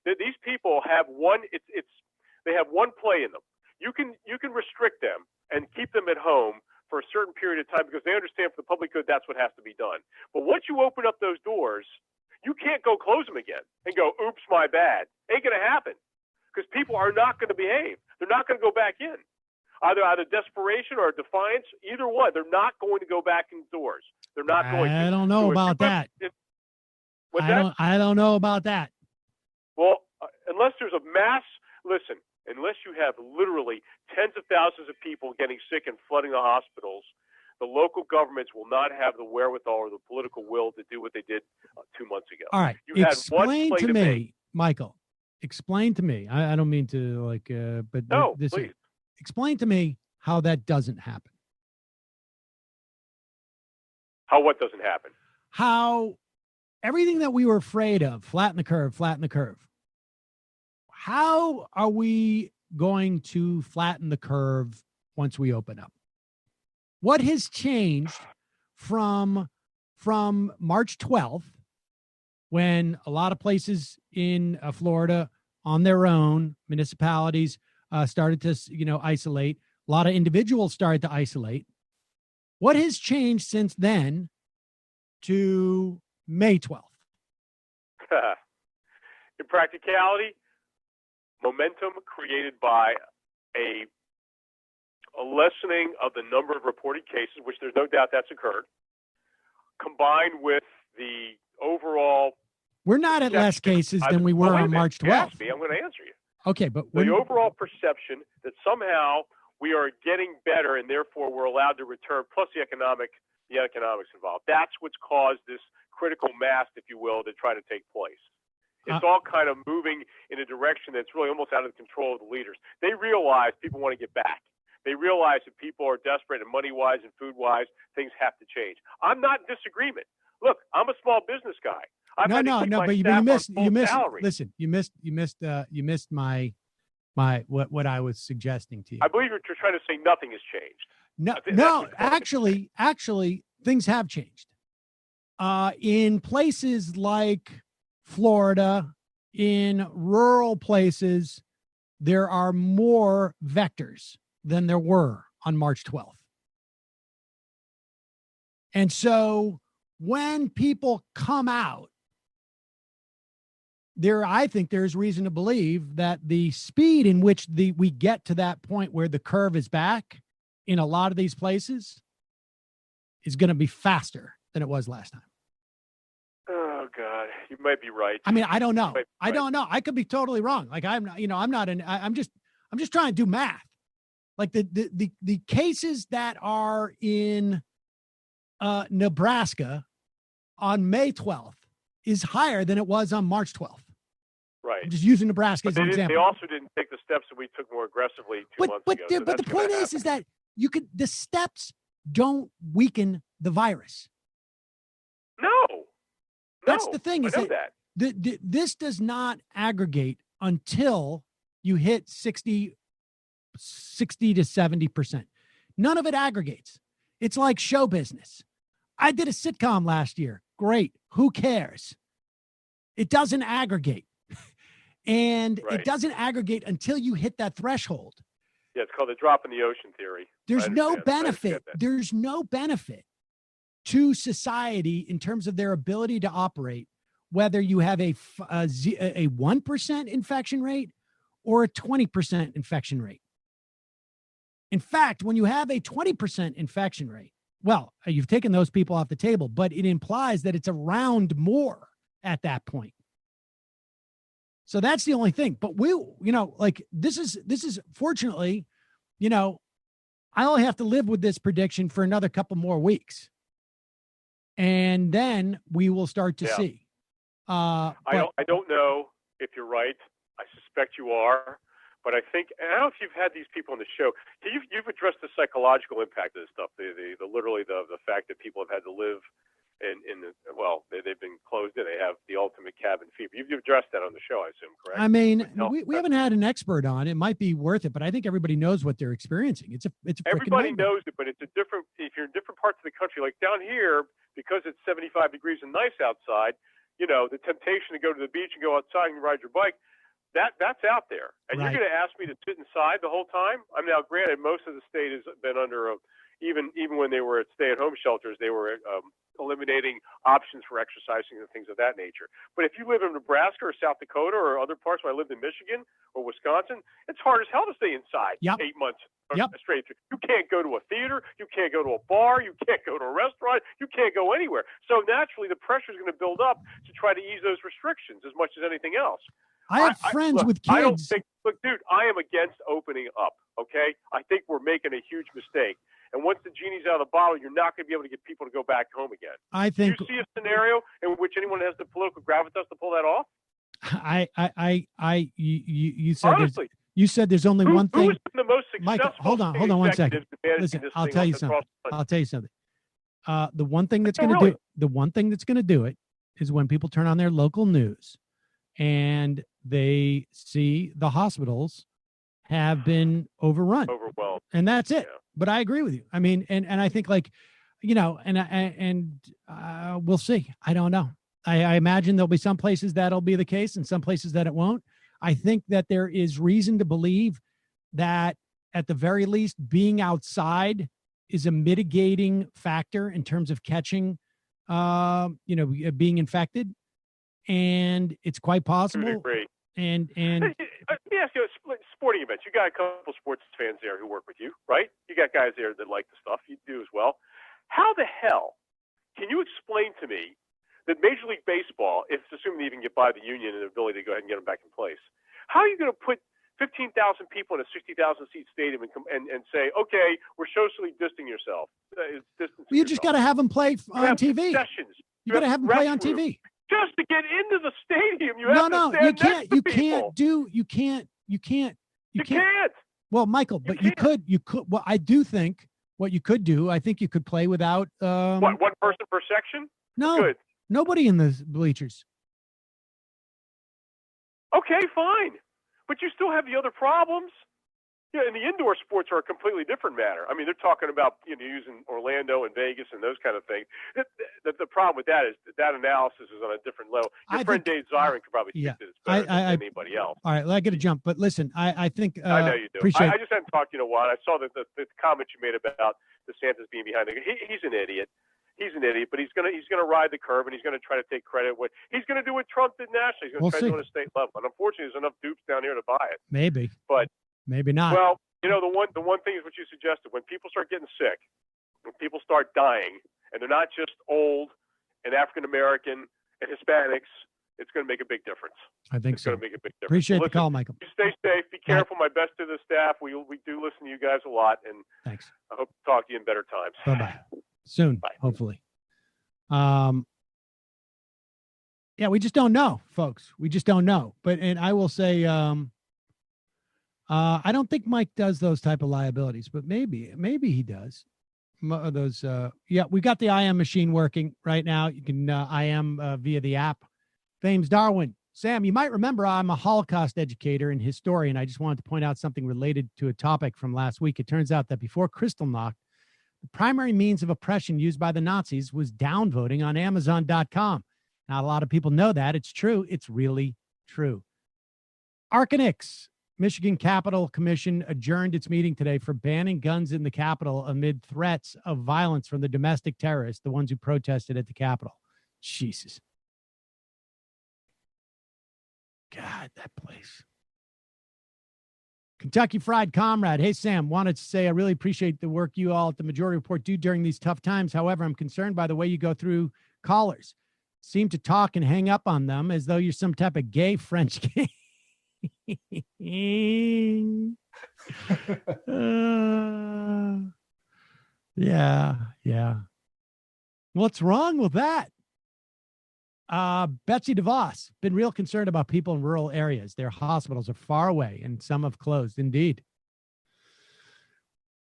These people have they have one play in them. You can restrict them and keep them at home for a certain period of time because they understand for the public good that's what has to be done. But once you open up those doors, you can't go close them again and go, oops, my bad. Ain't going to happen. Because people are not going to behave. They're not going to go back in. Either desperation or defiance, either one. They're not going to go back indoors. They're not going to. I don't know about that. I don't know about that. Well, unless there's a mass, unless you have literally tens of thousands of people getting sick and flooding the hospitals, the local governments will not have the wherewithal or the political will to do what they did 2 months ago. All right. Explain to me, Michael. Explain to me. I don't mean to but no, this please. Explain to me how that doesn't happen. How what doesn't happen? How everything that we were afraid of, flatten the curve. How are we going to flatten the curve once we open up? What has changed from March 12th, when a lot of places in Florida on their own, municipalities started to, isolate. A lot of individuals started to isolate. What has changed since then to May 12th? In practicality, momentum created by a lessening of the number of reported cases, which there's no doubt that's occurred, combined with the overall. We're not at less cases than we were on March 12th. Ask me, I'm going to answer you. Okay, but the overall perception that somehow we are getting better and therefore we're allowed to return, plus the economics involved. That's what's caused this critical mass, if you will, to try to take place. It's all kind of moving in a direction that's really almost out of the control of the leaders. They realize people want to get back. They realize that people are desperate and money-wise and food-wise, things have to change. I'm not in disagreement. Look, I'm a small business guy. No, but you missed. Listen, you missed my what I was suggesting to you. I believe you're trying to say nothing has changed. No, actually, things have changed. In places like Florida, in rural places, there are more vectors than there were on March 12th. And so when people come out, I think there's reason to believe that the speed in which we get to that point where the curve is back in a lot of these places is going to be faster than it was last time. Oh God, you might be right. I mean, I don't know. I don't know. I could be totally wrong. Like I'm just trying to do math. Like the cases that are in Nebraska on May 12th is higher than it was on March 12th. Right. I'm just using Nebraska as an example. They also didn't take the steps that we took more aggressively 2 months ago. But the point is that the steps don't weaken the virus. No. That's the thing. I know that. This does not aggregate until you hit 60 to 70%. None of it aggregates. It's like show business. I did a sitcom last year. Great. Who cares? It doesn't aggregate. And It doesn't aggregate until you hit that threshold. Yeah, it's called the drop in the ocean theory. There's no benefit. There's no benefit to society in terms of their ability to operate, whether you have a 1% infection rate or a 20% infection rate. In fact, when you have a 20% infection rate, well, you've taken those people off the table, but it implies that it's around more at that point. So that's the only thing. But this is fortunately, I only have to live with this prediction for another couple more weeks. And then we will start to see. I don't know if you're right. I suspect you are. But I think, and I don't know if you've had these people on the show. You've addressed the psychological impact of this stuff. Literally the fact that people have had to live they've been closed in. They have the ultimate cabin fever. You've addressed that on the show, I assume, correct? I mean, we haven't had an expert on. It might be worth it, but I think everybody knows what they're experiencing. It's a everybody knows it, but it's a different. If you're in different parts of the country, like down here, because it's 75 degrees and nice outside, the temptation to go to the beach and go outside and ride your bike. That's out there, and You're going to ask me to sit inside the whole time. I mean, now, granted, most of the state has been under even when they were at stay-at-home shelters, they were eliminating options for exercising and things of that nature. But if you live in Nebraska or South Dakota or other parts where I lived in Michigan or Wisconsin, it's hard as hell to stay inside 8 months straight through. You can't go to a theater, you can't go to a bar, you can't go to a restaurant, you can't go anywhere. So naturally, the pressure is going to build up to try to ease those restrictions as much as anything else. I have friends with kids. I don't think, dude, I am against opening up, okay? I think we're making a huge mistake. And once the genie's out of the bottle, you're not going to be able to get people to go back home again. I think. Do you see a scenario in which anyone has the political gravitas to pull that off? You said honestly, there's only one thing. Who's been the most successful? Michael, hold on 1 second. Listen, I'll tell you something. The one thing that's going to do it is when people turn on their local news and they see the hospitals have been overwhelmed, and that's it. Yeah. But I agree with you. I mean, and I think we'll see. I don't know. I imagine there'll be some places that'll be the case and some places that it won't. I think that there is reason to believe that at the very least being outside is a mitigating factor in terms of catching, being infected. And it's quite possible. Great. And let me ask you, sporting events. You got a couple sports fans there who work with you, right? You got guys there that like the stuff. You do as well. How the hell can you explain to me that Major League Baseball, if assuming they even get by the union and the ability to go ahead and get them back in place, how are you going to put 15,000 people in a 60,000 seat stadium and say, okay, we're socially distancing yourself? You just got to have them play on TV. You got to have them play on TV. Just to get into the stadium, you have to stand next to people. You can't. Well, Michael, but you could. Well, I do think what you could do. I think you could play without. One person per section? No, good. Nobody in the bleachers. Okay, fine, but you still have the other problems. Yeah, and the indoor sports are a completely different matter. I mean, they're talking about using Orlando and Vegas and those kind of things. The problem with that is that analysis is on a different level. Your friend Dave Zirin could probably speak to this better than anybody else. All right, well, I got to jump, but listen, I think I know you do. I just haven't talked to you in a while. I saw the comment you made about DeSantis being behind it. He's an idiot. He's an idiot, but he's gonna ride the curve and he's gonna try to take credit. He's gonna do what Trump did nationally. He's gonna try to do it on a state level. And unfortunately, there's enough dupes down here to buy it. Maybe, but. Maybe not. Well, the one thing is what you suggested. When people start getting sick, when people start dying, and they're not just old and African American and Hispanics, it's going to make a big difference. I think it's going to make a big difference. Appreciate the call, Michael. You stay safe. Be careful. My best to the staff. We do listen to you guys a lot, and thanks. I hope to talk to you in better times. Bye-bye. Soon, Bye. Hopefully. Yeah, we just don't know, folks. We just don't know. And I will say, I don't think Mike does those type of liabilities, but maybe he does. Those, we got the IM machine working right now. You can IM via the app. Thames Darwin. Sam, you might remember I'm a Holocaust educator and historian. I just wanted to point out something related to a topic from last week. It turns out that before Kristallnacht, the primary means of oppression used by the Nazis was downvoting on Amazon.com. Not a lot of people know that. It's true. It's really true. Arcanix Michigan Capitol Commission adjourned its meeting today for banning guns in the Capitol amid threats of violence from the domestic terrorists, the ones who protested at the Capitol. Jesus. God, that place. Kentucky Fried Comrade. Hey, Sam, wanted to say I really appreciate the work you all at the Majority Report do during these tough times. However, I'm concerned by the way you go through callers. Seem to talk and hang up on them as though you're some type of gay French king. Yeah. What's wrong with that? Betsy DeVos, been real concerned about people in rural areas. Their hospitals are far away and some have closed. Indeed.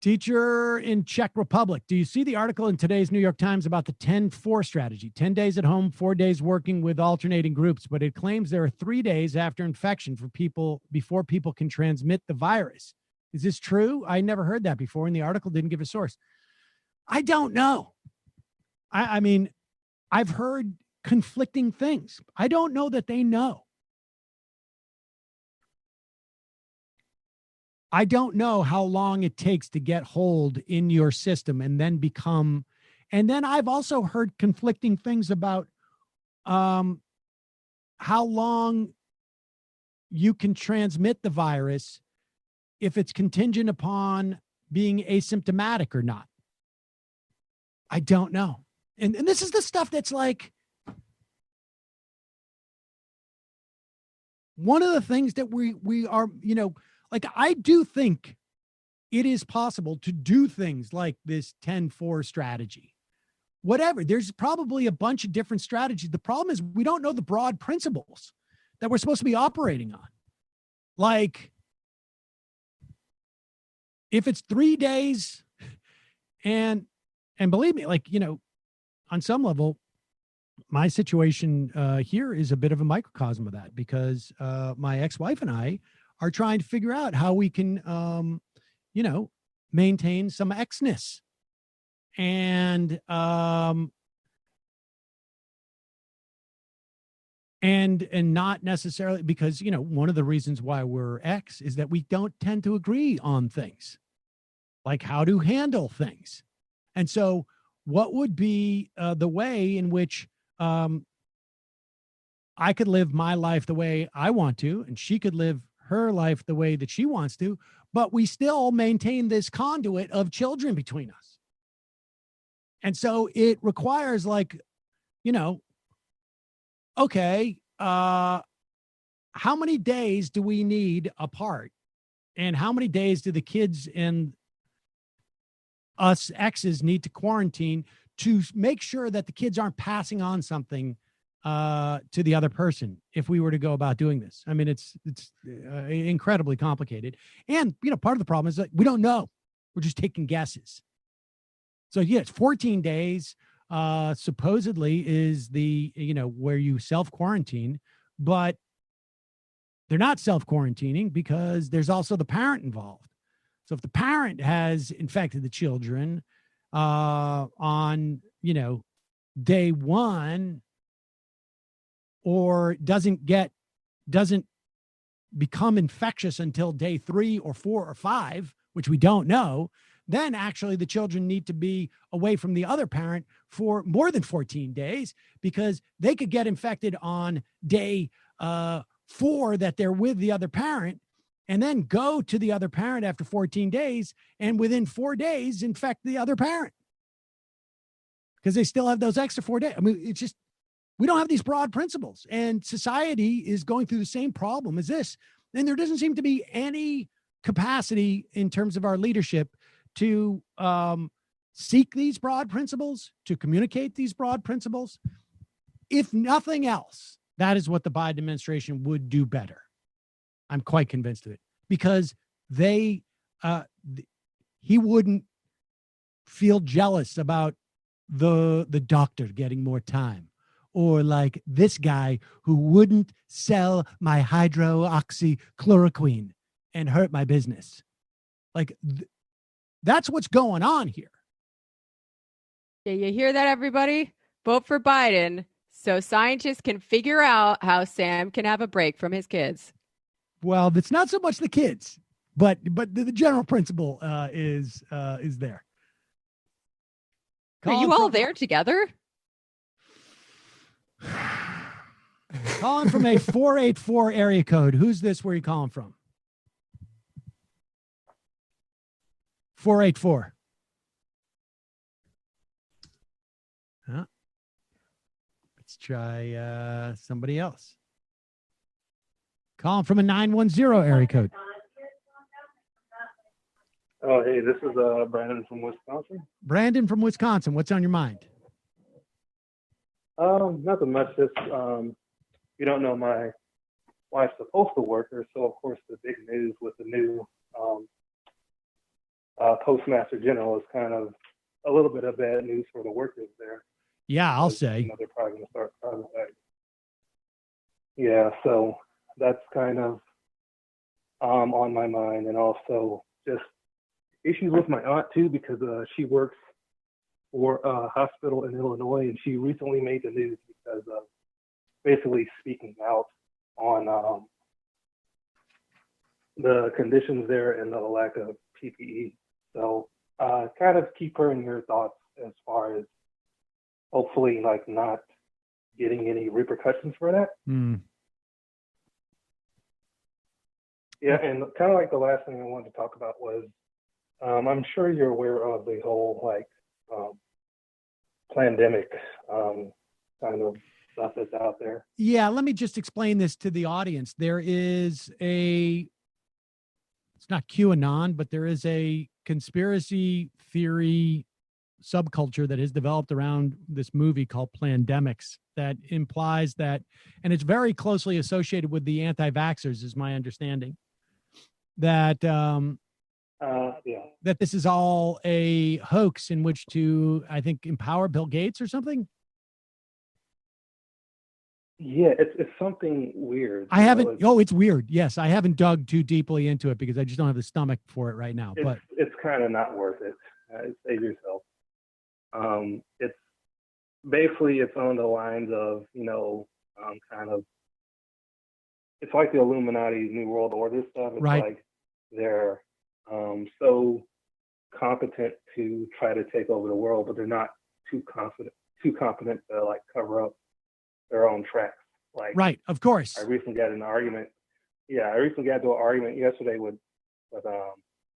Teacher in Czech Republic. Do you see the article in today's New York Times about the 10-4 strategy? 10 days at home, 4 days working with alternating groups, but it claims there are 3 days after infection for people before people can transmit the virus. Is this true? I never heard that before, and the article didn't give a source. I don't know. I mean, I've heard conflicting things. I don't know that they know. I don't know how long it takes to get hold in your system and then become, and then I've also heard conflicting things about how long you can transmit the virus if it's contingent upon being asymptomatic or not. I don't know. And this is the stuff that's like, one of the things that we are, you know, like I do think it is possible to do things like this 10-4 strategy. Whatever, there's probably a bunch of different strategies. The problem is we don't know the broad principles that we're supposed to be operating on. Like, if it's 3 days and believe me, like, you know, on some level, my situation here is a bit of a microcosm of that because my ex-wife and I are trying to figure out how we can, you know, maintain some X-ness and not necessarily because, you know, one of the reasons why we're X is that we don't tend to agree on things, like how to handle things. And so what would be the way in which I could live my life the way I want to, and she could live her life the way that she wants to, but we still maintain this conduit of children between us. And so it requires, like, you know, okay, how many days do we need apart? And how many days do the kids and us exes need to quarantine to make sure that the kids aren't passing on something to the other person if we were to go about doing this? I mean, it's incredibly complicated. And, you know, part of the problem is that we don't know. We're just taking guesses. So, yeah, it's 14 days supposedly is the, you know, where you self-quarantine, but they're not self-quarantining because there's also the parent involved. So if the parent has infected the children on, you know, day one, or doesn't become infectious until day 3 or 4 or 5, which we don't know, then actually the children need to be away from the other parent for more than 14 days because they could get infected on day 4 that they're with the other parent and then go to the other parent after 14 days and within 4 days infect the other parent because they still have those extra 4 days. I mean, it's just, we don't have these broad principles, and society is going through the same problem as this. And there doesn't seem to be any capacity in terms of our leadership to seek these broad principles, to communicate these broad principles. If nothing else, that is what the Biden administration would do better. I'm quite convinced of it because he wouldn't feel jealous about the doctor getting more time. Or like this guy who wouldn't sell my hydroxychloroquine and hurt my business. Like that's what's going on here. Yeah, you hear that, everybody? Vote for Biden so scientists can figure out how Sam can have a break from his kids. Well, it's not so much the kids, but the general principle is there. Are you all there together? Calling from a 484 area code. Who's this? Where are you calling from? 484. Huh? Let's try somebody else. Calling from a 910 area code. Oh, hey, this is Brandon from Wisconsin. Brandon from Wisconsin. What's on your mind? Nothing much. Just you don't know, my wife's a postal worker, so of course the big news with the new Postmaster General is kind of a little bit of bad news for the workers there. Yeah, I'll say. You know, they're probably going to start private. Yeah, so that's kind of on my mind, and also just issues with my aunt too, because she works for a hospital in Illinois, and she recently made the news because of basically speaking out on the conditions there and the lack of PPE. So kind of keep her in your thoughts as far as hopefully like not getting any repercussions for that. Yeah, and kind of like the last thing I wanted to talk about was I'm sure you're aware of the whole like pandemic kind of stuff that's out there. Yeah, let me just explain this to the audience. There is it's not QAnon, but there is a conspiracy theory subculture that has developed around this movie called Plandemics that implies that, and it's very closely associated with the anti-vaxxers, is my understanding, that that this is all a hoax in which to, I think, empower Bill Gates or something. Yeah, it's something weird. I haven't. It's weird. Yes, I haven't dug too deeply into it because I just don't have the stomach for it right now. But it's kind of not worth it. Save yourself. It's basically it's on the lines of kind of it's like the Illuminati New World Order stuff. It's right. Like they're so competent to try to take over the world, but they're not too competent to like cover up their own tracks. Like, right, of course. I recently got into an argument. Yeah, I recently got into an argument yesterday with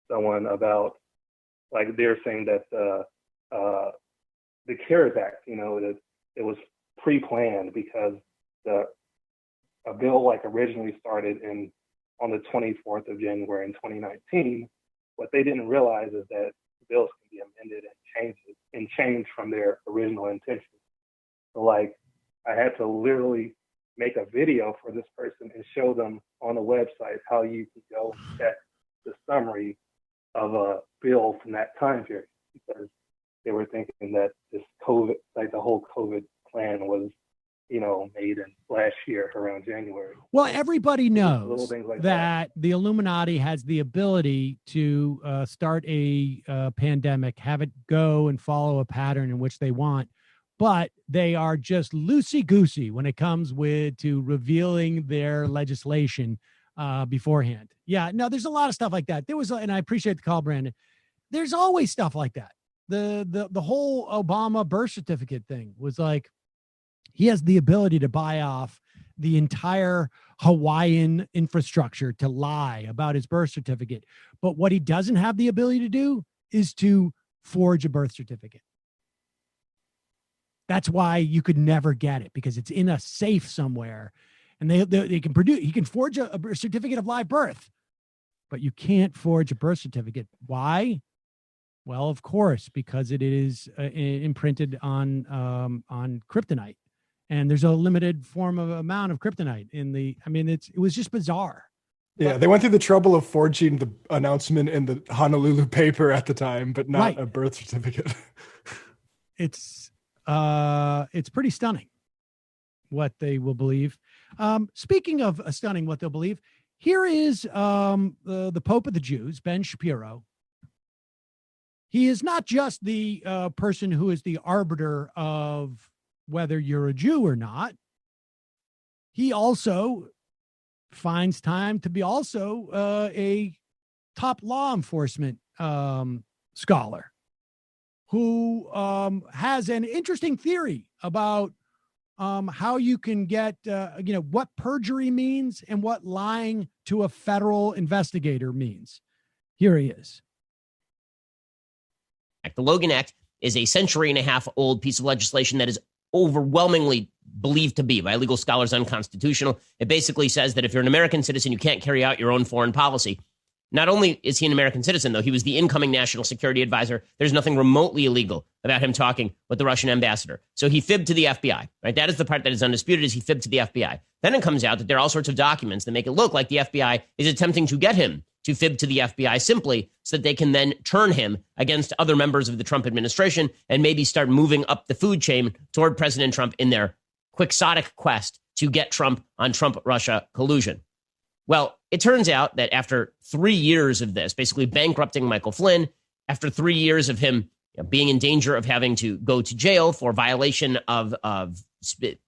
someone about like they're saying that the CARES Act, that it was pre-planned because a bill like originally started on the 24th of January in 2019. What they didn't realize is that bills can be amended and changed from their original intention. So like I had to literally make a video for this person and show them on the website how you can go check the summary of a bill from that time period, because they were thinking that this COVID, like the whole COVID plan was, made in last year around January. Well, everybody knows like that the Illuminati has the ability to start a pandemic, have it go and follow a pattern in which they want, but they are just loosey-goosey when it comes to revealing their legislation beforehand. Yeah, no, there's a lot of stuff like that. There was, and I appreciate the call, Brandon. There's always stuff like that. The whole Obama birth certificate thing was like, he has the ability to buy off the entire Hawaiian infrastructure to lie about his birth certificate. But what he doesn't have the ability to do is to forge a birth certificate. That's why you could never get it, because it's in a safe somewhere, and they can produce. He can forge a birth certificate of live birth, but you can't forge a birth certificate. Why? Well, of course, because it is imprinted on kryptonite, and there's a limited amount of kryptonite in the. I mean, it was just bizarre. Yeah, they went through the trouble of forging the announcement in the Honolulu paper at the time, but not a birth certificate. It's pretty stunning what they will believe. Speaking of stunning what they'll believe, here is the Pope of the Jews, Ben Shapiro. He is not just the person who is the arbiter of whether you're a Jew or not. He also finds time to be also a top law enforcement scholar who has an interesting theory about how you can get, what perjury means and what lying to a federal investigator means. Here he is. The Logan Act is a century-and-a-half old piece of legislation that is overwhelmingly believed to be by legal scholars unconstitutional. It basically says that if you're an American citizen, you can't carry out your own foreign policy. Not only is he an American citizen, though, he was the incoming national security advisor. There's nothing remotely illegal about him talking with the Russian ambassador. So he fibbed to the FBI, right? That is the part that is undisputed, is he fibbed to the FBI. Then it comes out that there are all sorts of documents that make it look like the FBI is attempting to get him to fib to the FBI simply so that they can then turn him against other members of the Trump administration and maybe start moving up the food chain toward President Trump in their quixotic quest to get Trump on Trump-Russia collusion. Well, it turns out that after 3 years of this, basically bankrupting Michael Flynn, after 3 years of him being in danger of having to go to jail for violation of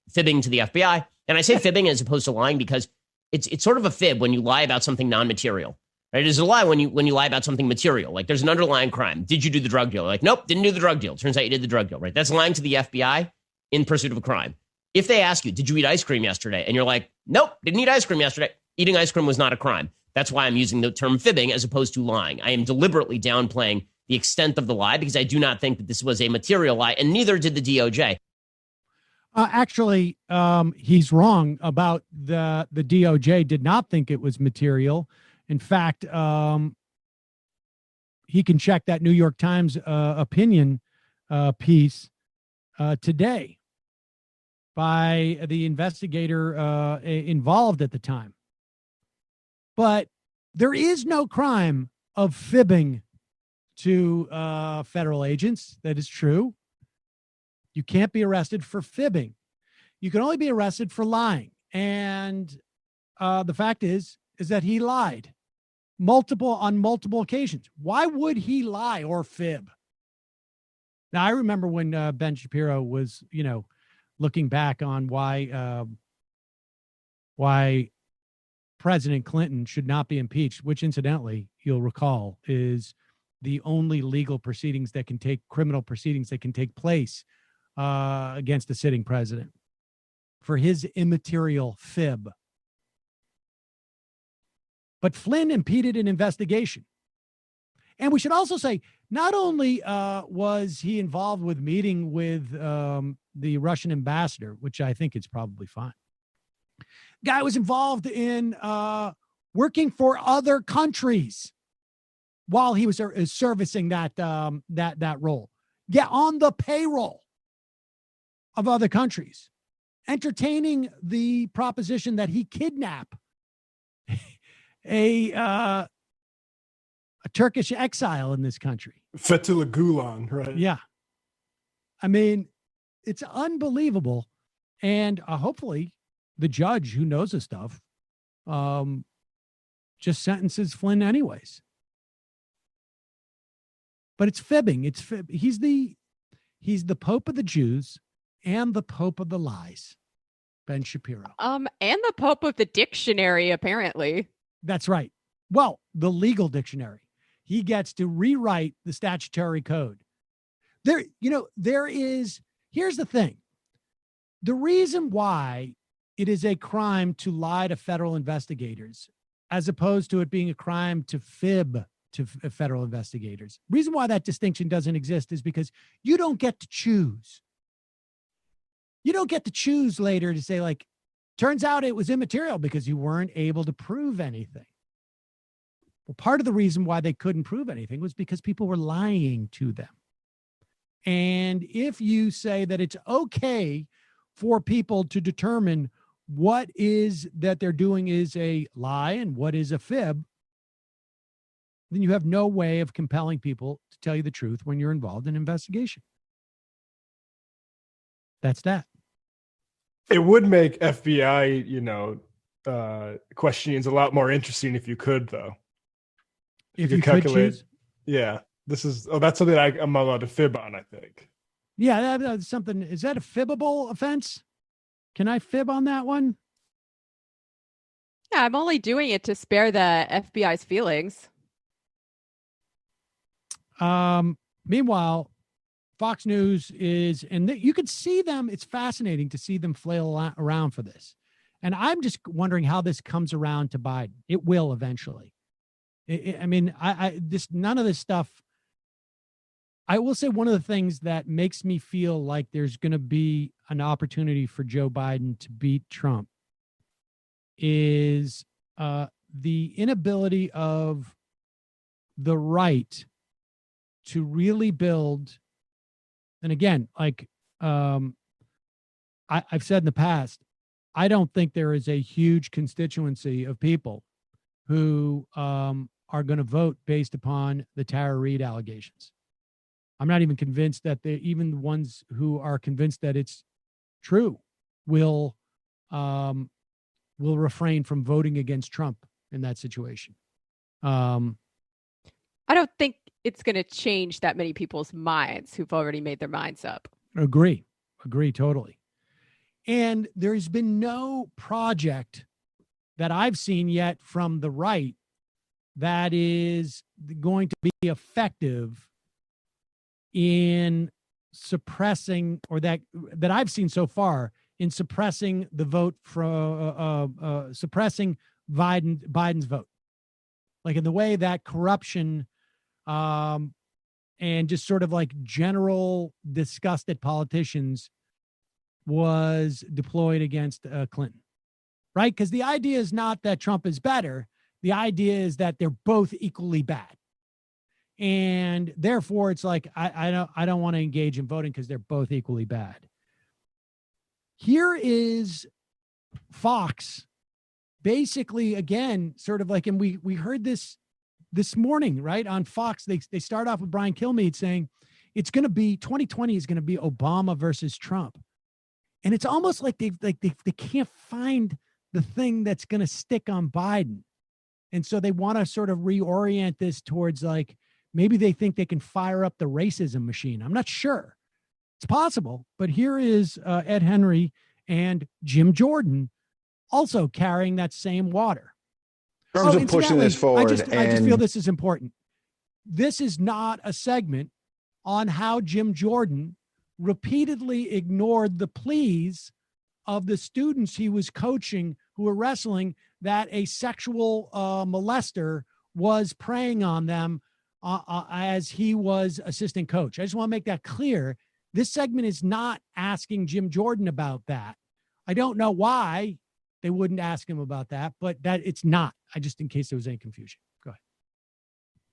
fibbing to the FBI, and I say fibbing as opposed to lying because it's sort of a fib when you lie about something non-material. Right? It is a lie when you lie about something material. Like there's an underlying crime. Did you do the drug deal? Like, nope, didn't do the drug deal. Turns out you did the drug deal, right? That's lying to the FBI in pursuit of a crime. If they ask you, did you eat ice cream yesterday? And you're like, nope, didn't eat ice cream yesterday. Eating ice cream was not a crime. That's why I'm using the term fibbing as opposed to lying. I am deliberately downplaying the extent of the lie because I do not think that this was a material lie, and neither did the DOJ. Actually, he's wrong about the DOJ did not think it was material. In fact, he can check that New York Times opinion piece today by the investigator involved at the time. But there is no crime of fibbing to federal agents. That is true. You can't be arrested for fibbing. You can only be arrested for lying. And the fact is that he lied on multiple occasions. Why would he lie or fib? Now, I remember when Ben Shapiro was, looking back on why President Clinton should not be impeached, which incidentally, you'll recall, is the only legal proceedings that can take criminal proceedings that can take place against a sitting president for his immaterial fib. But Flynn impeded an investigation. And we should also say, not only was he involved with meeting with the Russian ambassador, which I think is probably fine. Guy was involved in working for other countries while he was servicing that role. Get on the payroll of other countries, entertaining the proposition that he kidnap a Turkish exile in this country. Fethullah Gulen, right? Yeah. I mean, it's unbelievable. And hopefully the judge who knows this stuff just sentences Flynn anyways. But it's fibbing. He's the Pope of the Jews and the Pope of the lies, Ben Shapiro. And the Pope of the dictionary, apparently. That's right. Well, the legal dictionary. He gets to rewrite the statutory code. Here's the thing. The reason why it is a crime to lie to federal investigators, as opposed to it being a crime to fib to federal investigators. Reason why that distinction doesn't exist is because you don't get to choose. You don't get to choose later to say, like, turns out it was immaterial because you weren't able to prove anything. Well, part of the reason why they couldn't prove anything was because people were lying to them. And if you say that it's okay for people to determine what is that they're doing is a lie and what is a fib, then you have no way of compelling people to tell you the truth when you're involved in an investigation. That's that. It would make FBI, questionings a lot more interesting if you could, though. If you could choose? Yeah. That's something I'm allowed to fib on, I think. Yeah, that's something. Is that a fibbable offense? Can I fib on that one? Yeah, I'm only doing it to spare the FBI's feelings. Meanwhile, Fox News is, and you can see them. It's fascinating to see them flail around for this. And I'm just wondering how this comes around to Biden. It will eventually. None of this stuff. I will say one of the things that makes me feel like there's going to be an opportunity for Joe Biden to beat Trump is the inability of the right to really build. And again, like I've said in the past, I don't think there is a huge constituency of people who are going to vote based upon the Tara Reade allegations. I'm not even convinced that even the ones who are convinced that it's true will refrain from voting against Trump in that situation. I don't think it's going to change that many people's minds who've already made their minds up. Agree totally. And there's been no project that I've seen yet from the right that is going to be effective in suppressing, or that I've seen so far, in suppressing the vote for suppressing Biden's vote. Like in the way that corruption and just sort of like general disgust at politicians was deployed against Clinton, right? Because the idea is not that Trump is better. The idea is that they're both equally bad. And therefore, it's like, I don't want to engage in voting because they're both equally bad. Here is Fox basically, again, sort of like, and we heard this morning, right? On Fox, they start off with Brian Kilmeade saying it's going to be 2020 is going to be Obama versus Trump. And it's almost like they can't find the thing that's going to stick on Biden. And so they want to sort of reorient this towards like, maybe they think they can fire up the racism machine. I'm not sure. It's possible. But here is Ed Henry and Jim Jordan also carrying that same water. In terms of pushing this forward. I just feel this is important. This is not a segment on how Jim Jordan repeatedly ignored the pleas of the students he was coaching who were wrestling that a sexual molester was preying on them as he was assistant coach. I just want to make that clear. This segment is not asking Jim Jordan about that. I don't know why they wouldn't ask him about that, but that it's not. I just, in case there was any confusion. Go ahead.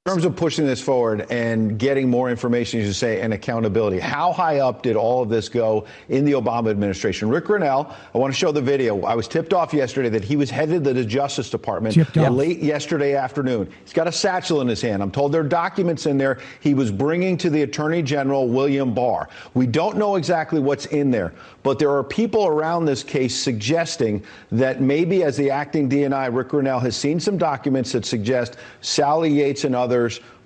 In terms of pushing this forward and getting more information, as you say, and accountability, how high up did all of this go in the Obama administration? Rick Grinnell, I want to show the video. I was tipped off yesterday that he was headed to the Justice Department late yesterday afternoon. He's got a satchel in his hand. I'm told there are documents in there he was bringing to the Attorney General, William Barr. We don't know exactly what's in there, but there are people around this case suggesting that maybe as the acting DNI, Rick Grinnell has seen some documents that suggest Sally Yates and others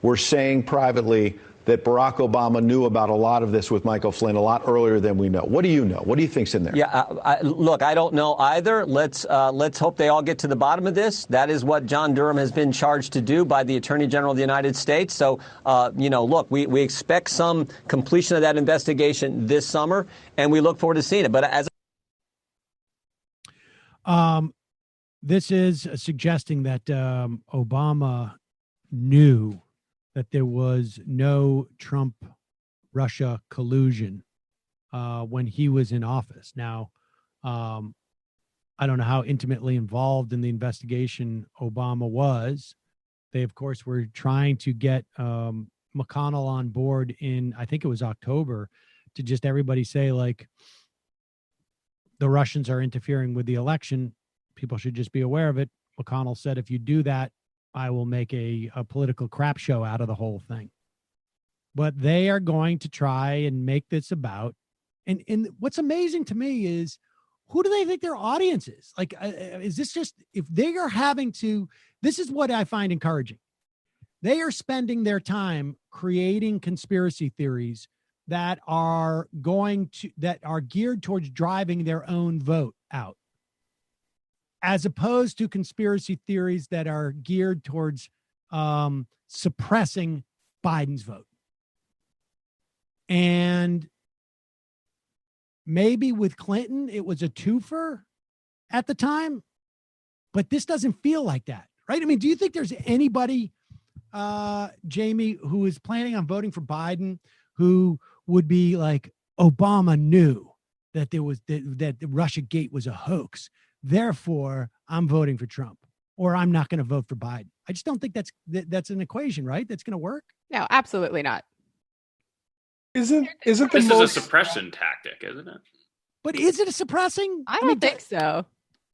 were saying privately that Barack Obama knew about a lot of this with Michael Flynn a lot earlier than we know. What do you know? What do you think's in there? Yeah, look, I don't know either. Let's hope they all get to the bottom of this. That is what John Durham has been charged to do by the Attorney General of the United States. So, look, we expect some completion of that investigation this summer, and we look forward to seeing it. But as this is suggesting that Obama knew that there was no Trump-Russia collusion when he was in office. Now, I don't know how intimately involved in the investigation Obama was. They, of course, were trying to get McConnell on board in, I think it was October, to just everybody say, like, the Russians are interfering with the election. People should just be aware of it. McConnell said, if you do that, I will make a political crap show out of the whole thing. But they are going to try and make this about. And what's amazing to me is, who do they think their audience is? Like, is this just, if they are having to, this is what I find encouraging. They are spending their time creating conspiracy theories that are geared towards driving their own vote out. as opposed to conspiracy theories that are geared towards suppressing Biden's vote. And maybe with Clinton, it was a twofer at the time, but this doesn't feel like that, right? I mean, do you think there's anybody, Jamie, who is planning on voting for Biden who would be like, Obama knew that there was that the Russia Gate was a hoax, therefore I'm voting for Trump, or I'm not going to vote for Biden? I just don't think that's an equation, right? That's going to work. No, absolutely not. Isn't This the is most a suppression tactic, isn't it? But is it a suppressing? I don't think so.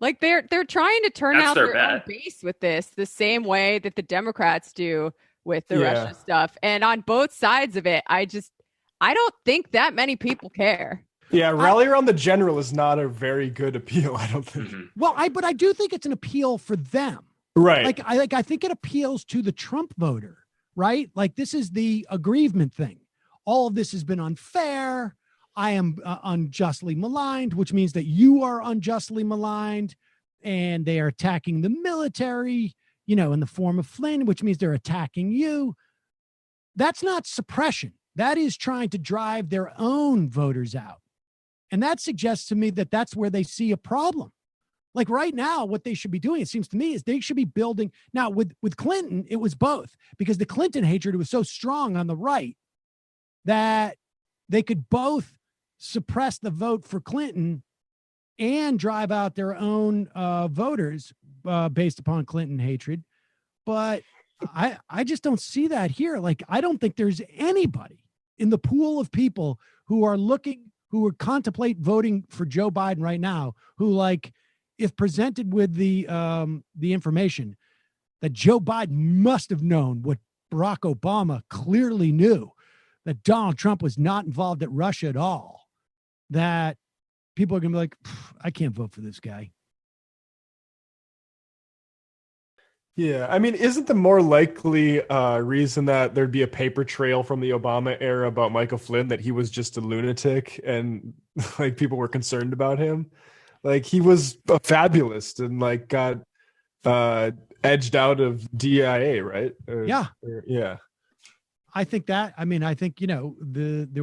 Like they're trying to turn That's out their their own bet. base with this, the same way that the Democrats do with the Yeah. Russia stuff. And on both sides of it, I don't think that many people care. Yeah, rally around the general is not a very good appeal, I don't think. Well, but I do think it's an appeal for them. Right. I think it appeals to the Trump voter, right? Like this is the aggrievement thing. All of this has been unfair. I am unjustly maligned, which means that you are unjustly maligned, and they are attacking the military, in the form of Flynn, which means they're attacking you. That's not suppression. That is trying to drive their own voters out. And that suggests to me that that's where they see a problem. Like right now, what they should be doing, it seems to me, is they should be building. Now, with Clinton, it was both, because the Clinton hatred was so strong on the right that they could both suppress the vote for Clinton and drive out their own voters based upon Clinton hatred. But I just don't see that here. Like, I don't think there's anybody in the pool of people who would contemplate voting for Joe Biden right now, who, like, if presented with the information that Joe Biden must have known what Barack Obama clearly knew, that Donald Trump was not involved at Russia at all, that people are going to be like, I can't vote for this guy. Yeah, I mean, isn't the more likely reason that there'd be a paper trail from the Obama era about Michael Flynn that he was just a lunatic and like people were concerned about him? Like he was a fabulist and like got edged out of DIA, right? Yeah. Yeah. I think there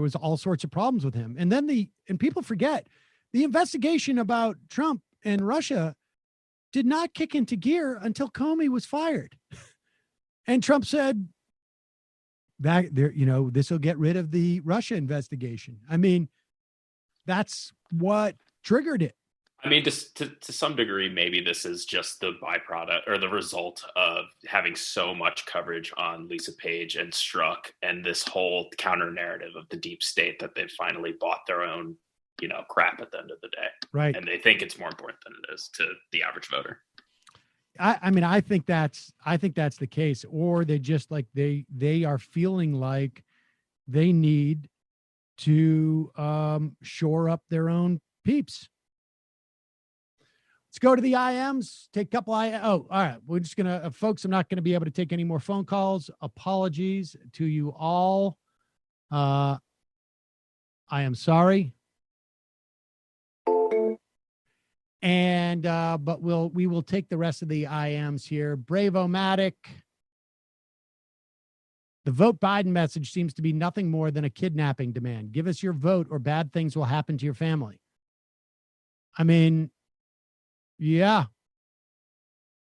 was all sorts of problems with him. And then people forget the investigation about Trump and Russia did not kick into gear until Comey was fired. And Trump said that this will get rid of the Russia investigation. I mean, that's what triggered it. I mean, just to some degree, maybe this is just the byproduct or the result of having so much coverage on Lisa Page and Strzok and this whole counter narrative of the deep state that they've finally bought their own, crap at the end of the day. Right. And they think it's more important than it is to the average voter. I think that's the case, or they just like they are feeling like they need to shore up their own peeps. Let's go to the IMs. Take a couple all right. We're just gonna, folks. I'm not gonna be able to take any more phone calls. Apologies to you all. I am sorry. And but we will take the rest of the IMs here. Bravo-matic. The vote Biden message seems to be nothing more than a kidnapping demand. Give us your vote or bad things will happen to your family. I mean, yeah.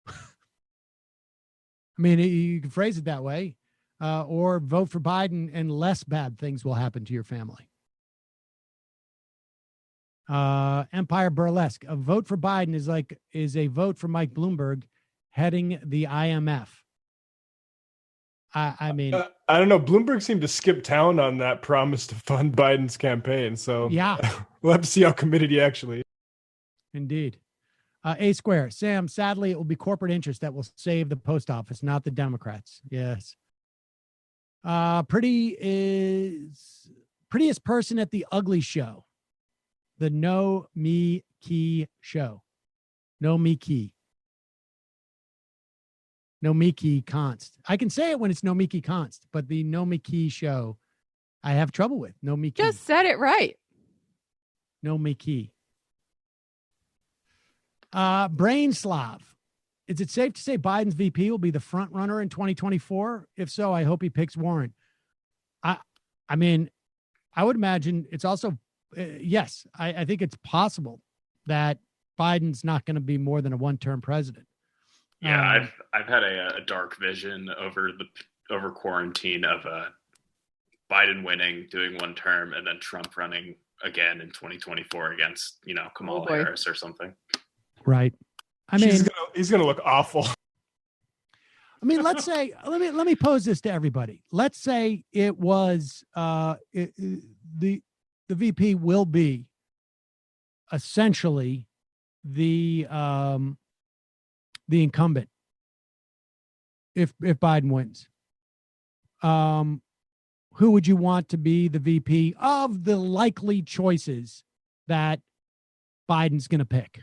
I mean, you can phrase it that way. Or vote for Biden and less bad things will happen to your family. Empire Burlesque. A vote for Biden is a vote for Mike Bloomberg heading the IMF. I mean, I don't know. Bloomberg seemed to skip town on that promise to fund Biden's campaign. So yeah, we'll have to see how committed he actually is. Indeed. A Square. Sam, sadly, it will be corporate interest that will save the post office, not the Democrats. Yes. Prettiest person at the Ugly Show. The No Me Key Show. No Me Key. No Me Key Const. I can say it when it's No Me Key Const, but the No Me Key Show, I have trouble with. No Me Key. Just said it right. No Me Key. Brainslav. Is it safe to say Biden's VP will be the front runner in 2024? If so, I hope he picks Warren. I mean, I would imagine it's also, yes, I think it's possible that Biden's not going to be more than a one-term president. Yeah, I've had a dark vision over quarantine of Biden winning, doing one term, and then Trump running again in 2024 against, Kamala Harris or something. Right. I mean, he's gonna look awful. I mean, let's say, let me pose this to everybody. Let's say it was the VP will be essentially the incumbent if Biden wins. Who would you want to be the VP of the likely choices that Biden's going to pick?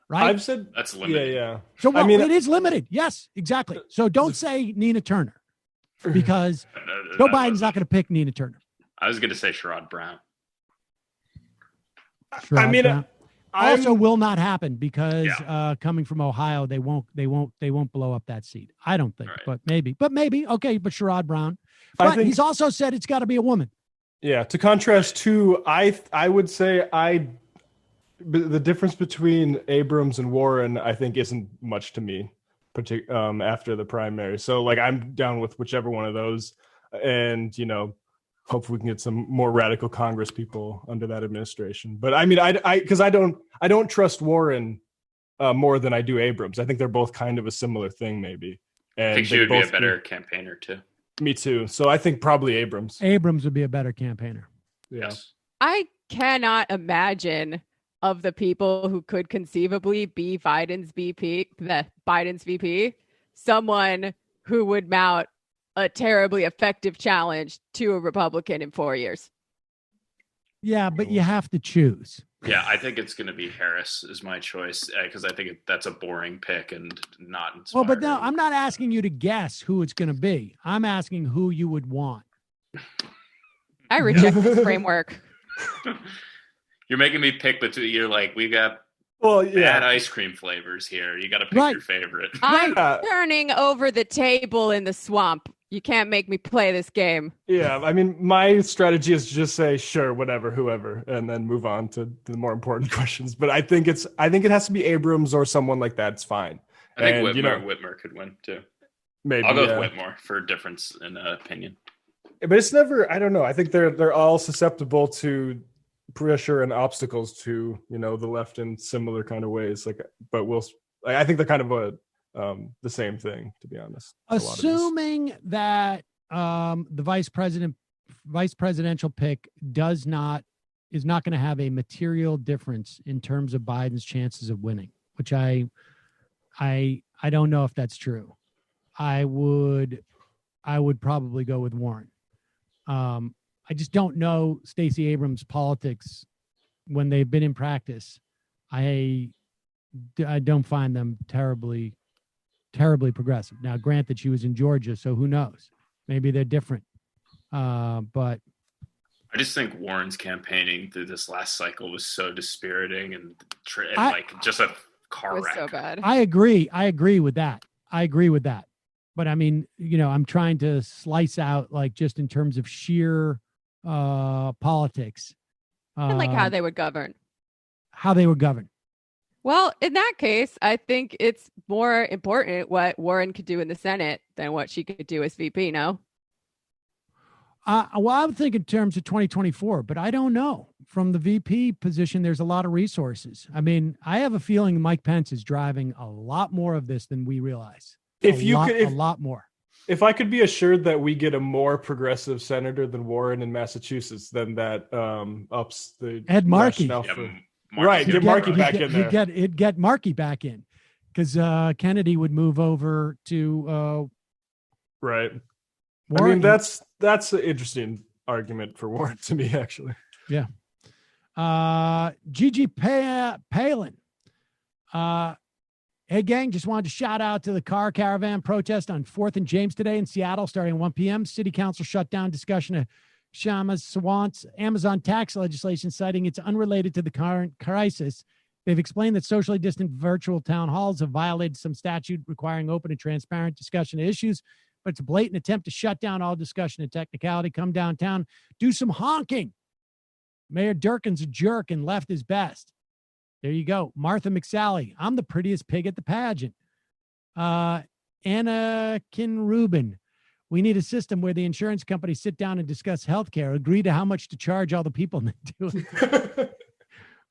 Right? I've said that's limited. Yeah. So it is limited. Yes, exactly. So don't say Nina Turner because Joe Biden's not going to pick Nina Turner. I was going to say Sherrod Brown. Brown. Also will not happen because coming from Ohio, they won't blow up that seat. I don't think, but maybe. Okay, but Sherrod Brown. But he's also said it's got to be a woman. Yeah. To contrast to, I would say the difference between Abrams and Warren, I think, isn't much to me, after the primary. So, like, I'm down with whichever one of those, and hopefully we can get some more radical Congress people under that administration. But I mean, because I don't trust Warren more than I do Abrams. I think they're both kind of a similar thing, maybe. And I think she would be a better campaigner too. Me too. So I think probably Abrams. Abrams would be a better campaigner. Yes. I cannot imagine of the people who could conceivably be Biden's VP, someone who would mount a terribly effective challenge to a Republican in 4 years. Yeah, but you have to choose. Yeah, I think it's going to be Harris is my choice because I think that's a boring pick and not inspiring. Well, but no, I'm not asking you to guess who it's going to be. I'm asking who you would want. I reject this framework. You're making me pick between. You're like, we got bad ice cream flavors here. You got to pick your favorite. I'm turning over the table in the swamp. You can't make me play this game. Yeah, I mean, my strategy is to just say, sure, whatever, whoever, and then move on to the more important questions. But I think it has to be Abrams or someone like that. It's fine. I think Whitmer could win too. Maybe I'll go with Whitmore for a difference in opinion. But it's never. I don't know. I think they're all susceptible to pressure and obstacles to the left in similar kind of ways. I think they're kind of the same thing, to be honest. Assuming that the vice presidential pick is not going to have a material difference in terms of Biden's chances of winning, which I don't know if that's true. I would probably go with Warren. I just don't know Stacey Abrams' politics when they've been in practice. I don't find them terribly progressive. Now, granted, she was in Georgia, so who knows? Maybe they're different. But I just think Warren's campaigning through this last cycle was so dispiriting and just a car wreck. So bad. I agree with that. But I mean, I'm trying to slice out just in terms of sheer politics. And how they would govern. Well, in that case, I think it's more important what Warren could do in the Senate than what she could do as VP, no? Well, I would think in terms of 2024, but I don't know. From the VP position, there's a lot of resources. I mean, I have a feeling Mike Pence is driving a lot more of this than we realize. A lot more. If I could be assured that we get a more progressive senator than Warren in Massachusetts, then that ups the Ed Markey. Get Markey back in there. Get Markey back in because Kennedy would move over to right. Warren. I mean, that's an interesting argument for Warren to me, actually. Yeah. Gigi Palin. Hey, gang, just wanted to shout out to the car caravan protest on 4th and James today in Seattle starting at 1 p.m. City Council shut down discussion of Shama Swant's Amazon tax legislation, citing it's unrelated to the current crisis They've explained that socially distant virtual town halls have violated some statute requiring open and transparent discussion of issues, but it's a blatant attempt to shut down all discussion and technicality. Come downtown, do some honking. Mayor Durkin's a jerk and left his best. There you go. Martha McSally, I'm the prettiest pig at the pageant. Anakin Rubin, we need a system where the insurance companies sit down and discuss healthcare, agree to how much to charge all the people and do it.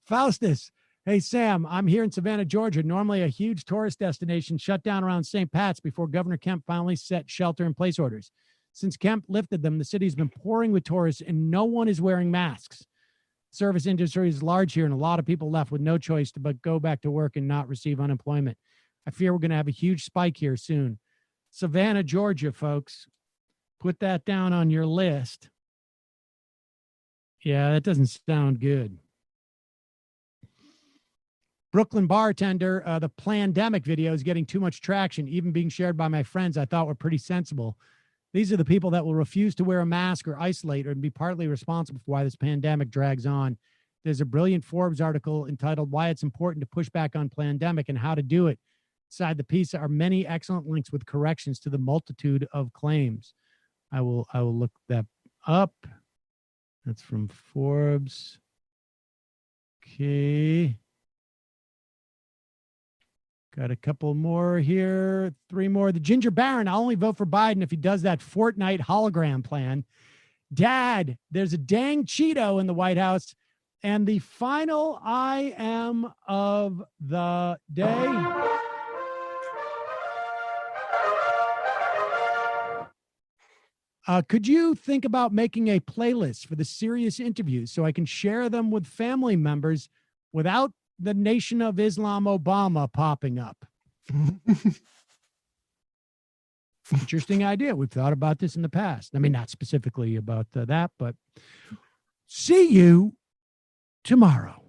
Faustus, hey, Sam, I'm here in Savannah, Georgia, normally a huge tourist destination, shut down around St. Pat's before Governor Kemp finally set shelter-in-place orders. Since Kemp lifted them, the city's been pouring with tourists, and no one is wearing masks. Service industry is large here, and a lot of people left with no choice but go back to work and not receive unemployment. I fear we're going to have a huge spike here soon. Savannah, Georgia, folks. Put that down on your list. Yeah, that doesn't sound good. Brooklyn bartender, the Plandemic video is getting too much traction, even being shared by my friends I thought were pretty sensible. These are the people that will refuse to wear a mask or isolate or be partly responsible for why this pandemic drags on. There's a brilliant Forbes article entitled Why It's Important to Push Back on Plandemic and How to Do It. Inside the piece are many excellent links with corrections to the multitude of claims. I will look that up. That's from Forbes. Okay. Got a couple more here. 3 more. The Ginger Baron, I'll only vote for Biden if he does that Fortnite hologram plan. Dad, there's a dang Cheeto in the White House. And the final I am of the day. Could you think about making a playlist for the serious interviews so I can share them with family members without the Nation of Islam Obama popping up? Interesting idea. We've thought about this in the past. I mean, not specifically about that, but see you tomorrow.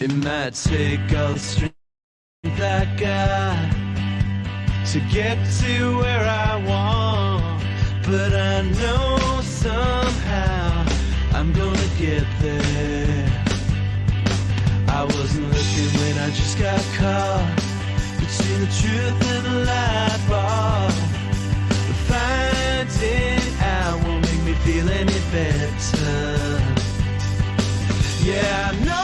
It might take all the strength I got to get to where I want, but I know somehow I'm gonna get there. I wasn't looking when I just got caught between the truth and the lie bar. But finding out won't make me feel any better. Yeah, I know